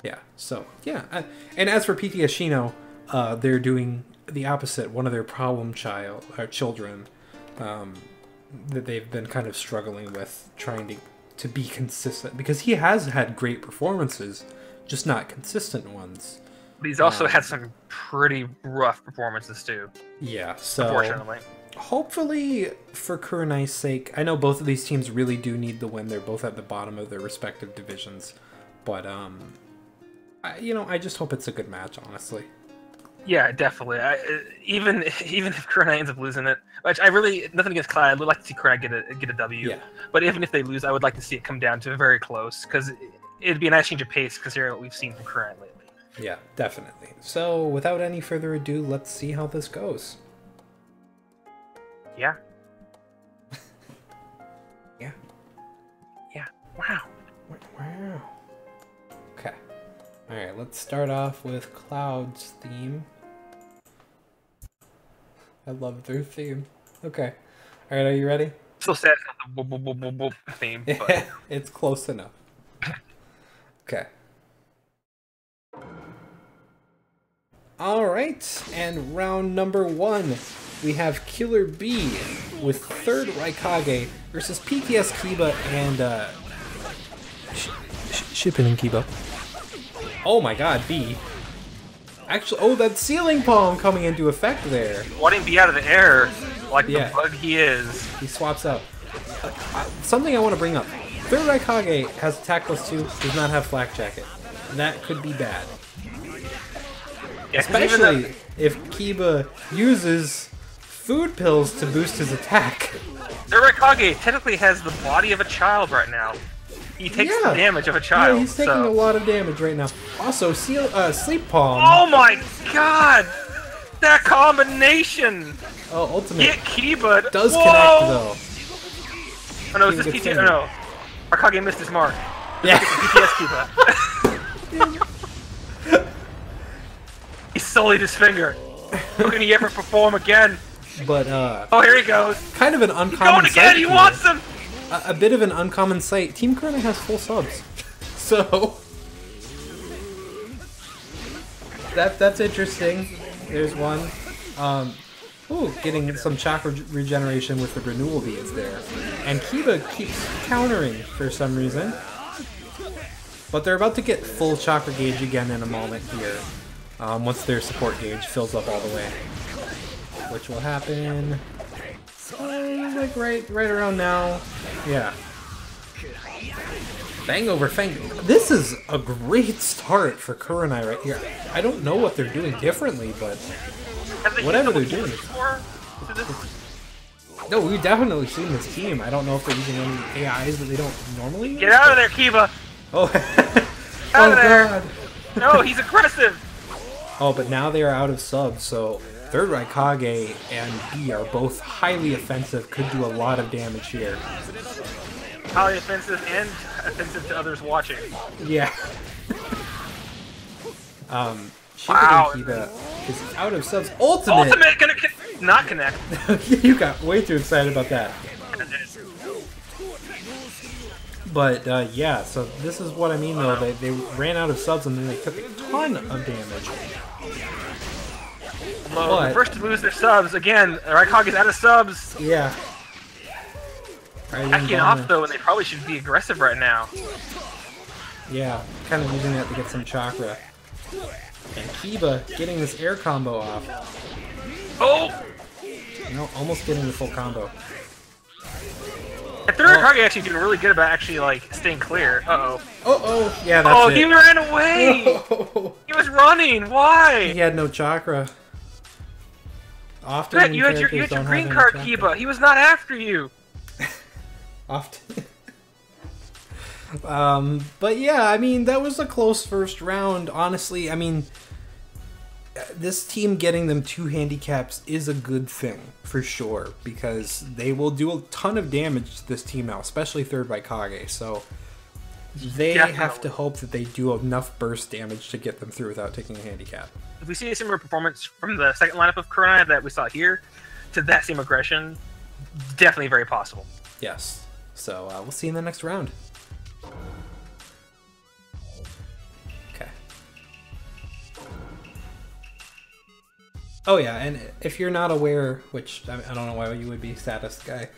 Yeah, so, yeah. And as for PTS Shino, they're doing the opposite. One of their problem children that they've been kind of struggling with, trying to be consistent. Because he has had great performances, just not consistent ones. But he's also had some pretty rough performances, too. Yeah, so... Unfortunately. Hopefully, for Kurenai's sake, I know both of these teams really do need the win. They're both at the bottom of their respective divisions. But, I just hope it's a good match, honestly. Yeah, definitely. Even if Kurenai ends up losing it, which nothing against Clyde, I would like to see Kurenai get a W. Yeah. But even if they lose, I would like to see it come down to very close, because it'd be a nice change of pace considering what we've seen from Kurenai lately. Yeah, definitely. So, without any further ado, let's see how this goes. Yeah. Yeah. Yeah. Wow. Wow. Okay. Alright, let's start off with Cloud's theme. I love their theme. Okay. Alright, are you ready? So sad it's not the boop theme, but... It's close enough. Okay. Alright, and round number 1. We have Killer B with 3rd Raikage versus PTS Kiba and Shippin and Kiba. Oh my god, B. Actually, oh, that ceiling palm coming into effect there. Wanting B out of the air, like the bug he is. He swaps out. Something I want to bring up. 3rd Raikage has attack +2, does not have Flak Jacket. That could be bad. Yeah, especially if Kiba uses food pills to boost his attack. 3rd Raikage technically has the body of a child right now. He takes the damage of a child. Yeah, he's taking a lot of damage right now. Also, Sleep Palm. Oh my god! That combination! Oh, ultimate. Get Kiba. Does connect, though. Oh no, is this PTS? Oh no. Raikage missed his mark. Yeah. PTS Kiba. He sullied his finger. How can he ever perform again? But, oh, here he goes. Kind of an uncommon sight. He's going again! He wants him! A bit of an uncommon sight. Team Kurenai has full subs. So... That's interesting. There's one. Ooh, getting some chakra regeneration with the renewal beads there. And Kiba keeps countering for some reason. But they're about to get full chakra gauge again in a moment here. Once their support gauge fills up all the way. Which will happen... like right around now. Yeah. Bang over Fang. This is a great start for Kurenai right here. I don't know what they're doing differently, but whatever they're doing. No, we've definitely seen this team. I don't know if they're using any AIs that they don't normally use. Get out of there, Kiba! Oh, out of there! God. No, he's aggressive! Oh, but now they are out of subs, so 3rd Raikage and B are both highly offensive, could do a lot of damage here. Highly offensive and offensive to others watching. Yeah. Wow. Kiba is out of subs. Ultimate! Ultimate gonna not connect. You got way too excited about that. But, yeah, so this is what I mean, though. They ran out of subs and then they took a ton of damage. Well, the first to lose their subs, again, Raikage's out of subs. Yeah. Backing off, though, and they probably should be aggressive right now. Yeah, kind of using that to get some chakra. And Kiba getting this air combo off. Oh! No, almost getting the full combo. And third Raikage actually doing really good about actually, like, staying clear. Uh-oh. Oh, yeah, that's it. Oh, he ran away! No. He was running! Why? He had no chakra. Often you had your green card, Kiba. He was not after you. Often. But yeah, I mean, that was a close first round. Honestly, I mean, this team getting them 2 handicaps is a good thing for sure, because they will do a ton of damage to this team now, especially third Raikage. So they have to hope that they do enough burst damage to get them through without taking a handicap. If we see a similar performance from the second lineup of Kurenai that we saw here to that same aggression, definitely very possible. Yes. So we'll see in the next round. Okay. Oh yeah, and if you're not aware, which I don't know why you would be, saddest guy,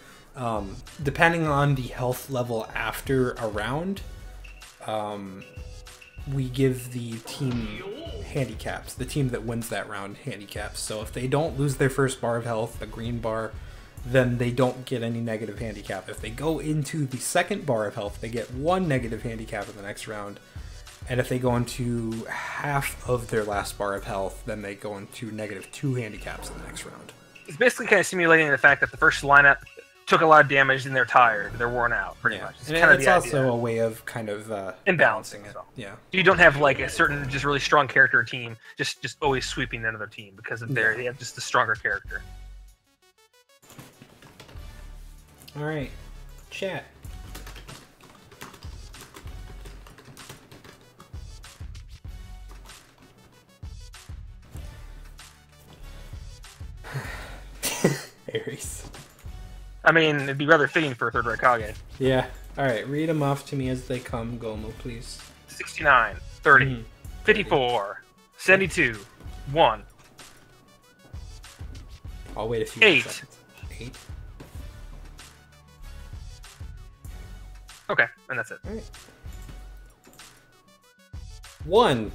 depending on the health level after a round, we give the team handicaps, the team that wins that round handicaps. So if they don't lose their first bar of health, a green bar, then they don't get any negative handicap. If they go into the second bar of health, they get 1 negative handicap in the next round. And if they go into half of their last bar of health, then they go into -2 handicaps in the next round. It's basically kind of simulating the fact that the first lineup took a lot of damage and they're tired, they're worn out, pretty much. It's kind of also a way of kind of imbalancing it. So. Yeah. You don't have like a certain just really strong character team just always sweeping another team because of they have just the stronger character. All right, chat. Aries. I mean, it'd be rather fitting for a third Raikage. Yeah. All right, read them off to me as they come, Gomu, please. 69, 30, 54, 72, 1. I'll wait a few 8. seconds. 8. Okay, and that's it. All right. 1.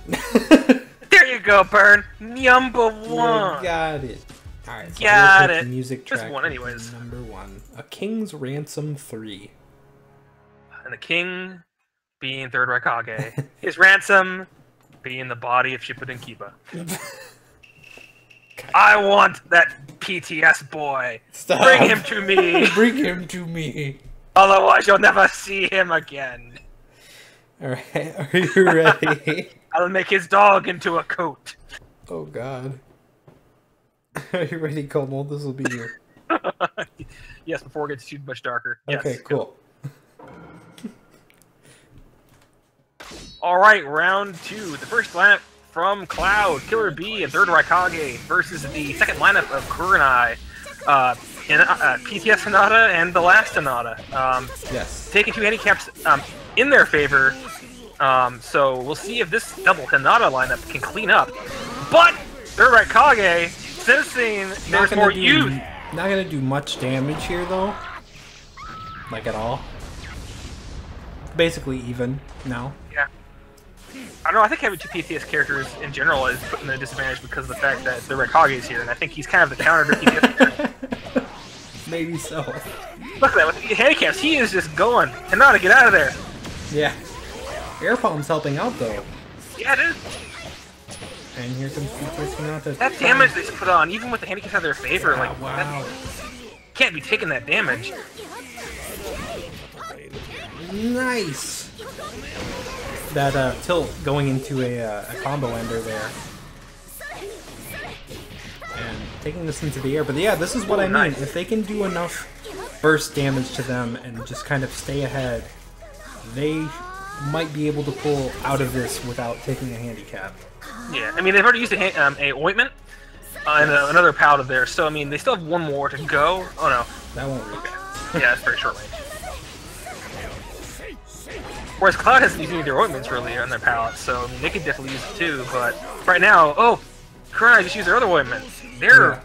There you go, Burn. Number 1. You got it. All right, so got it. Music track. Just 1, anyways. Number 1, A King's Ransom 3. And the king being third Raikage. His ransom being the body of Shippuden Kiba. I want that PTS boy. Stop. Bring him to me. Bring him to me. Otherwise, you'll never see him again. Alright, are you ready? I'll make his dog into a coat. Oh god. Are you ready, Como? This will be you. Yes, before it gets too much darker. Okay, yes, cool. Alright, round 2. The first lineup from Cloud, Killer B, and third Raikage versus the second lineup of Kurenai, PTS Hinata, and the last Hinata. Yes. Taking 2 handicaps in their favor. So we'll see if this double Hinata lineup can clean up. But third Raikage, sensing there's more youth. Not gonna do much damage here though. Like at all. Basically even now. Yeah. I don't know, I think having 2 PTS characters in general is putting them at a disadvantage because of the fact that the Raikage is here, and I think he's kind of the counter to PTS character. Maybe so. Look at that, with the handicaps, he is just going. Hinata, get out of there! Yeah. Air Palm's helping out though. Yeah, it is. And here comes PTS Hinata. That damage they put on, even with the handicaps in their favor, yeah, like, wow. Can't be taking that damage. Nice! That tilt going into a combo ender there. And taking this into the air. But yeah, this is what I mean. Nice. If they can do enough burst damage to them and just kind of stay ahead, they might be able to pull out of this without taking a handicap. Yeah, I mean, they've already used a ointment and another powder there, so I mean, they still have 1 more to go. Oh no. That won't work. Okay. Yeah, that's very short range. Whereas Cloud hasn't used any of their ointments really on their palette, so I mean, they could definitely use it too, but right now, oh! Kurenai just used their other ointment. They're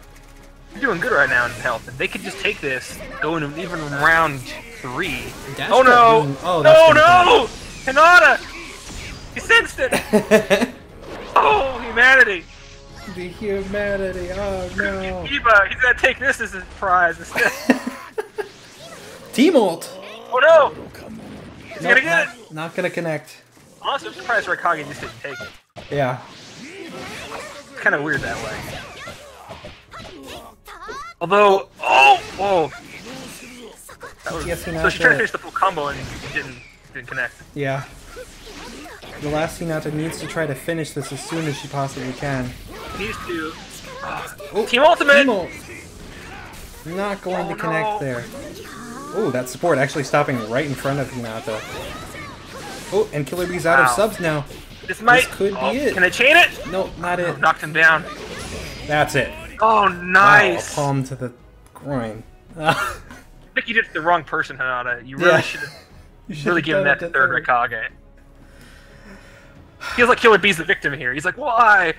doing good right now in health. If they could just take this, go into even round 3. Oh no! Oh no! Hinata! He sensed it! Oh, humanity! The humanity, oh no. Eva, he's gonna take this as his prize instead. Team ult! Oh no! He's gonna get it! Not gonna connect. Honestly, I'm surprised Raikage just didn't take it. Yeah. It's kind of weird that way. Although, oh! That was, so she tried to finish the full combo and didn't connect. Yeah. The last Hinata needs to try to finish this as soon as she possibly can. Needs to. Team Ultimate! Team ult. Not going to connect there. Oh, that support actually stopping right in front of Hinata. Oh, and Killer Bee's out of subs now. This could be it. Can they chain it? No, not it. Knocked him down. That's it. Oh, nice. Wow, a palm to the groin. I think you did it to the wrong person, Hinata. You really should have really given that to third Raikage. Feels like Killer Bee's the victim here. He's like, why?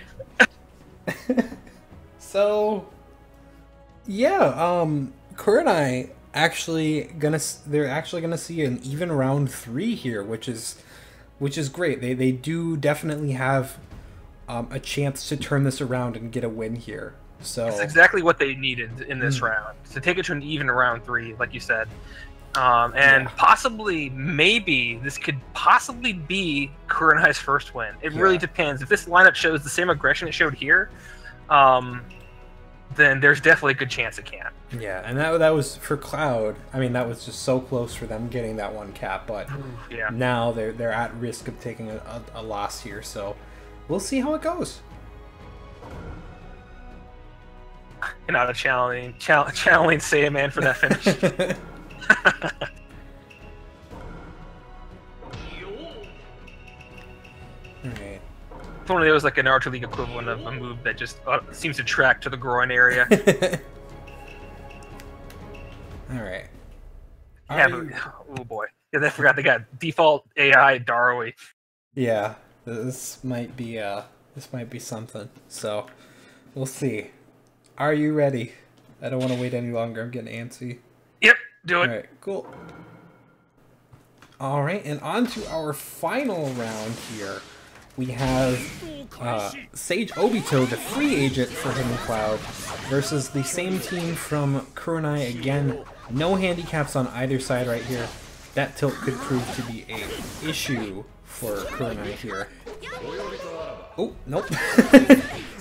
So, yeah, Kurenai they're actually gonna see an even round 3 here, which is great. They do definitely have a chance to turn this around and get a win here. So that's exactly what they needed in this round, to take it to an even round 3, like you said. And possibly, maybe, this could possibly be Kurenai's first win. It really depends. If this lineup shows the same aggression it showed here, then there's definitely a good chance it can. Yeah, and that was for Cloud. I mean, that was just so close for them getting that one cap, but now they're at risk of taking a loss here, so we'll see how it goes. Not channeling Saiyaman for that finish. Alright. If only there was like a Naruto League equivalent of a move that just seems to track to the groin area. Alright. Yeah, but, oh boy. Yeah, I forgot they got default AI Darui. Yeah, this might be something. So, we'll see. Are you ready? I don't want to wait any longer. I'm getting antsy. Yep, do it. Alright, cool. Alright, and on to our final round here. We have Sage Obito, the free agent for Hidden Cloud, versus the same team from Kurenai again. No handicaps on either side right here. That tilt could prove to be an issue for Kurenai here. Oh, nope.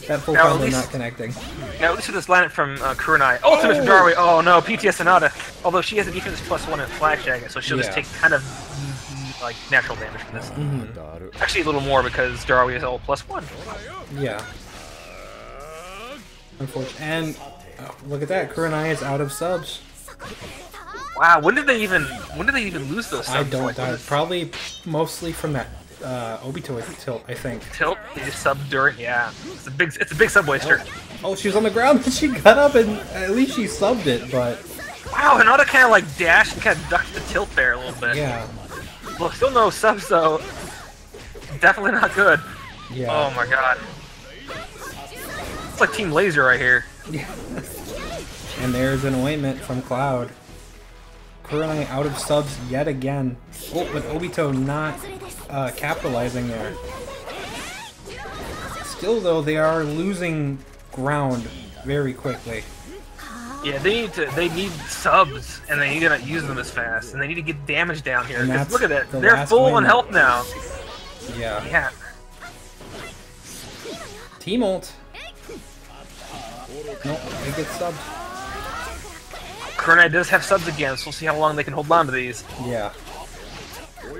That full combo not connecting. Now, at least with this lineup from Kurenai. Ultimate from Darui. Oh no, PTS Sonata. Although she has a defense +1 and Flash Jacket, so she'll just take kind of like natural damage from this. Actually, a little more because Darui is all +1. Yeah. Unfortunately, and look at that, Kurenai is out of subs. Wow, when did they even lose those subs? I don't know. Probably mostly from that Obito tilt, I think. Tilt? They just subbed during? Yeah. It's a big sub waster. Oh, she was on the ground, but she got up and at least she subbed it, but... Wow, Hinata kind of like dashed and kind of ducked the tilt there a little bit. Yeah. Well, still no subs though. Definitely not good. Yeah. Oh my god. It's like Team Laser right here. Yeah. And there's an ointment from Cloud. Kurenai out of subs yet again. Oh, but Obito not capitalizing there. Still though, they are losing ground very quickly. Yeah, they need subs, and they need to not use them as fast, and they need to get damage down here. Look at that, they're full on health now. Yeah. Yeah. Team ult. Nope, they get subs. Kurenai does have subs again, so we'll see how long they can hold on to these. Yeah.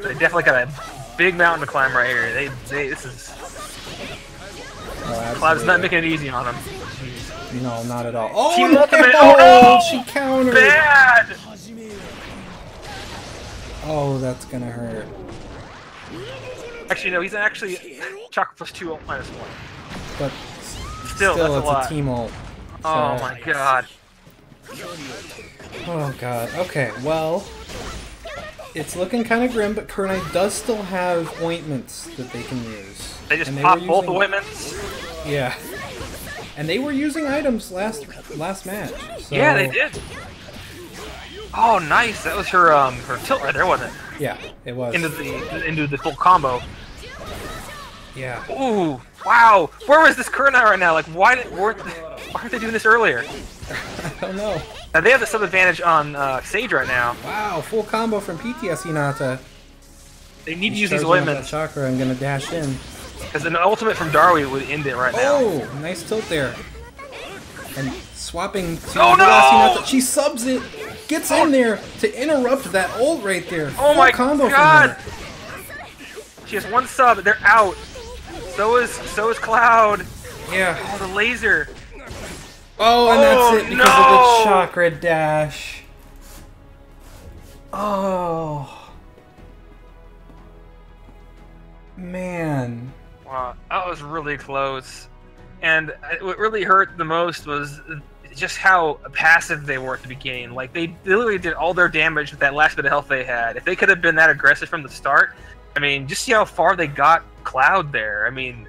They definitely got a big mountain to climb right here. This is... Cloud's not making it easy on them. No, not at all. Oh, Team Ultimate! Oh, no! She countered! Bad! Oh, that's gonna hurt. Actually, no, he's actually Chakra +2 ult -1. But still that's it's a lot. A team ult. So. Oh my god. Oh god. Okay, well, it's looking kind of grim, but Kurenai does still have ointments that they can use. They just pop both ointments? Yeah. And they were using items last match. So... Yeah, they did. Oh, nice. That was her tilt right there, wasn't it? Yeah, it was. Into the full combo. Yeah. Ooh, wow. Where was this Kurenai right now? Like, why aren't they doing this earlier? I don't know. Now, they have the sub advantage on Sage right now. Wow, full combo from PTS Hinata. They need to use these ointments. Chakra, I'm gonna dash in. Because an ultimate from Darui would end it right now. Oh, nice tilt there. And swapping to Hinata. She subs it, gets in there to interrupt that ult right there. Oh my combo god! From her. She has one sub, they're out. So is Cloud. Yeah. Oh, the laser. Oh, and that's it because of the chakra dash. Oh. Man. Wow, that was really close. And what really hurt the most was just how passive they were at the beginning. Like, they literally did all their damage with that last bit of health they had. If they could have been that aggressive from the start, I mean, just see how far they got Cloud there. I mean,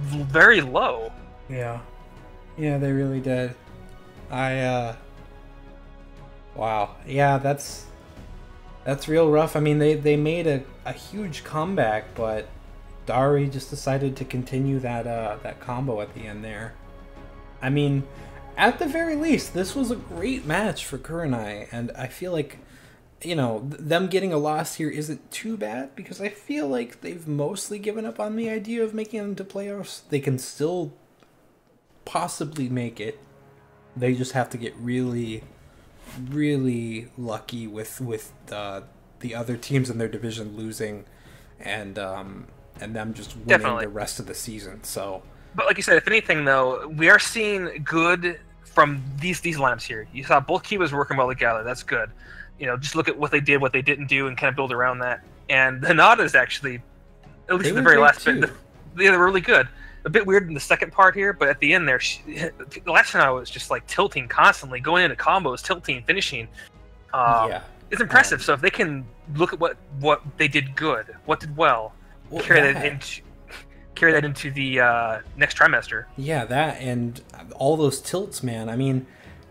very low. Yeah. Yeah, they really did. Wow. Yeah, that's real rough. I mean, they made a huge comeback, but Dari just decided to continue that combo at the end there. I mean, at the very least, this was a great match for Kurenai, and I feel like, you know, them getting a loss here isn't too bad, because I feel like they've mostly given up on the idea of making it into playoffs. They can still possibly make it. They just have to get really, really lucky with the other teams in their division losing, and them just winning the rest of the season. So, but like you said, if anything, though, we are seeing good from these lineups here. You saw both Kivas working well together. That's good. You know, just look at what they did, what they didn't do, and kind of build around that. And Hinata's actually, at least in the very last bit, they were really good. A bit weird in the second part here, but at the end there, the last Hinata was just like tilting constantly, going into combos, tilting, finishing. Yeah, it's impressive. So if they can look at what they did good, what did well, carry that into the next trimester. Yeah, that and all those tilts, man. I mean,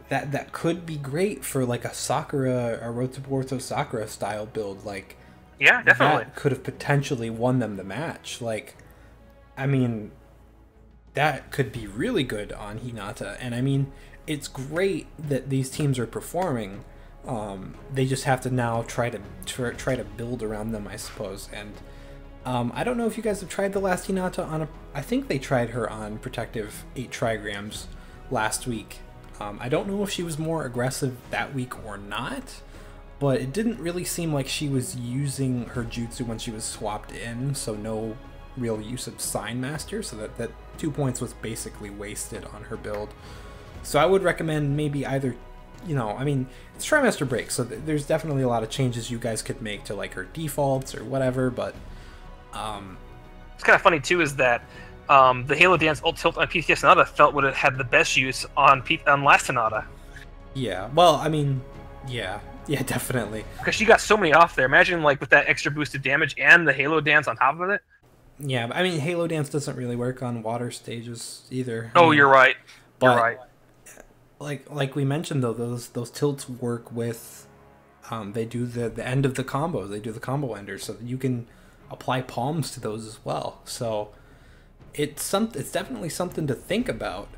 that could be great for like a Sakura, a Road to Porto Sakura style build. Like, yeah, definitely that could have potentially won them the match. Like, I mean, that could be really good on Hinata. And I mean, it's great that these teams are performing. They just have to now try to build around them, I suppose. And I don't know if you guys have tried the last Hinata on I think they tried her on Protective 8 Trigrams last week. I don't know if she was more aggressive that week or not, but it didn't really seem like she was using her jutsu when she was swapped in, so no real use of Sign Master, so that 2 points was basically wasted on her build. So I would recommend maybe either, you know, I mean, it's trimester break, so there's definitely a lot of changes you guys could make to like her defaults or whatever, but it's kind of funny too is that the Halo Dance ult tilt on PTS Hinata felt would have had the best use on last Hinata. Yeah, well, I mean, yeah, definitely. Because she got so many off there. Imagine like with that extra boosted damage and the Halo Dance on top of it. Yeah, I mean, Halo Dance doesn't really work on water stages either. Oh, you're right. You're right. Like we mentioned though, those tilts work with, they do the end of the combo. They do the combo enders, so that you can apply palms to those as well. So it's definitely something to think about.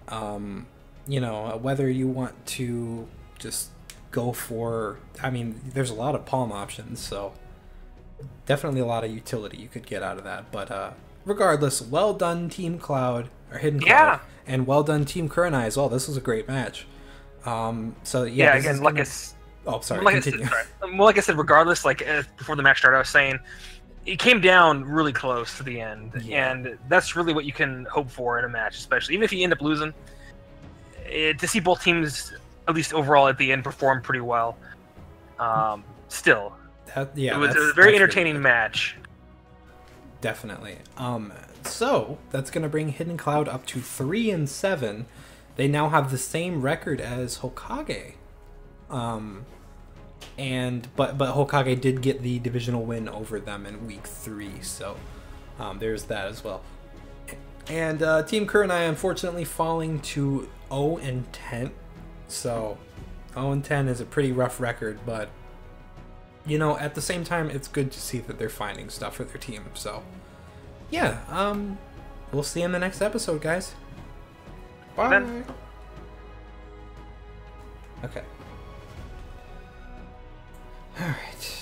You know, whether you want to just go for, I mean, there's a lot of palm options, so definitely a lot of utility you could get out of that. But regardless, well done Team Cloud, or Hidden Cloud, and well done Team Kurenai as well. This was a great match. So yeah, again, like it's. Oh, sorry. Like continue. Like I said, regardless, like before the match started, I was saying it came down really close to the end, and that's really what you can hope for in a match, especially even if you end up losing. To see both teams, at least overall at the end, perform pretty well. Still, it was a very entertaining match. Definitely. So that's gonna bring Hidden Cloud up to 3-7. They now have the same record as Hokage. But Hokage did get the divisional win over them in week 3, so there's that as well. And Team Kurenai unfortunately falling to 0-10. So 0-10 is a pretty rough record, but you know, at the same time, it's good to see that they're finding stuff for their team. So yeah, we'll see you in the next episode, guys. Bye. Then. Okay. All right.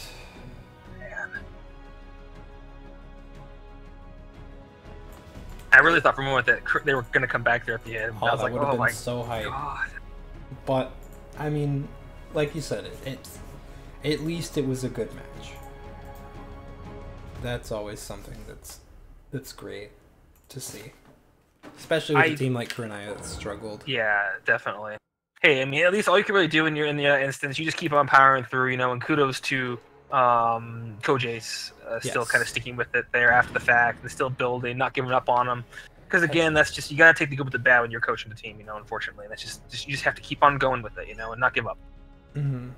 I really thought for a moment that they were going to come back there at the end. Oh, I was that like, oh my so hype. God. But, I mean, like you said, at least it was a good match. That's always something that's great to see. Especially with a team like Kurenai that's struggled. Yeah, definitely. Hey, I mean, at least all you can really do in the instance, you just keep on powering through, you know, and kudos to Kojace still kind of sticking with it there after the fact and still building, not giving up on them. Because again, that's just, you gotta take the good with the bad when you're coaching the team, you know. Unfortunately, that's just you just have to keep on going with it, you know, and not give up. Mm-hmm.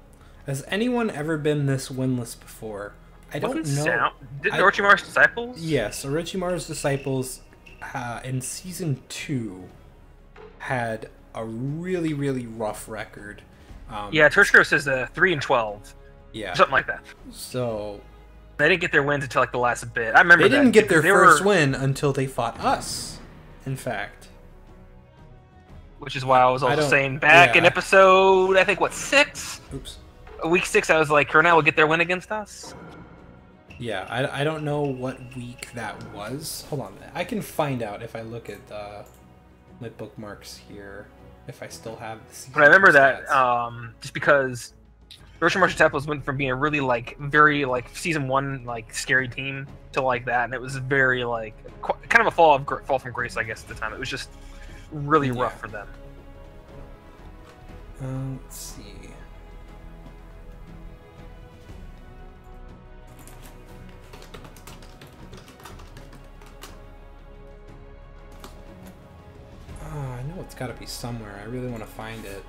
Has anyone ever been this winless before? I don't know. Did Orochimaru's Disciples? Yes, Orochimaru's Disciples in season 2 had a really, really rough record. Yeah, Tershiro says 3-12. Yeah, something like that. So they didn't get their wins until like the last bit. I remember they didn't get their first win until they fought us. In fact, which is why I was also saying back in episode, I think 6. Oops. Week 6, I was like, Kurenai will get their win against us. Yeah, I don't know what week that was. Hold on, I can find out if I look at my bookmarks here. If I still have the season. But I remember that just because Orochimaru's Disciples went from being a really very season 1 scary team to like that, and it was very kind of a fall from grace, I guess, at the time. It was just really rough for them. Let's see. I know it's got to be somewhere. I really want to find it.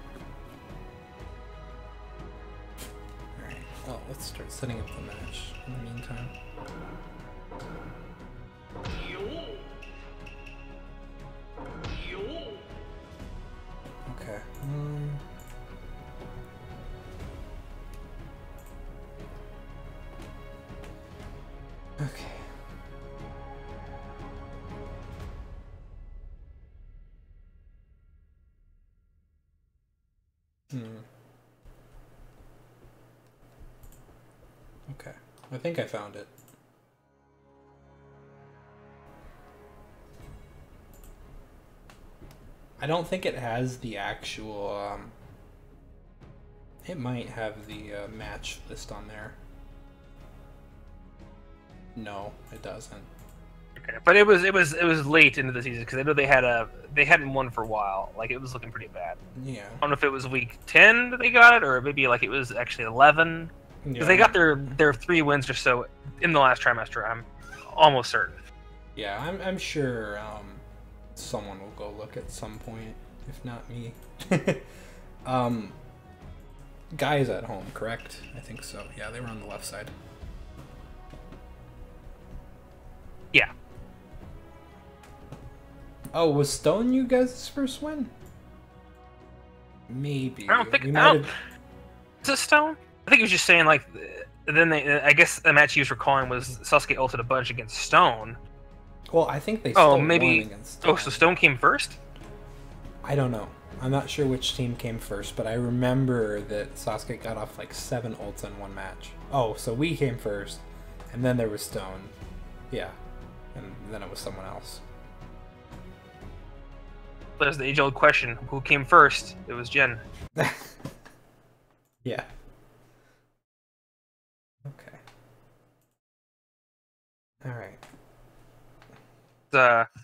Alright, well, let's start setting up the match in the meantime. Okay. Okay. Okay, I think I found it. I don't think it has the actual, it might have the match list on there. No, it doesn't. Okay, but it was late into the season because I know they hadn't won for a while. It was looking pretty bad. Yeah. I don't know if it was week 10 that they got it, or maybe it was actually 11. Because they got their 3 wins or so in the last trimester. I'm almost certain. Yeah, I'm sure someone will go look at some point, if not me. Guy is at home, correct? I think so. Yeah, they were on the left side. Yeah. Oh, was Stone you guys' first win? Maybe. I don't think. Is it Stone? I think he was just saying then I guess the match he was recalling was Sasuke ulted a bunch against Stone. Well, I think they still maybe won against Stone. Oh, so Stone came first? I don't know. I'm not sure which team came first, but I remember that Sasuke got off 7 ults in one match. Oh, so we came first, and then there was Stone. Yeah. And then it was someone else. There's the age-old question: who came first? It was Jen. Yeah. Okay. All right.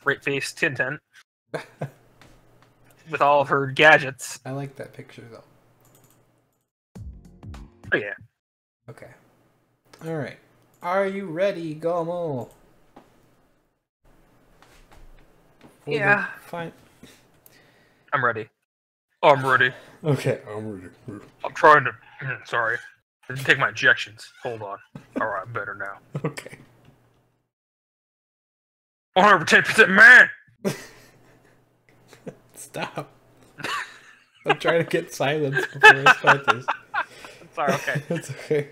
Great-faced Tintin with all of her gadgets. I like that picture though. Oh yeah. Okay. All right. Are you ready, Gomo? Yeah. Fine. I'm ready. Oh, I'm ready. Okay, I'm ready. I'm trying to... Sorry. I didn't take my injections. Hold on. Alright, I'm better now. Okay. 110% man! Stop. I'm trying to get silence before I start this. Sorry, okay. It's okay.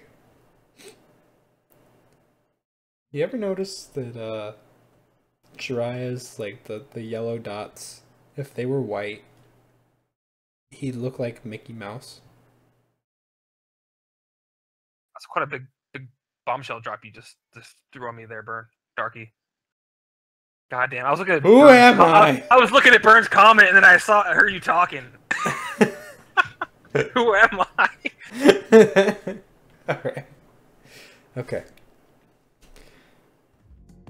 You ever notice that Jiraiya's, like, the yellow dots, if they were white, he'd look like Mickey Mouse? That's quite a big bombshell drop you just threw on me there, Burn. Darky. God damn, I was looking at Who am I? I was looking at Burn's comment and then I heard you talking. Who am I? Alright. Okay.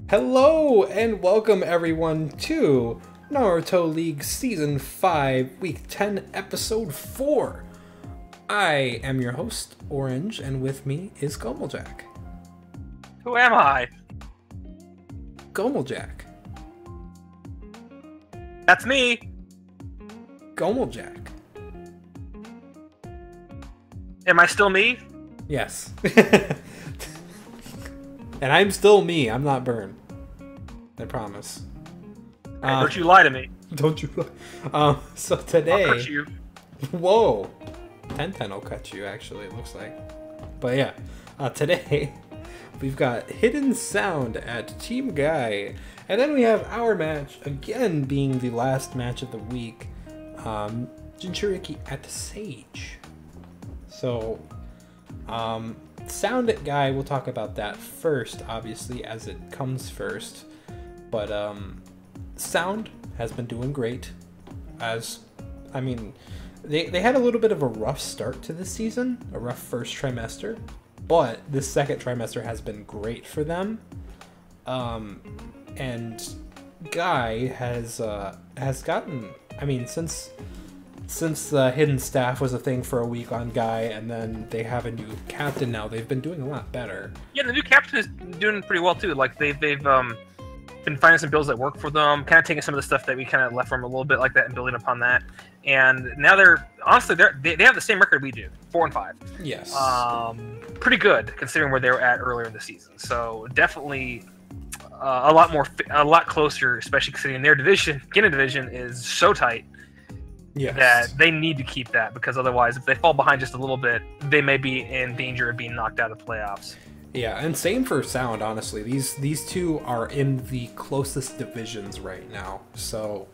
Hello and welcome everyone to Naruto League Season 5, Week 10, Episode 4. I am your host, Orange, and with me is Gomeljack. Who am I? Gomeljack. That's me. Gomeljack. Am I still me? Yes. And I'm still me. I'm not Burn. I promise. Don't you lie to me. Don't you? So today. I'll cut you. Whoa. 10-10 will cut you, actually, it looks like. But yeah, today we've got Hidden Sound at Team Guy. And then we have our match, again being the last match of the week, Jinchuriki at Sage. So, Sound at Guy, we'll talk about that first, obviously, as it comes first. But, Sound has been doing great. They had a little bit of a rough start to this season, a rough first trimester, but this second trimester has been great for them. And Guy has gotten, since the hidden staff was a thing for a week on Guy, and then they have a new captain now, they've been doing a lot better. Yeah, the new captain is doing pretty well too. Like they've been finding some builds that work for them, kind of taking some of the stuff that we kind of left from a little bit like that and building upon that. And now they have the same record we do, 4-5. Yes. Pretty good considering where they were at earlier in the season. So definitely a lot closer, especially considering their division, Ginna division, is so tight. Yes. That they need to keep that, because otherwise, if they fall behind just a little bit, they may be in danger of being knocked out of the playoffs. Yeah, and same for Sound, honestly. These two are in the closest divisions right now, so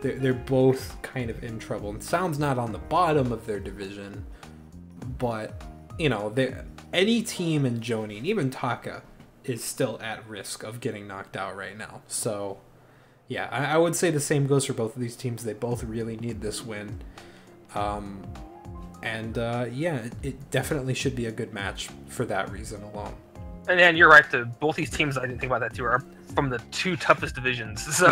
they're both kind of in trouble. And Sound's not on the bottom of their division, but, you know, any team in Jonin, even Taka, is still at risk of getting knocked out right now. So, yeah, I would say the same goes for both of these teams. They both really need this win. Yeah, it definitely should be a good match for that reason alone. And you're right, both these teams, I didn't think about that too, are from the two toughest divisions. So,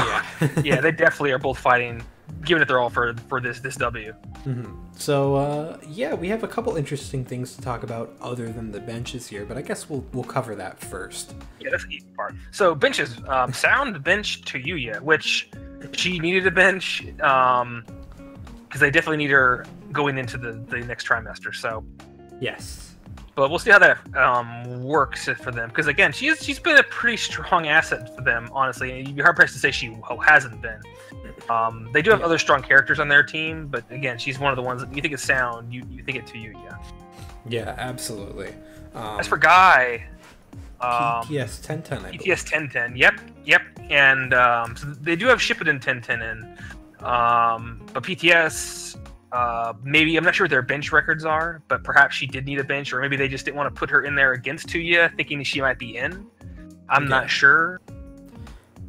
yeah, they definitely are both fighting, giving it their all for this W. Mm-hmm. So, yeah, we have a couple interesting things to talk about other than the benches here, but I guess we'll cover that first. Yeah, that's the easy part. So, benches. Sound bench to Yuya, which she needed a bench, because they definitely need her going into the next trimester. So, yes. But we'll see how that works for them, because again, she's been a pretty strong asset for them, honestly. And you'd be hard pressed to say she hasn't been. They do have other strong characters on their team, but again, she's one of the ones that you think it's Sound, you think it to Yuya. Yeah, absolutely. As for Guy, PTS 1010, I believe. PTS 1010, yep. And so they do have Shippuden 1010 in, but PTS. Maybe, I'm not sure what their bench records are, but perhaps she did need a bench, or maybe they just didn't want to put her in there against Tuya, thinking she might be in. I'm not sure.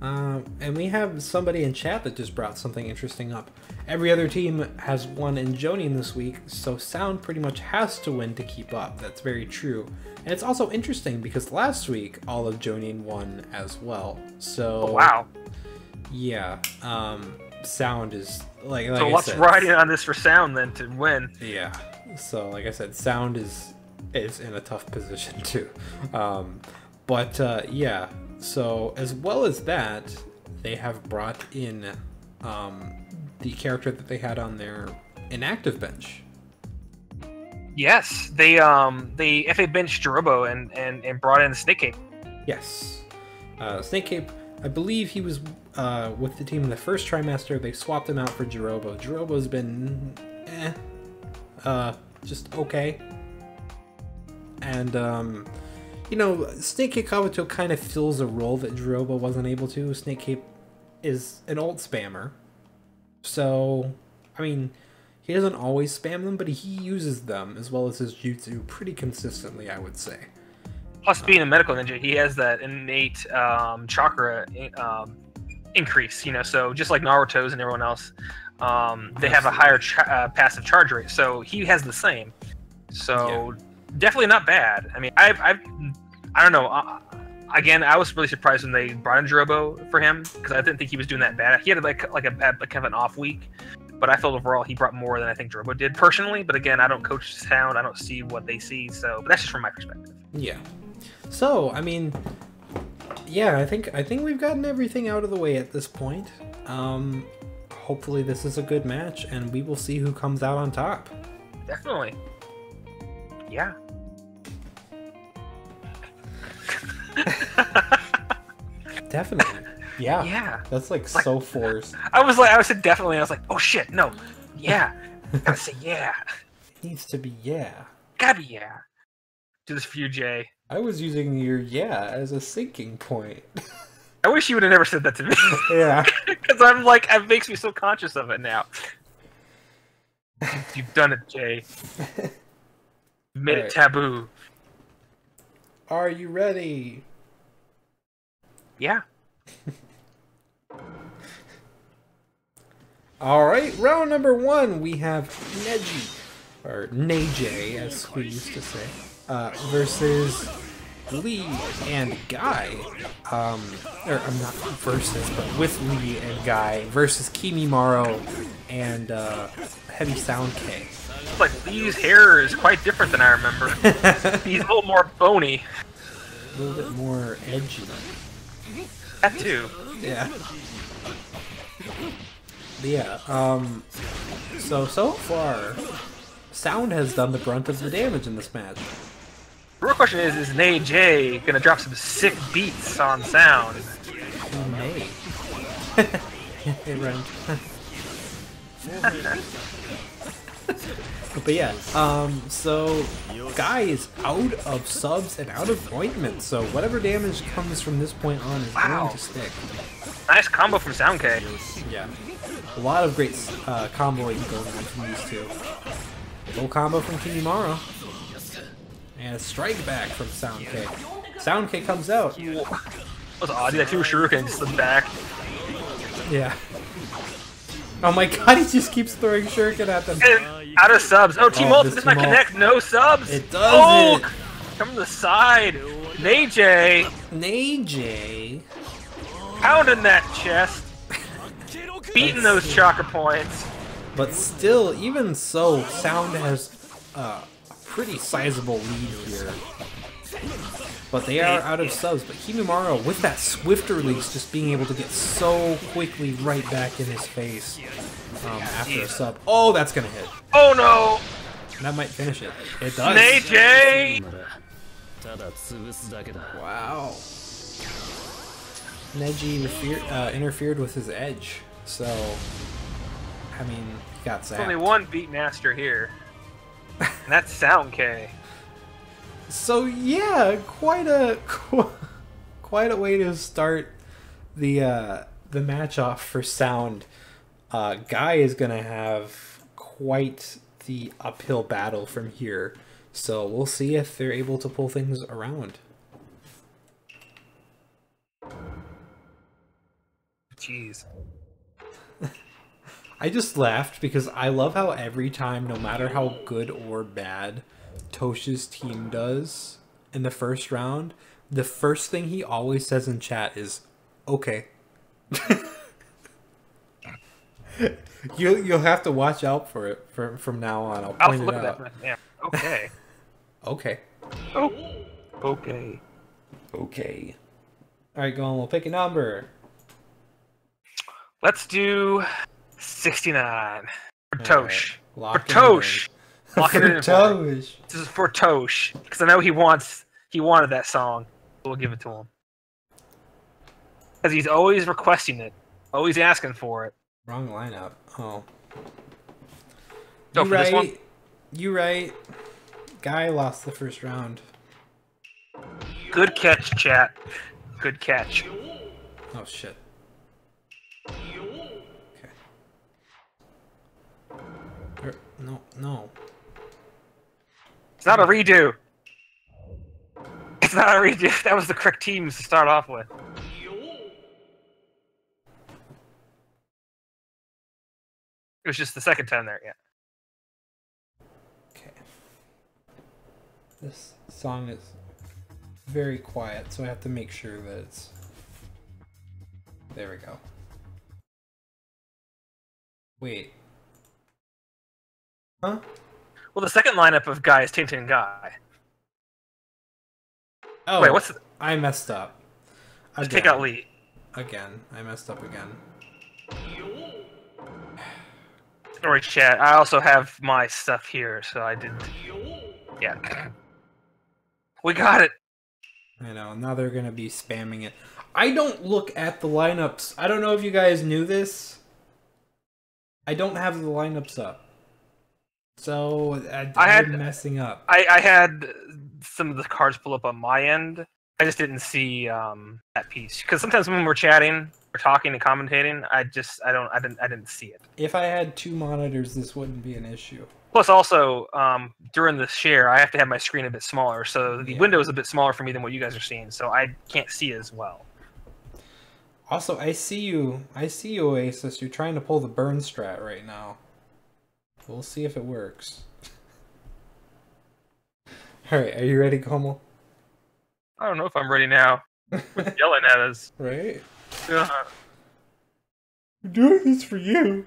And we have somebody in chat that just brought something interesting up. Every other team has won in Jonin this week, so Sound pretty much has to win to keep up. That's very true. And it's also interesting because last week, all of Jonin won as well. So, oh, wow. Yeah, Sound is like so what's riding on this for Sound then to win? Yeah, so like I said, Sound is in a tough position too. Yeah, so as well as that, they have brought in the character that they had on their inactive bench. Yes, they FA benched Jirobo and brought in Snake Cape. Yes, Snake Cape I believe he was with the team in the first trimester. They swapped him out for Jirobo. Jirobo's been just okay. And you know, Snake Cape Kabuto kind of fills a role that Jirobo wasn't able to. Snake Cape is an ult spammer. So, I mean, he doesn't always spam them, but he uses them as well as his jutsu pretty consistently, I would say. Plus, being a medical ninja, he has that innate chakra increase, you know, so just like Naruto's and everyone else, they have a higher passive charge rate, so he has the same. So, definitely not bad. I mean, I don't know. Again, I was really surprised when they brought in Jirobo for him, because I didn't think he was doing that bad. He had like kind of an off week, but I felt overall he brought more than I think Jirobo did personally. But again, I don't coach Sound, I don't see what they see, so but that's just from my perspective. Yeah. So I mean, yeah, I think we've gotten everything out of the way at this point. Hopefully this is a good match, and we will see who comes out on top. Definitely. Yeah. Definitely. Yeah. Yeah. That's like so forced. I said definitely. I was like, oh shit, no. Yeah. Gotta say yeah. It needs to be yeah. Gotta be yeah. Do this for you, Jay. I was using your yeah as a sinking point. I wish you would have never said that to me. Yeah. Because I'm like, it makes me so conscious of it now. You've done it, Jay. You've made it taboo. Are you ready? Yeah. Alright, round number 1, we have Neji, or Neji, as we used to say, versus Lee and Guy. Or I'm not versus, but with Lee and Guy versus Kimimaro and Heavy Sound K. It's like Lee's hair is quite different than I remember. He's a little more bony. A little bit more edgy. That too. Yeah. But yeah, so far, Sound has done the brunt of the damage in this match. The real question is Neji gonna drop some sick beats on Sound? Nay. It rhymed. But yeah, so Guy is out of subs and out of ointment, so whatever damage comes from this point on is going to stick. Nice combo from Sound K. Yeah. A lot of great comboing going on from these two. Full combo from Kimimaro. And a strike back from Sound K. Sound K comes out. That was odd. That two shuriken just slipped back. Yeah. Oh my god, he just keeps throwing shuriken at them. And out of subs. Oh, Team Ult does not connect. No subs. It doesn't. Oh, from the side. Neji. Neji. Pounding that chest. Beating those chakra points. But still, even so, Sound has a pretty sizable lead here. But they are out of subs. But Kimimaro, with that swift release, just being able to get so quickly right back in his face after a sub. Oh, that's going to hit. Oh, no. That might finish it. It does. Neji! Wow. Neji interfered with his edge. So, I mean, he got zapped. There's only one Beatmaster here. And that's Sound K. So yeah, quite a way to start the match off for Sound. Guy is gonna have quite the uphill battle from here, so we'll see if they're able to pull things around. Jeez. I just laughed because I love how every time, no matter how good or bad Tosh's team does in the first round, the first thing he always says in chat is, okay. You'll have to watch out for it from now on. I'll point it out. Yeah. Okay. Okay. Oh. Okay. Okay. Alright, go on. We'll pick a number. Let's do 69. For Tosh. Right. For Tosh. Lock it in. Tosh. This is for Tosh. Because I know he wanted that song. We'll give it to him. Because he's always requesting it. Always asking for it. Wrong lineup. Oh. Go for this one? You right. Guy lost the first round. Good catch, chat. Good catch. Oh, shit. Okay. No. It's not a redo. It's not a redo. That was the correct teams to start off with. It was just the second time there, yeah. Okay. This song is very quiet, so I have to make sure that it's... There we go. Wait. Huh? Well, the second lineup of Guy is Tintin Guy. Oh, wait, what's the... I messed up. Just take out Lee. Again. I messed up again. Alright, chat. I also have my stuff here, so I didn't... Yeah. We got it! I know, now they're gonna be spamming it. I don't look at the lineups. I don't know if you guys knew this. I don't have the lineups up. So, I'm messing up. I had some of the cards pull up on my end. I just didn't see that piece. Because sometimes when we're chatting, or talking and commentating, I didn't see it. If I had two monitors, this wouldn't be an issue. Plus, also, during the share, I have to have my screen a bit smaller, so the window is a bit smaller for me than what you guys are seeing, so I can't see as well. Also, I see you, Oasis. You're trying to pull the burn strat right now. We'll see if it works. Alright, are you ready, Como? I don't know if I'm ready now. What's yelling at us? Right? I'm doing this for you.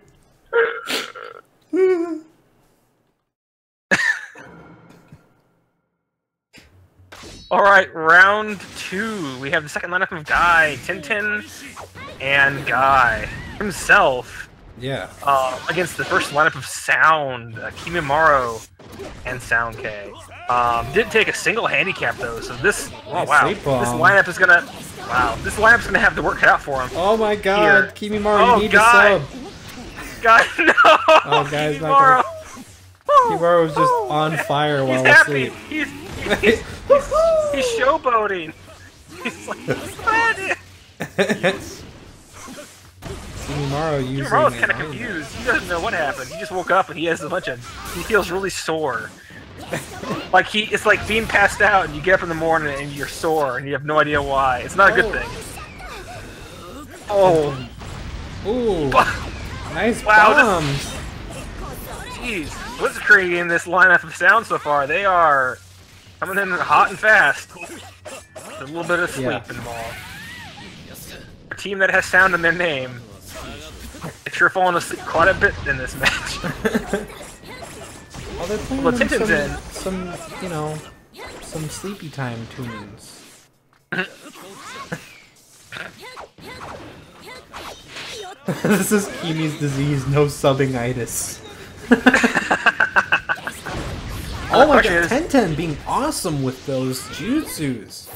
Alright, round 2. We have the second lineup of Guy, Tintin, and Guy himself. Yeah. Against the first lineup of Sound, Kimimaro, and Sound K. Didn't take a single handicap though, so this lineup is gonna have the work cut out for him. Oh my god, Kimimaro, you need to sub. God, no! Oh, guy's not gonna... Kimaro's just on fire while asleep. He's showboating. He's like, Kimaro's kind of confused. He doesn't know what happened. He just woke up and he has he feels really sore. Like it's like being passed out and you get up in the morning and you're sore and you have no idea why. It's not a good thing. Oh. Ooh. Nice bombs. Jeez, Blitzkrieg in this lineup of Sound so far, they are coming in hot and fast. There's a little bit of sleep involved. A team that has Sound in their name. If you're falling asleep quite a bit in this match. Well, they're playing some sleepy time tunes. This is Kimi's disease, no subbing-itis. Oh my god, Tenten being awesome with those jutsus.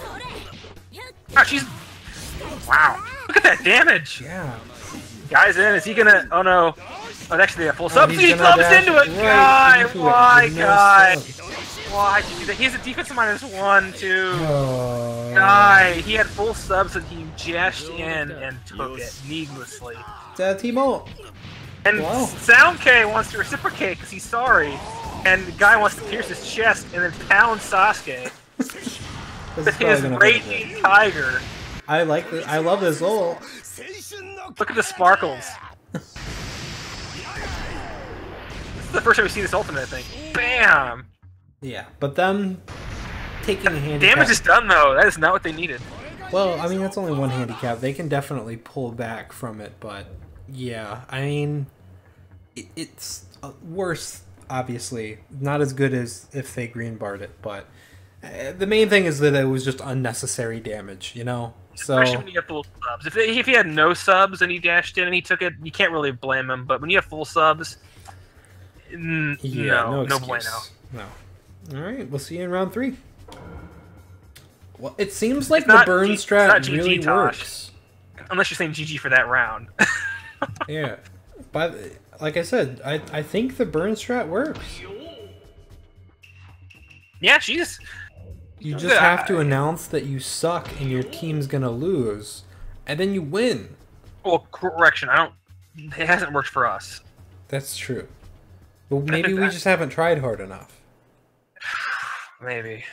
Oh, wow, look at that damage! Yeah. Guy's in, is he gonna... Oh no. Oh, actually, they have full subs. He clubs into it! Guy! Why, Guy? Why did you do that? He has a defense of -1, too. Oh. Guy, he had full subs and he jashed in and took it needlessly. Timo. And Sound K wants to reciprocate because he's sorry. And the guy wants to pierce his chest and then pound Sasuke with his raging tiger. I like this. I love this ult. Look at the sparkles. This is the first time we see this ultimate, I think. Bam! Yeah, but them taking a handicap... Damage is done, though. That is not what they needed. Well, I mean, that's only one handicap. They can definitely pull back from it, but... Yeah, I mean... It's worse, obviously. Not as good as if they green-barred it, but... The main thing is that it was just unnecessary damage, you know? So... Especially when you have full subs. If he had no subs and he dashed in and he took it, you can't really blame him. But when you have full subs... no bueno. No. Alright, we'll see you in round 3. Well, it seems like the burn strat really works. Unless you're saying GG for that round. Yeah. But, like I said, I think the burn strat works. Yeah, she's... You just have to announce that you suck and your team's gonna lose, and then you win. Well, correction, it hasn't worked for us. That's true. But maybe we just haven't tried hard enough. Maybe.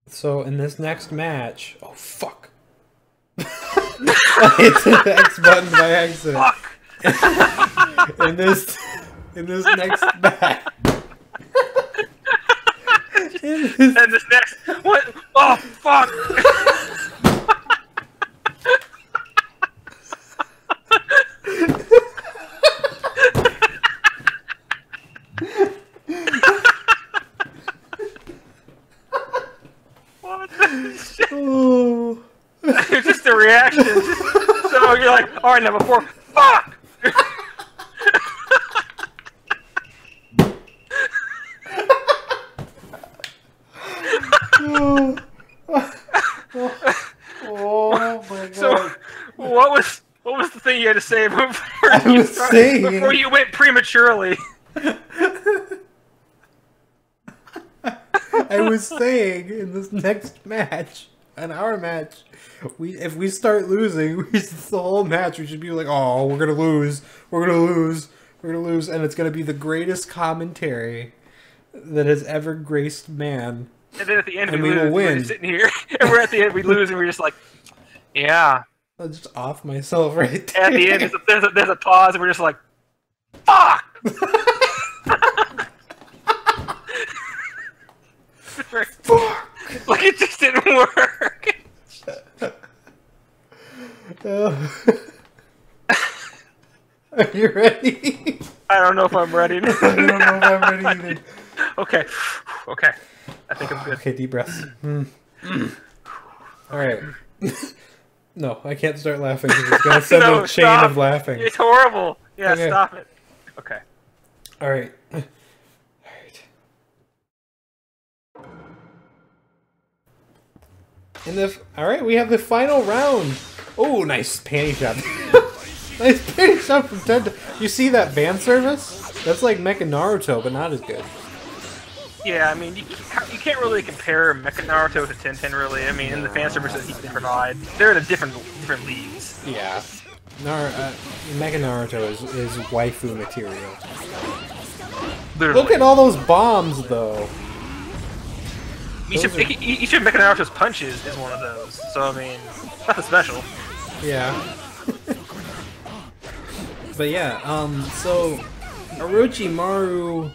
So in this next match, oh fuck! I hit the X button by accident. Fuck! in this next match. And this next, what? Oh fuck! What the shit? Oh. It's just a reaction. So you're like, all right, number 4, fuck! Oh my god. So, what was the thing you had to say before you went prematurely? I was saying in this next match, in our match, if we start losing, the whole match we should be like, oh, we're gonna lose, and it's gonna be the greatest commentary that has ever graced man. And then at the end, we will win. We're just sitting here, and we're at the end, we lose, and we're just like, yeah. I'll just off myself right there. At the end, there's a pause, and we're just like, fuck! Fuck! Like, it just didn't work. Are you ready? I don't know if I'm ready. I don't know if I'm ready either. Okay. Okay. I think I'm good. Okay, deep breaths. Alright. No, I can't start laughing because it's going to send a chain of laughing. It's horrible. Yeah, okay. Stop it. Okay. Alright. Alright, we have the final round. Oh, nice panty shot. Nice panty shot from Tenta. You see that fan service? That's like Mecha Naruto, but not as good. Yeah, I mean, you can't really compare Mecha Naruto to Tintin, really. I mean, in the fan service that he can provide, they're in different leagues. Yeah. Mecha Naruto is waifu material. Literally. Look at all those bombs, though. Each of Mecha Naruto's punches is one of those, so I mean, nothing special. Yeah. But yeah, so Orochimaru,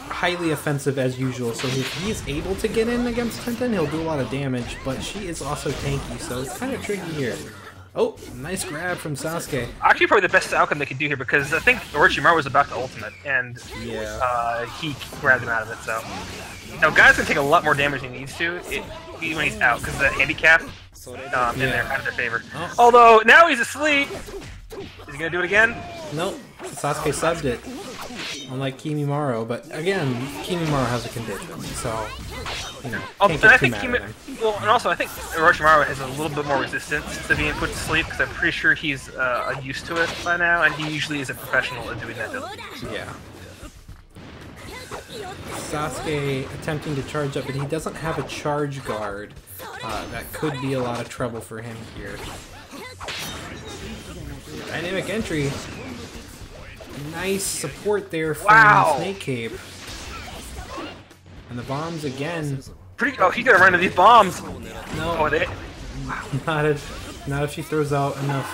highly offensive as usual, so if he's able to get in against Tenten, he'll do a lot of damage, but she is also tanky, so it's kind of tricky here. Oh, nice grab from Sasuke. Actually, probably the best outcome they could do here, because I think Orochimaru was about to ultimate, and he grabbed him out of it, so... Now, Guy's gonna take a lot more damage than he needs to when he's out, because of the handicap in their favor. Oh. Although, now he's asleep! Is he gonna do it again? Nope. Sasuke subbed it. Unlike Kimimaro, but again, Kimimaro has a condition, so, you know, can't get too mad at him. Well, and also, I think Orochimaru has a little bit more resistance to being put to sleep, because I'm pretty sure he's used to it by now, and he usually is a professional at doing that. Yeah. Sasuke attempting to charge up, but he doesn't have a charge guard. That could be a lot of trouble for him here. Dynamic entry. Nice support there from Snake Cape. And the bombs again. Oh, he's gonna run into these bombs. No. Oh, they... Not if she throws out enough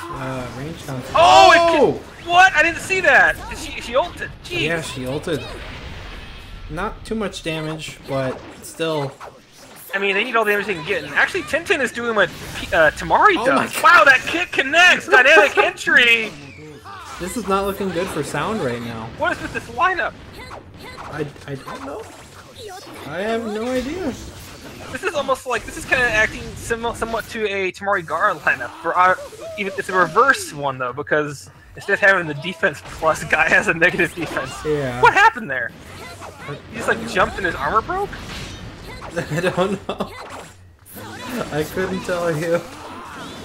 range count. Oh! What? I didn't see that. She ulted. Jeez. Yeah, she ulted. Not too much damage, but still. I mean, they need all the damage they can get. And actually, Tintin is doing what Tamari does. Wow, that kick connects! Dynamic entry! This is not looking good for Sound right now. What is with this lineup? I don't know. I have no idea. This is almost like, this is kind of acting somewhat to a Tamari Gara lineup. It's a reverse one, though, because instead of having the defense plus, Guy has a negative defense. Yeah. What happened there? He just like jumped and his armor broke? I don't know. I couldn't tell you.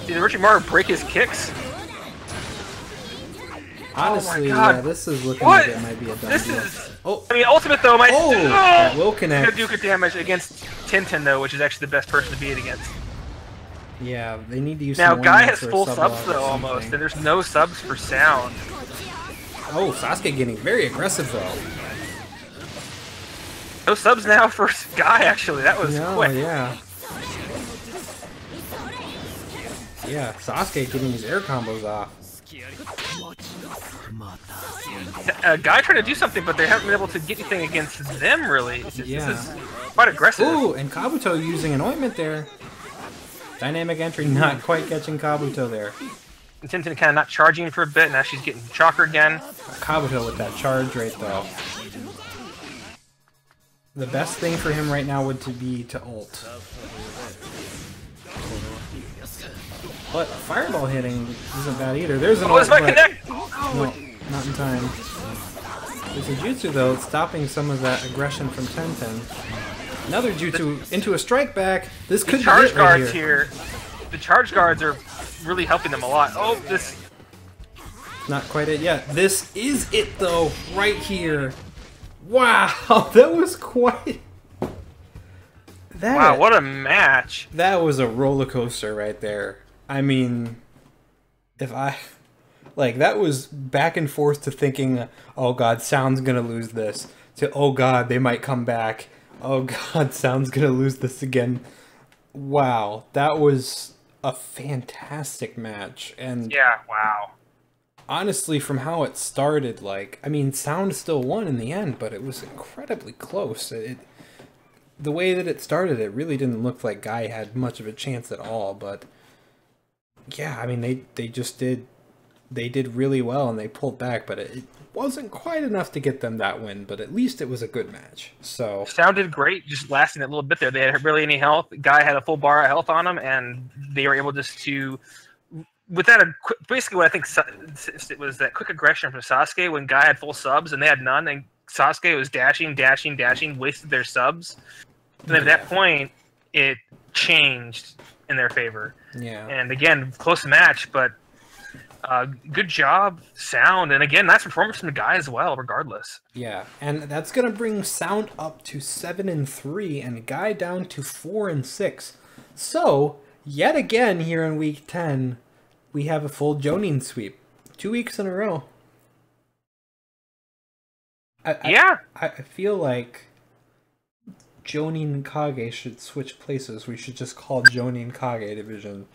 Did Orochimaru break his kicks? Honestly, yeah, this is looking like it might be a done deal. Oh, I mean, Ultimate though might. That will connect. Gonna do good damage against Tintin though, which is actually the best person to beat against. Yeah, they need to use. Now, Guy has full subs though almost, and there's no subs for Sound. Oh, Sasuke getting very aggressive though. No subs now for Guy actually. That was quick. Yeah. Yeah, Sasuke getting his air combos off. Guy trying to do something, but they haven't been able to get anything against them, really. This is quite aggressive. Ooh, and Kabuto using an ointment there. Dynamic entry not quite catching Kabuto there. And Tintin kind of not charging for a bit, now she's getting Chakra again. Kabuto with that charge rate, though. The best thing for him right now would be to ult. But Fireball hitting isn't bad either. There's an ult, my connect! No, not in time. There's a jutsu though, stopping some of that aggression from Tenten. Another jutsu into a strike back. This could be charge it guards right here. The charge guards are really helping them a lot. Oh, this. Not quite it yet. This is it though, right here. Wow, that was quite. Wow, what a match! That was a roller coaster right there. I mean, that was back and forth to thinking, oh god, Sound's gonna lose this, to oh god, they might come back, oh god, Sound's gonna lose this again. Wow, that was a fantastic match. And yeah, wow. Honestly, from how it started, I mean, Sound still won in the end, but it was incredibly close. The way that it started, it really didn't look like Guy had much of a chance at all, but yeah, I mean, they did really well and they pulled back, but it wasn't quite enough to get them that win, but at least it was a good match. So Sound did great, just lasting that little bit there. They had barely any health. Guy had a full bar of health on him, and they were able just to, with that, basically what I think it was that quick aggression from Sasuke when Guy had full subs and they had none, and Sasuke was dashing, wasted their subs. And at that point, it changed in their favor. Yeah. And again, close match, but good job, Sound. And again, nice performance from the Guy as well, regardless. Yeah, and that's going to bring Sound up to 7-3 and Guy down to 4-6. So, yet again here in week 10, we have a full Jonin sweep. 2 weeks in a row. I feel like Jonin and Kage should switch places. We should just call Jonin Kage division.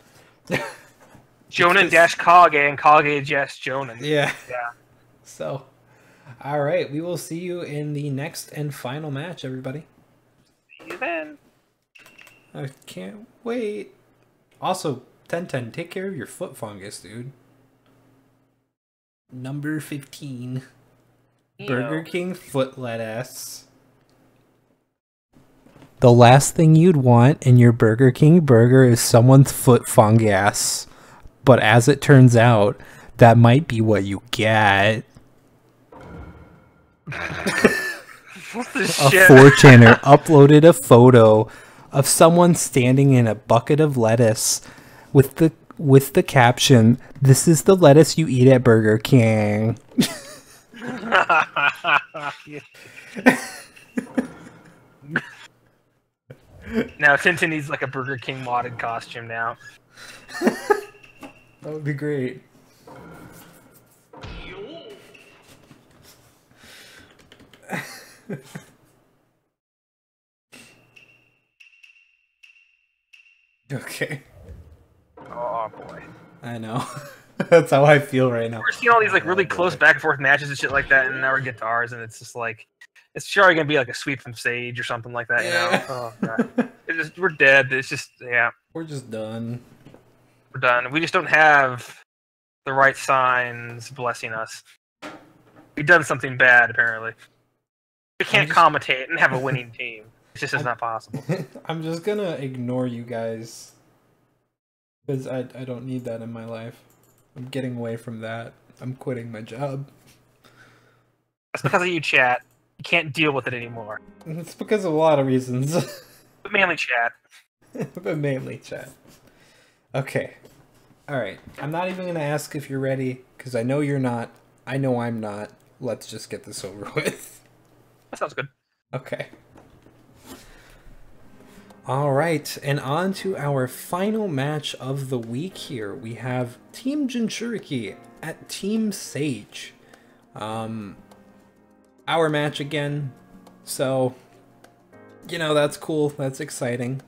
Jonin dash Kage and Kage dash Jonin. Yeah. So, alright, we will see you in the next and final match, everybody. See you then. I can't wait. Also, Tenten, take care of your foot fungus, dude. Number 15. Burger King foot lettuce. The last thing you'd want in your Burger King burger is someone's foot fungus. But as it turns out, that might be what you get. What the A shit? 4chaner uploaded a photo of someone standing in a bucket of lettuce with the caption, "This is the lettuce you eat at Burger King." Now Tintin needs like a Burger King modded costume now. That would be great. Okay. Oh boy. I know. That's how I feel right now. We're seeing all these like really close back and forth matches and shit like that, and now we're getting to ours, and it's just like, it's sure gonna be like a sweep from Sage or something like that, you know? Oh god. We're dead. It's just, yeah. We're just done. We're done. We just don't have the right signs blessing us. We've done something bad, apparently. We can't commentate and have a winning team. It's just not possible. I'm just gonna ignore you guys. Because I don't need that in my life. I'm getting away from that. I'm quitting my job. That's because of you, chat. You can't deal with it anymore. It's because of a lot of reasons. But mainly chat. But mainly chat. Okay. Alright, I'm not even gonna ask if you're ready, because I know you're not. I know I'm not. Let's just get this over with. That sounds good. Okay. Alright, and on to our final match of the week here. We have Team Jinchuriki at Team Sage. Our match again. So, you know, that's cool. That's exciting.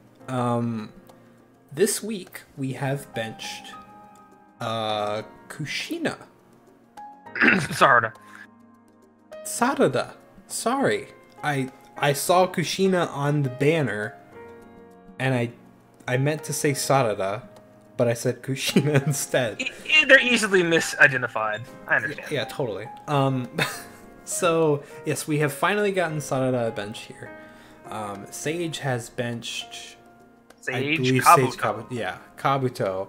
This week, we have benched Kushina. Sarada. Sorry. I saw Kushina on the banner, and I meant to say Sarada, but I said Kushina instead. They're easily misidentified. I understand. Yeah, totally. So, yes, we have finally gotten Sarada a bench here. Sage has benched... Kabuto. Yeah, Kabuto.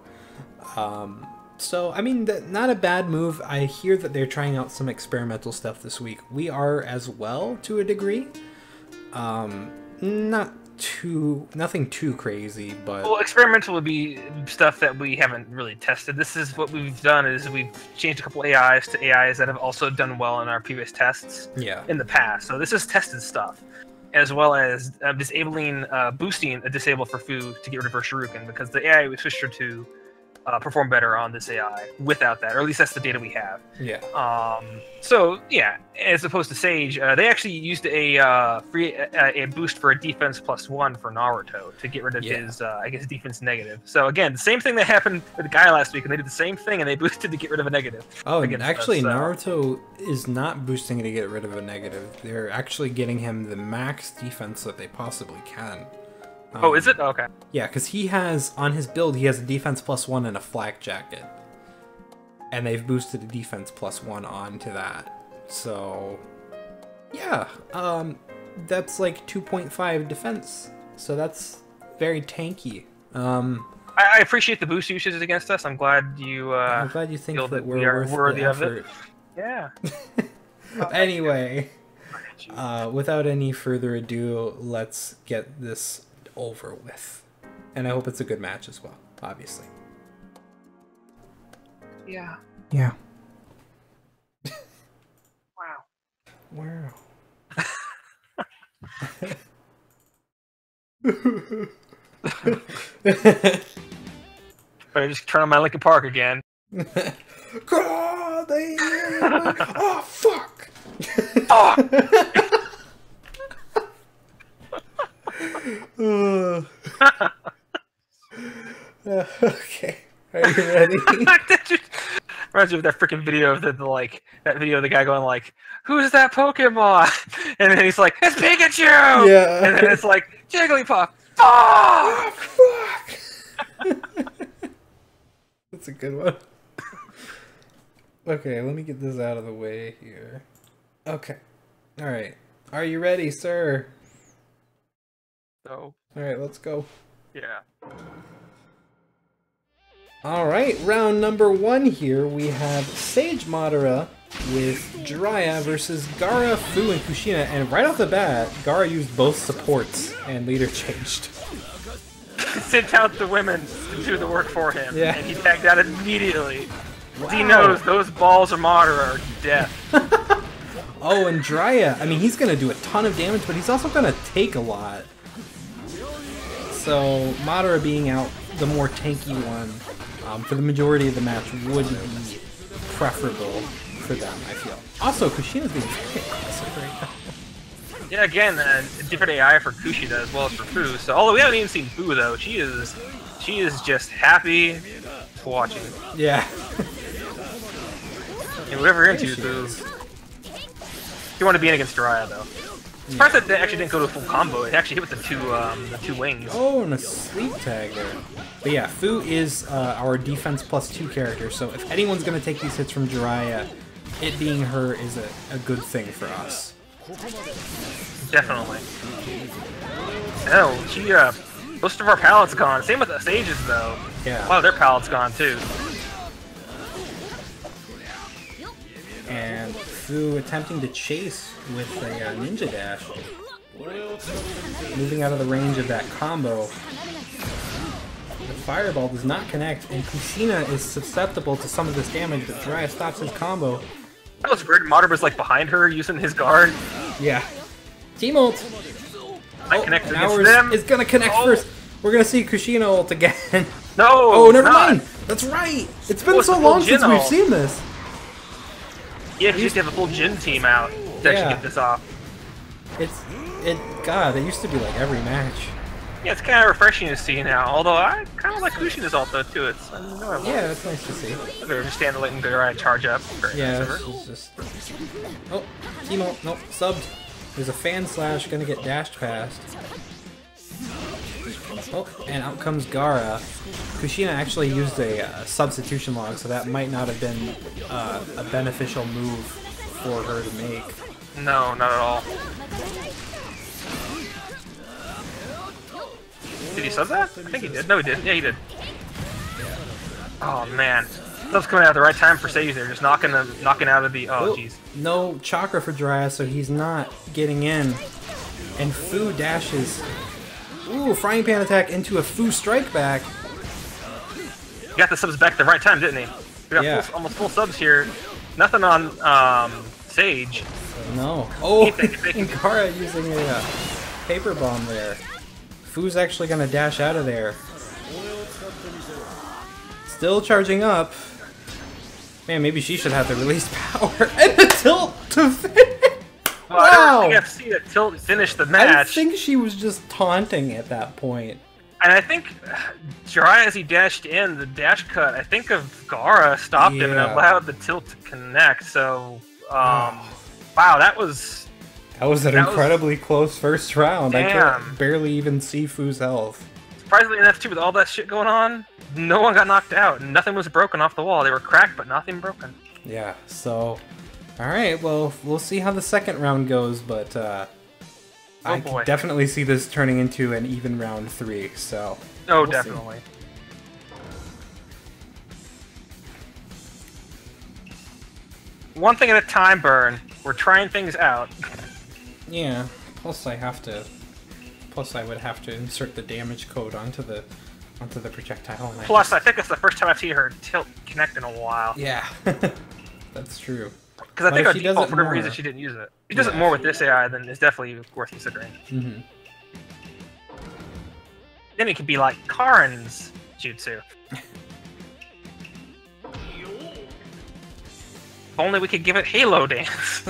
So, I mean, not a bad move. I hear that they're trying out some experimental stuff this week. We are as well, to a degree. Nothing too crazy, but... Well, experimental would be stuff that we haven't really tested. This is what we've done, is we've changed a couple AIs to AIs that have also done well in our previous tests in the past. So this is tested stuff, as well as disabling, boosting a disable for Fu to get rid of her Shuriken, because the AI we switched her to perform better on this AI without that, or at least that's the data we have. Yeah. So yeah, as opposed to Sage, they actually used a boost for a defense +1 for Naruto to get rid of his, I guess, defense negative. So again, the same thing that happened with the guy last week, and they did the same thing, and they boosted to get rid of a negative. Oh, and actually, Naruto is not boosting to get rid of a negative. They're actually getting him the max defense that they possibly can. Oh, is it? Okay. Yeah, because he has, on his build, he has a defense +1 and a flak jacket. And they've boosted a defense +1 onto that. So, yeah, that's like 2.5 defense. So that's very tanky. I appreciate the boost uses against us. I'm glad you think that we're worthy of it. Yeah. Anyway, without any further ado, let's get this over with. And I hope it's a good match as well, obviously. Yeah. Yeah. Wow. But I just turn on my Linkin Park again. God, oh, fuck! Okay, are you ready? Reminds me of that freaking video of that video of the guy going like, "Who's that Pokemon?" And then he's like, "It's Pikachu!" Yeah. And then it's like, "Jigglypuff!" Oh, fuck! That's a good one. Okay, let me get this out of the way here. Okay. Alright. Are you ready, sir? So. Alright, let's go. Yeah. Alright, round number 1 here. We have Sage Madara with Jiraiya versus Gaara, Fu, and Kushina. And right off the bat, Gaara used both supports and leader changed. He sent out the women to do the work for him. Yeah. And he tagged out immediately. Wow. He knows those balls of Madara are death. Oh, and Jiraiya, I mean, he's going to do a ton of damage, but he's also going to take a lot. So, Madara being out, the more tanky one, for the majority of the match would be preferable for them, I feel. Also, Kushina's being very aggressive right now. Yeah, again, different AI for Kushina as well as for Fu. So, although we haven't even seen Fu though, she is just happy watching. Yeah. And whatever you're into, Fu. You want to be in against Jiraiya though. Surprised that they actually didn't go to a full combo. It actually hit with the two wings. Oh, and a sleep tag there. But yeah, Fu is our defense +2 character, so if anyone's going to take these hits from Jiraiya, it being her is a good thing for us. Definitely. Oh, most of our palettes gone. Same with the Sages though. Yeah. A lot of their palettes gone too. And Fu attempting to chase with a ninja dash. Moving out of the range of that combo. The Fireball does not connect, and Kushina is susceptible to some of this damage, but Jiraiya stops his combo. That was weird. Madara was like behind her using his guard. Yeah. Team ult! I connected against them. It's gonna connect first. We're gonna see Kushina ult again. No! Oh, never mind! That's right! It's been so long since we've seen this. Yeah, you used to have a full Jin team out to actually get this off. God, it used to be like every match. Yeah, it's kind of refreshing to see now. Although I kind of like Kushina's ult though too. It's yeah, it's nice to see. They're just standing letting Jiraiya charge up. Yeah, it's just. Oh, team ult. Nope, subbed. There's a fan slash gonna get dashed past. Oh, and out comes Gaara. Kushina actually used a substitution log, so that might not have been a beneficial move for her to make. No, not at all. Did he sub that? I think he did. No, he didn't. Yeah, he did. Oh man, that was coming out at the right time for Sage there, just knocking out of the. Oh jeez. No chakra for Jiraiya, so he's not getting in. And Fu dashes. Ooh, frying pan attack into a Fu strike back. He got the subs back at the right time, didn't he? We got almost full subs here. Nothing on Sage. No. Oh, and Gaara using a paper bomb there. Fu's actually gonna dash out of there. Still charging up. Man, maybe she should have the release power and the tilt to finish. Well, wow! I don't think I've seen a tilt finish the match. I think she was just taunting at that point. And I think Jiraiya, as he dashed in, the dash cut, I think of Gaara stopped him and allowed the tilt to connect. So, wow, that was an incredibly close first round. Damn. I could barely even see Fu's health. Surprisingly enough, too, with all that shit going on, no one got knocked out. Nothing was broken off the wall. They were cracked, but nothing broken. Yeah, so... Alright, well, we'll see how the second round goes, but I can definitely see this turning into an even round 3, so... Oh, definitely. One thing at a time, Burn. We're trying things out. Yeah, plus I would have to insert the damage code onto the projectile. Plus, I think it's the first time I've seen her tilt connect in a while. Yeah, that's true. Because I think on default, for whatever reason, she didn't use it. If she does it more with this AI, then it's definitely worth considering. Mm-hmm. Then it could be like Karin's jutsu. If only we could give it Halo Dance.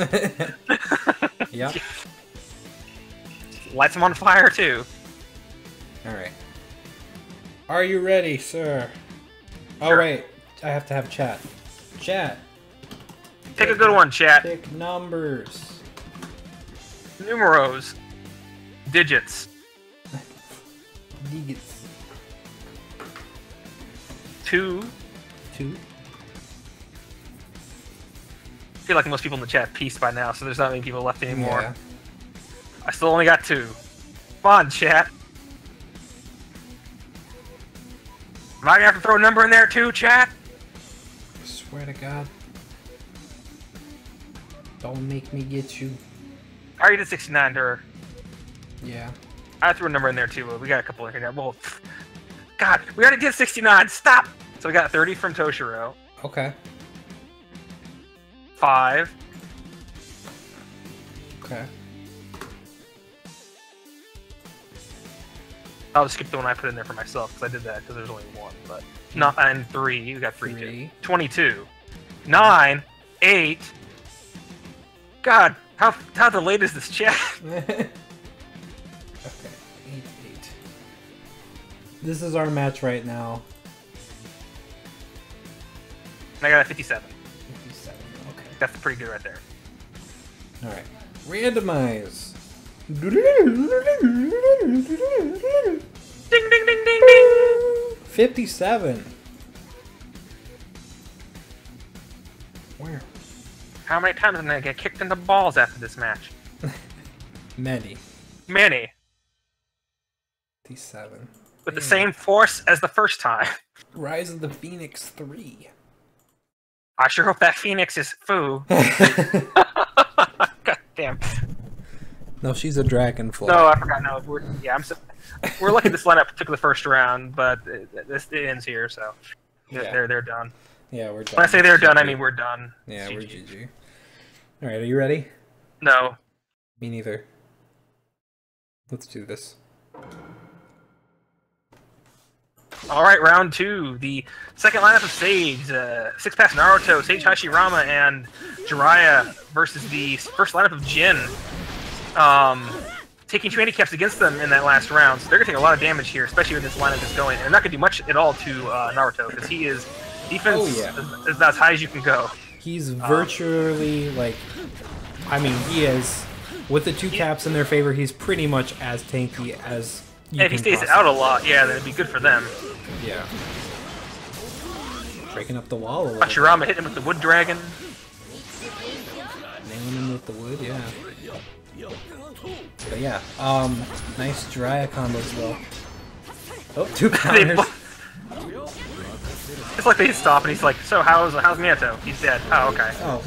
Yep. Lights them on fire, too. Alright. Are you ready, sir? Oh, wait. I have to have chat. Chat. Pick a good one, chat. Pick numbers. Numeros. Digits. Digits. 2. 2. I feel like most people in the chat pieced by now, so there's not many people left anymore. Yeah. I still only got 2. Come on, chat. Am I gonna have to throw a number in there too, chat? I swear to God. Don't make me get you. I already did 69 to her. Yeah. I threw a number in there too, but we got a couple in here now. Well, God, we already did 69. Stop! So we got 30 from Toshiro. Okay. 5. Okay. I'll just skip the one I put in there for myself, because I did that, because there's only 1. But not, and 3. You got 3 too. 22. 9. 8. God, how delayed is this chat? Okay, 8. This is our match right now. And I got a 57. 57, okay. That's pretty good right there. Alright. Randomize. Ding, ding, ding, ding, ding! 57. Where? How many times am I gonna get kicked in the balls after this match? Many. Many. 57. With the same force as the first time. Rise of the Phoenix 3. I sure hope that Phoenix is Fu. God damn. No, she's a dragonfly. No, I forgot. No, yeah, we're lucky this lineup took the first round, but it ends here, so they're done. Yeah, we're done. When I say they're done, I mean we're done. Yeah, we're GG. All right, are you ready? No. Me neither. Let's do this. All right, round 2. The second lineup of Sage, 6-pass Naruto, Sage Hashirama, and Jiraiya versus the first lineup of Jin. Taking 2 handicaps against them in that last round, so they're going to take a lot of damage here, especially when this lineup is going. And they're not going to do much at all to Naruto, because he is defense is about as high as you can go. He's virtually like, I mean, he is with the 2 caps in their favor. He's pretty much as tanky as. And if he stays out a lot, yeah, then it'd be good for them. Yeah. Breaking up the wall a little. Hashirama hit him with the wood dragon. Nailing him with the wood, yeah. But yeah, nice Jiraiya combo as well. Oh, 2 counters. It's like they stop and he's like, so how's Minato? He's dead. Oh, okay. Oh,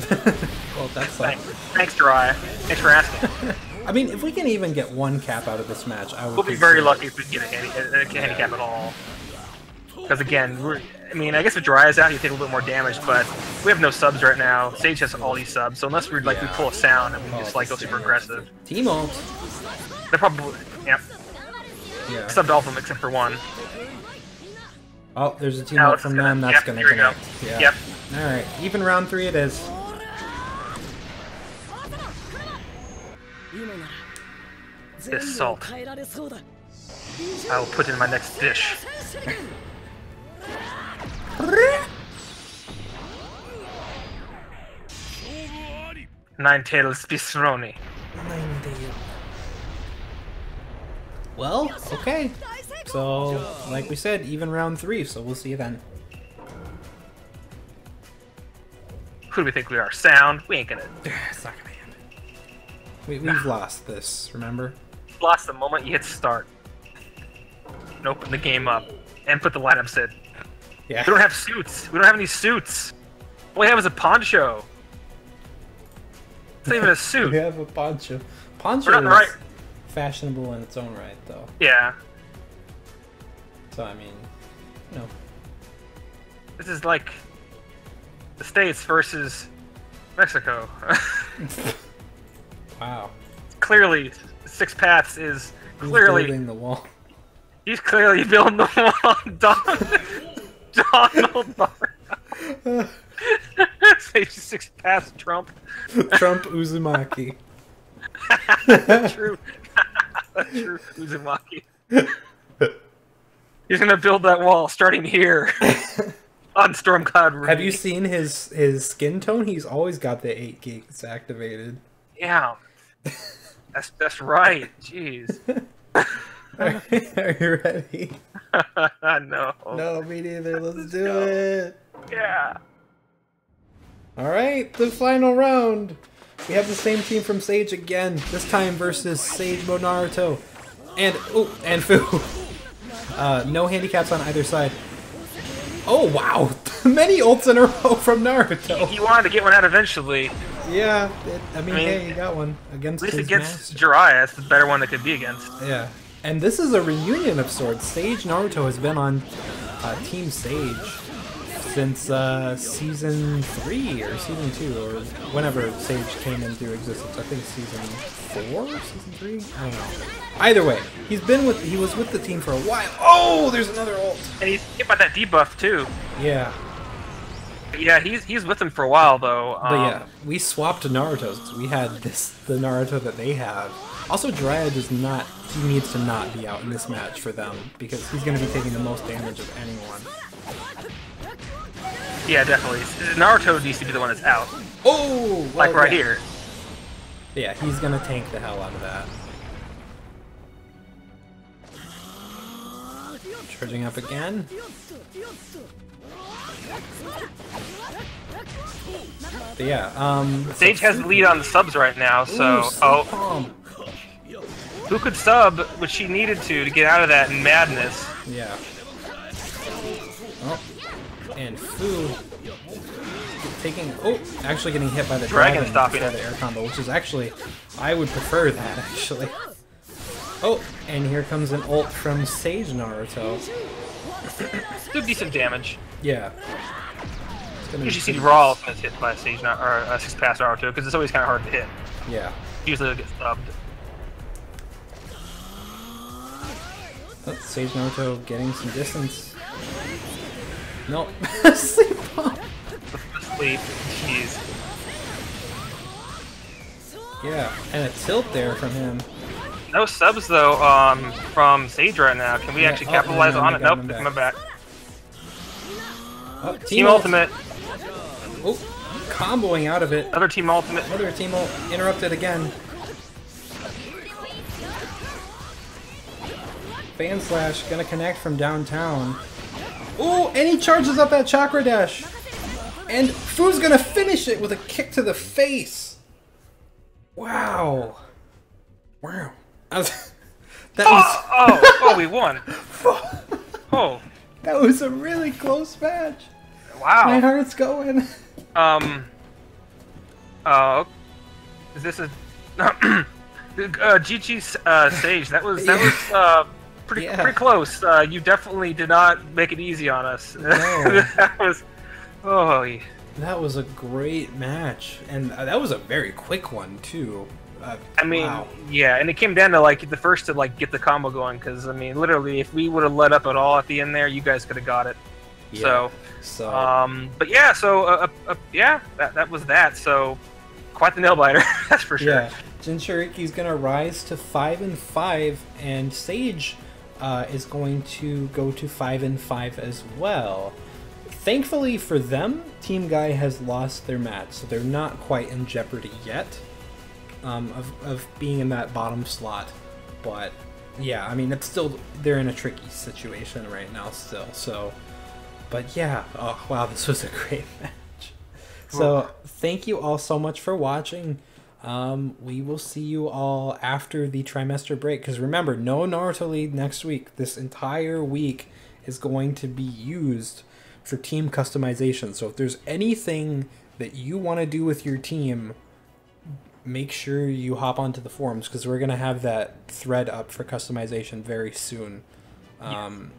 well, that's Thanks, Jiraiya. Thanks for asking. I mean, if we can even get 1 cap out of this match, I would. We'll be very lucky if we get a handicap at all. Because again, I guess if Jiraiya's out, you take a little bit more damage, but we have no subs right now. Sage has all these subs, so unless we pull a sound and we just go super aggressive. Team ult. They're probably yeah. Subbed all of them except for 1. Oh, there's a team ult from them. That's gonna connect. Yeah. Yep. All right, even round 3 it is. This salt, I will put in my next dish. Nine-tailed Spisroni. Well, okay. So, like we said, even round 3, so we'll see you then. Who do we think we are? Sound? We ain't gonna... It's not gonna end. We've lost this, remember? Lost the moment you hit start. And open the game up. And put the lineups in. Yeah. We don't have suits. We don't have any suits. All we have is a poncho. It's not even a suit. We have a poncho. Poncho We're not is fashionable in its own right, though. Yeah. So, I mean, no. This is like the States versus Mexico. Wow. Clearly, 6 Paths is clearly... He's building the wall. He's clearly building the wall. Donald Say 6 Paths Trump. Trump Uzumaki. True. True Uzumaki. He's gonna build that wall starting here on Stormcloud Ruby. Have you seen his skin tone? He's always got the 8 gigs activated. Yeah. That's right. Jeez. Are you ready? No. No, me neither. Let's do it. Yeah. Alright, the final round. We have the same team from Sage again. This time versus Sage Naruto. And Fu. No handicaps on either side. Oh wow! Many ults in a row from Naruto. He wanted to get one out eventually. Yeah, I mean, hey, he got one against at least his against master. Jiraiya. That's the better one that could be against. Yeah. And this is a reunion of sorts. Sage Naruto has been on Team Sage since season 3 or season 2 or whenever Sage came into existence. I think season 4, season 3. I don't know. Either way, he was with the team for a while. Oh, there's another ult. And he's hit by that debuff too. Yeah. Yeah, he's with them for a while though. But yeah, we swapped Naruto's. We had the Naruto that they have. Also, Jiraiya does not. He needs to not be out in this match for them because he's going to be taking the most damage of anyone. Yeah, definitely. Naruto needs to be the one that's out. Oh, well, like right here. Yeah, he's going to tank the hell out of that. Charging up again. But yeah, Sage has the lead on the subs right now, so who could sub what she needed to get out of that madness? Yeah. Oh, and Fu actually getting hit by the dragon stopping the air combo, which is actually, I would prefer that actually. Oh, and here comes an ult from Sage Naruto. Do decent damage. Yeah. You usually see raw ultimates hit by Sage or 6-pass Naruto because it's always kind of hard to hit. Yeah. Usually it'll get stubbed. Oh, Sage Naruto getting some distance. Nope. Sleep pop. Sleep. Jeez. Yeah, and a tilt there from him. No subs though from Sage right now. Can we actually capitalize on it? Nope, they're coming back. Oh, team ultimate. Oh, comboing out of it. Another team ultimate. Another team ult interrupted again. Fan slash gonna connect from downtown. Oh, and he charges up that chakra dash. And Fu's gonna finish it with a kick to the face. Wow. Wow. We won. Oh. That was a really close match. Wow. My heart's going. Is this a GG Sage? That was pretty close. You definitely did not make it easy on us. No. That was That was a great match, and that was a very quick one too. I mean, wow. Yeah, and it came down to like the first to like get the combo going, because I mean, literally, if we would have let up at all at the end there, you guys could have got it. Yeah. But yeah, yeah, that was that. So, quite the nail biter, that's for sure. Yeah, Jinchuriki's gonna rise to 5-5, and Sage is going to go to 5-5 as well. Thankfully for them, Team Guy has lost their match, so they're not quite in jeopardy yet of being in that bottom slot. But yeah, I mean, it's still, they're in a tricky situation right now still. So, but yeah, oh wow, this was a great match. So thank you all so much for watching. We will see you all after the trimester break, because remember, no Naruto League next week. This entire week is going to be used for team customization. So if there's anything that you want to do with your team, make sure you hop onto the forums, because we're going to have that thread up for customization very soon. And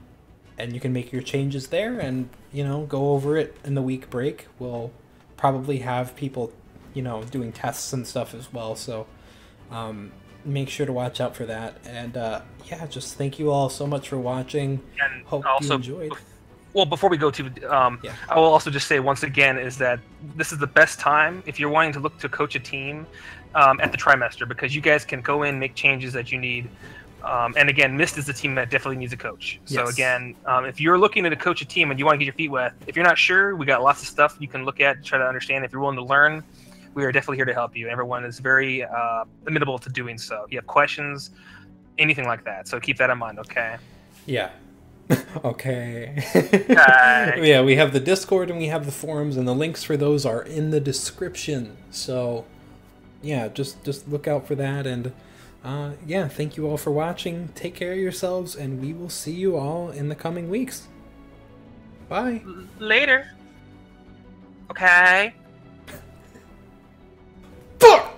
you can make your changes there and, you know, go over it in the week break. We'll probably have people, you know, doing tests and stuff as well. So make sure to watch out for that. And yeah, just thank you all so much for watching. And hope also, you enjoyed. Well, before we go to, I will also just say once again is that this is the best time if you're wanting to look to coach a team at the trimester, because you guys can go in, make changes that you need. And again, Mist is the team that definitely needs a coach. So again, if you're looking to coach a team and you want to get your feet wet, if you're not sure, we got lots of stuff you can look at, try to understand. If you're willing to learn, we are definitely here to help you. Everyone is very amenable to doing so. If you have questions, anything like that. So keep that in mind, okay? Yeah. Okay. Yeah, we have the Discord and we have the forums, and the links for those are in the description. So yeah, just look out for that. And yeah, thank you all for watching. Take care of yourselves, and we will see you all in the coming weeks. Bye. Later. Okay. Fuck!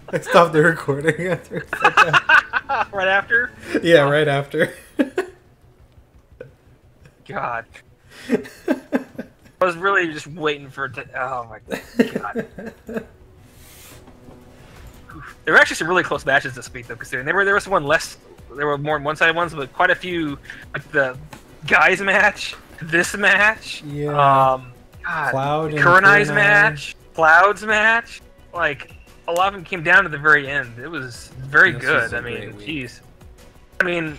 I stopped the recording after. Right after? Yeah, right after. God. I was really just waiting for it to... Oh my God. There were actually some really close matches this week, though, considering there was one less... There were more one-sided ones, but quite a few... Like the guys match, this match, yeah. God, Cloud and Kurenai's match, Cloud's match, like... A lot of them came down to the very end. It was very good. I mean, jeez. I mean,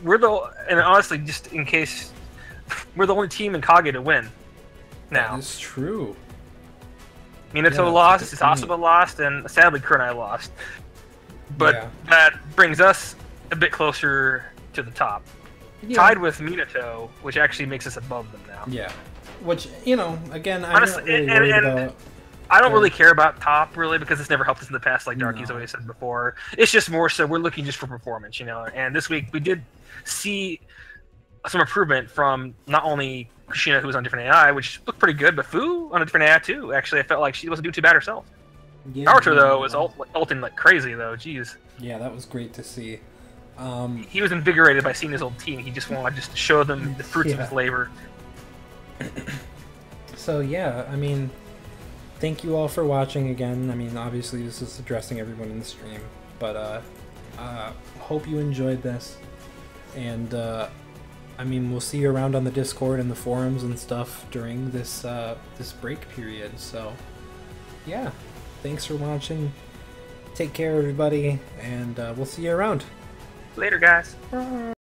and honestly, just in case, we're the only team in Kage to win now. That is true. Minato lost, Sasaba lost, and sadly Kurenai lost. But that brings us a bit closer to the top. Tied with Minato, which actually makes us above them now. Yeah. Which, you know, again, I'm honestly, not really worried about... I don't really care about top, really, because it's never helped us in the past, like Darky's always said before. It's just more so we're looking just for performance, you know. And this week we did see some improvement from not only Kushina, who was on different AI, which looked pretty good, but Fu on a different AI too. Actually, I felt like she wasn't doing too bad herself. Yeah, Naruto though was ulting like crazy though. Jeez. Yeah, that was great to see. He was invigorated by seeing his old team. He just wanted to show them the fruits of his labor. So yeah, I mean, thank you all for watching again. I mean, obviously this is addressing everyone in the stream, but hope you enjoyed this, and I mean, we'll see you around on the Discord and the forums and stuff during this this break period. So yeah, thanks for watching. Take care, everybody, and we'll see you around. Later, guys.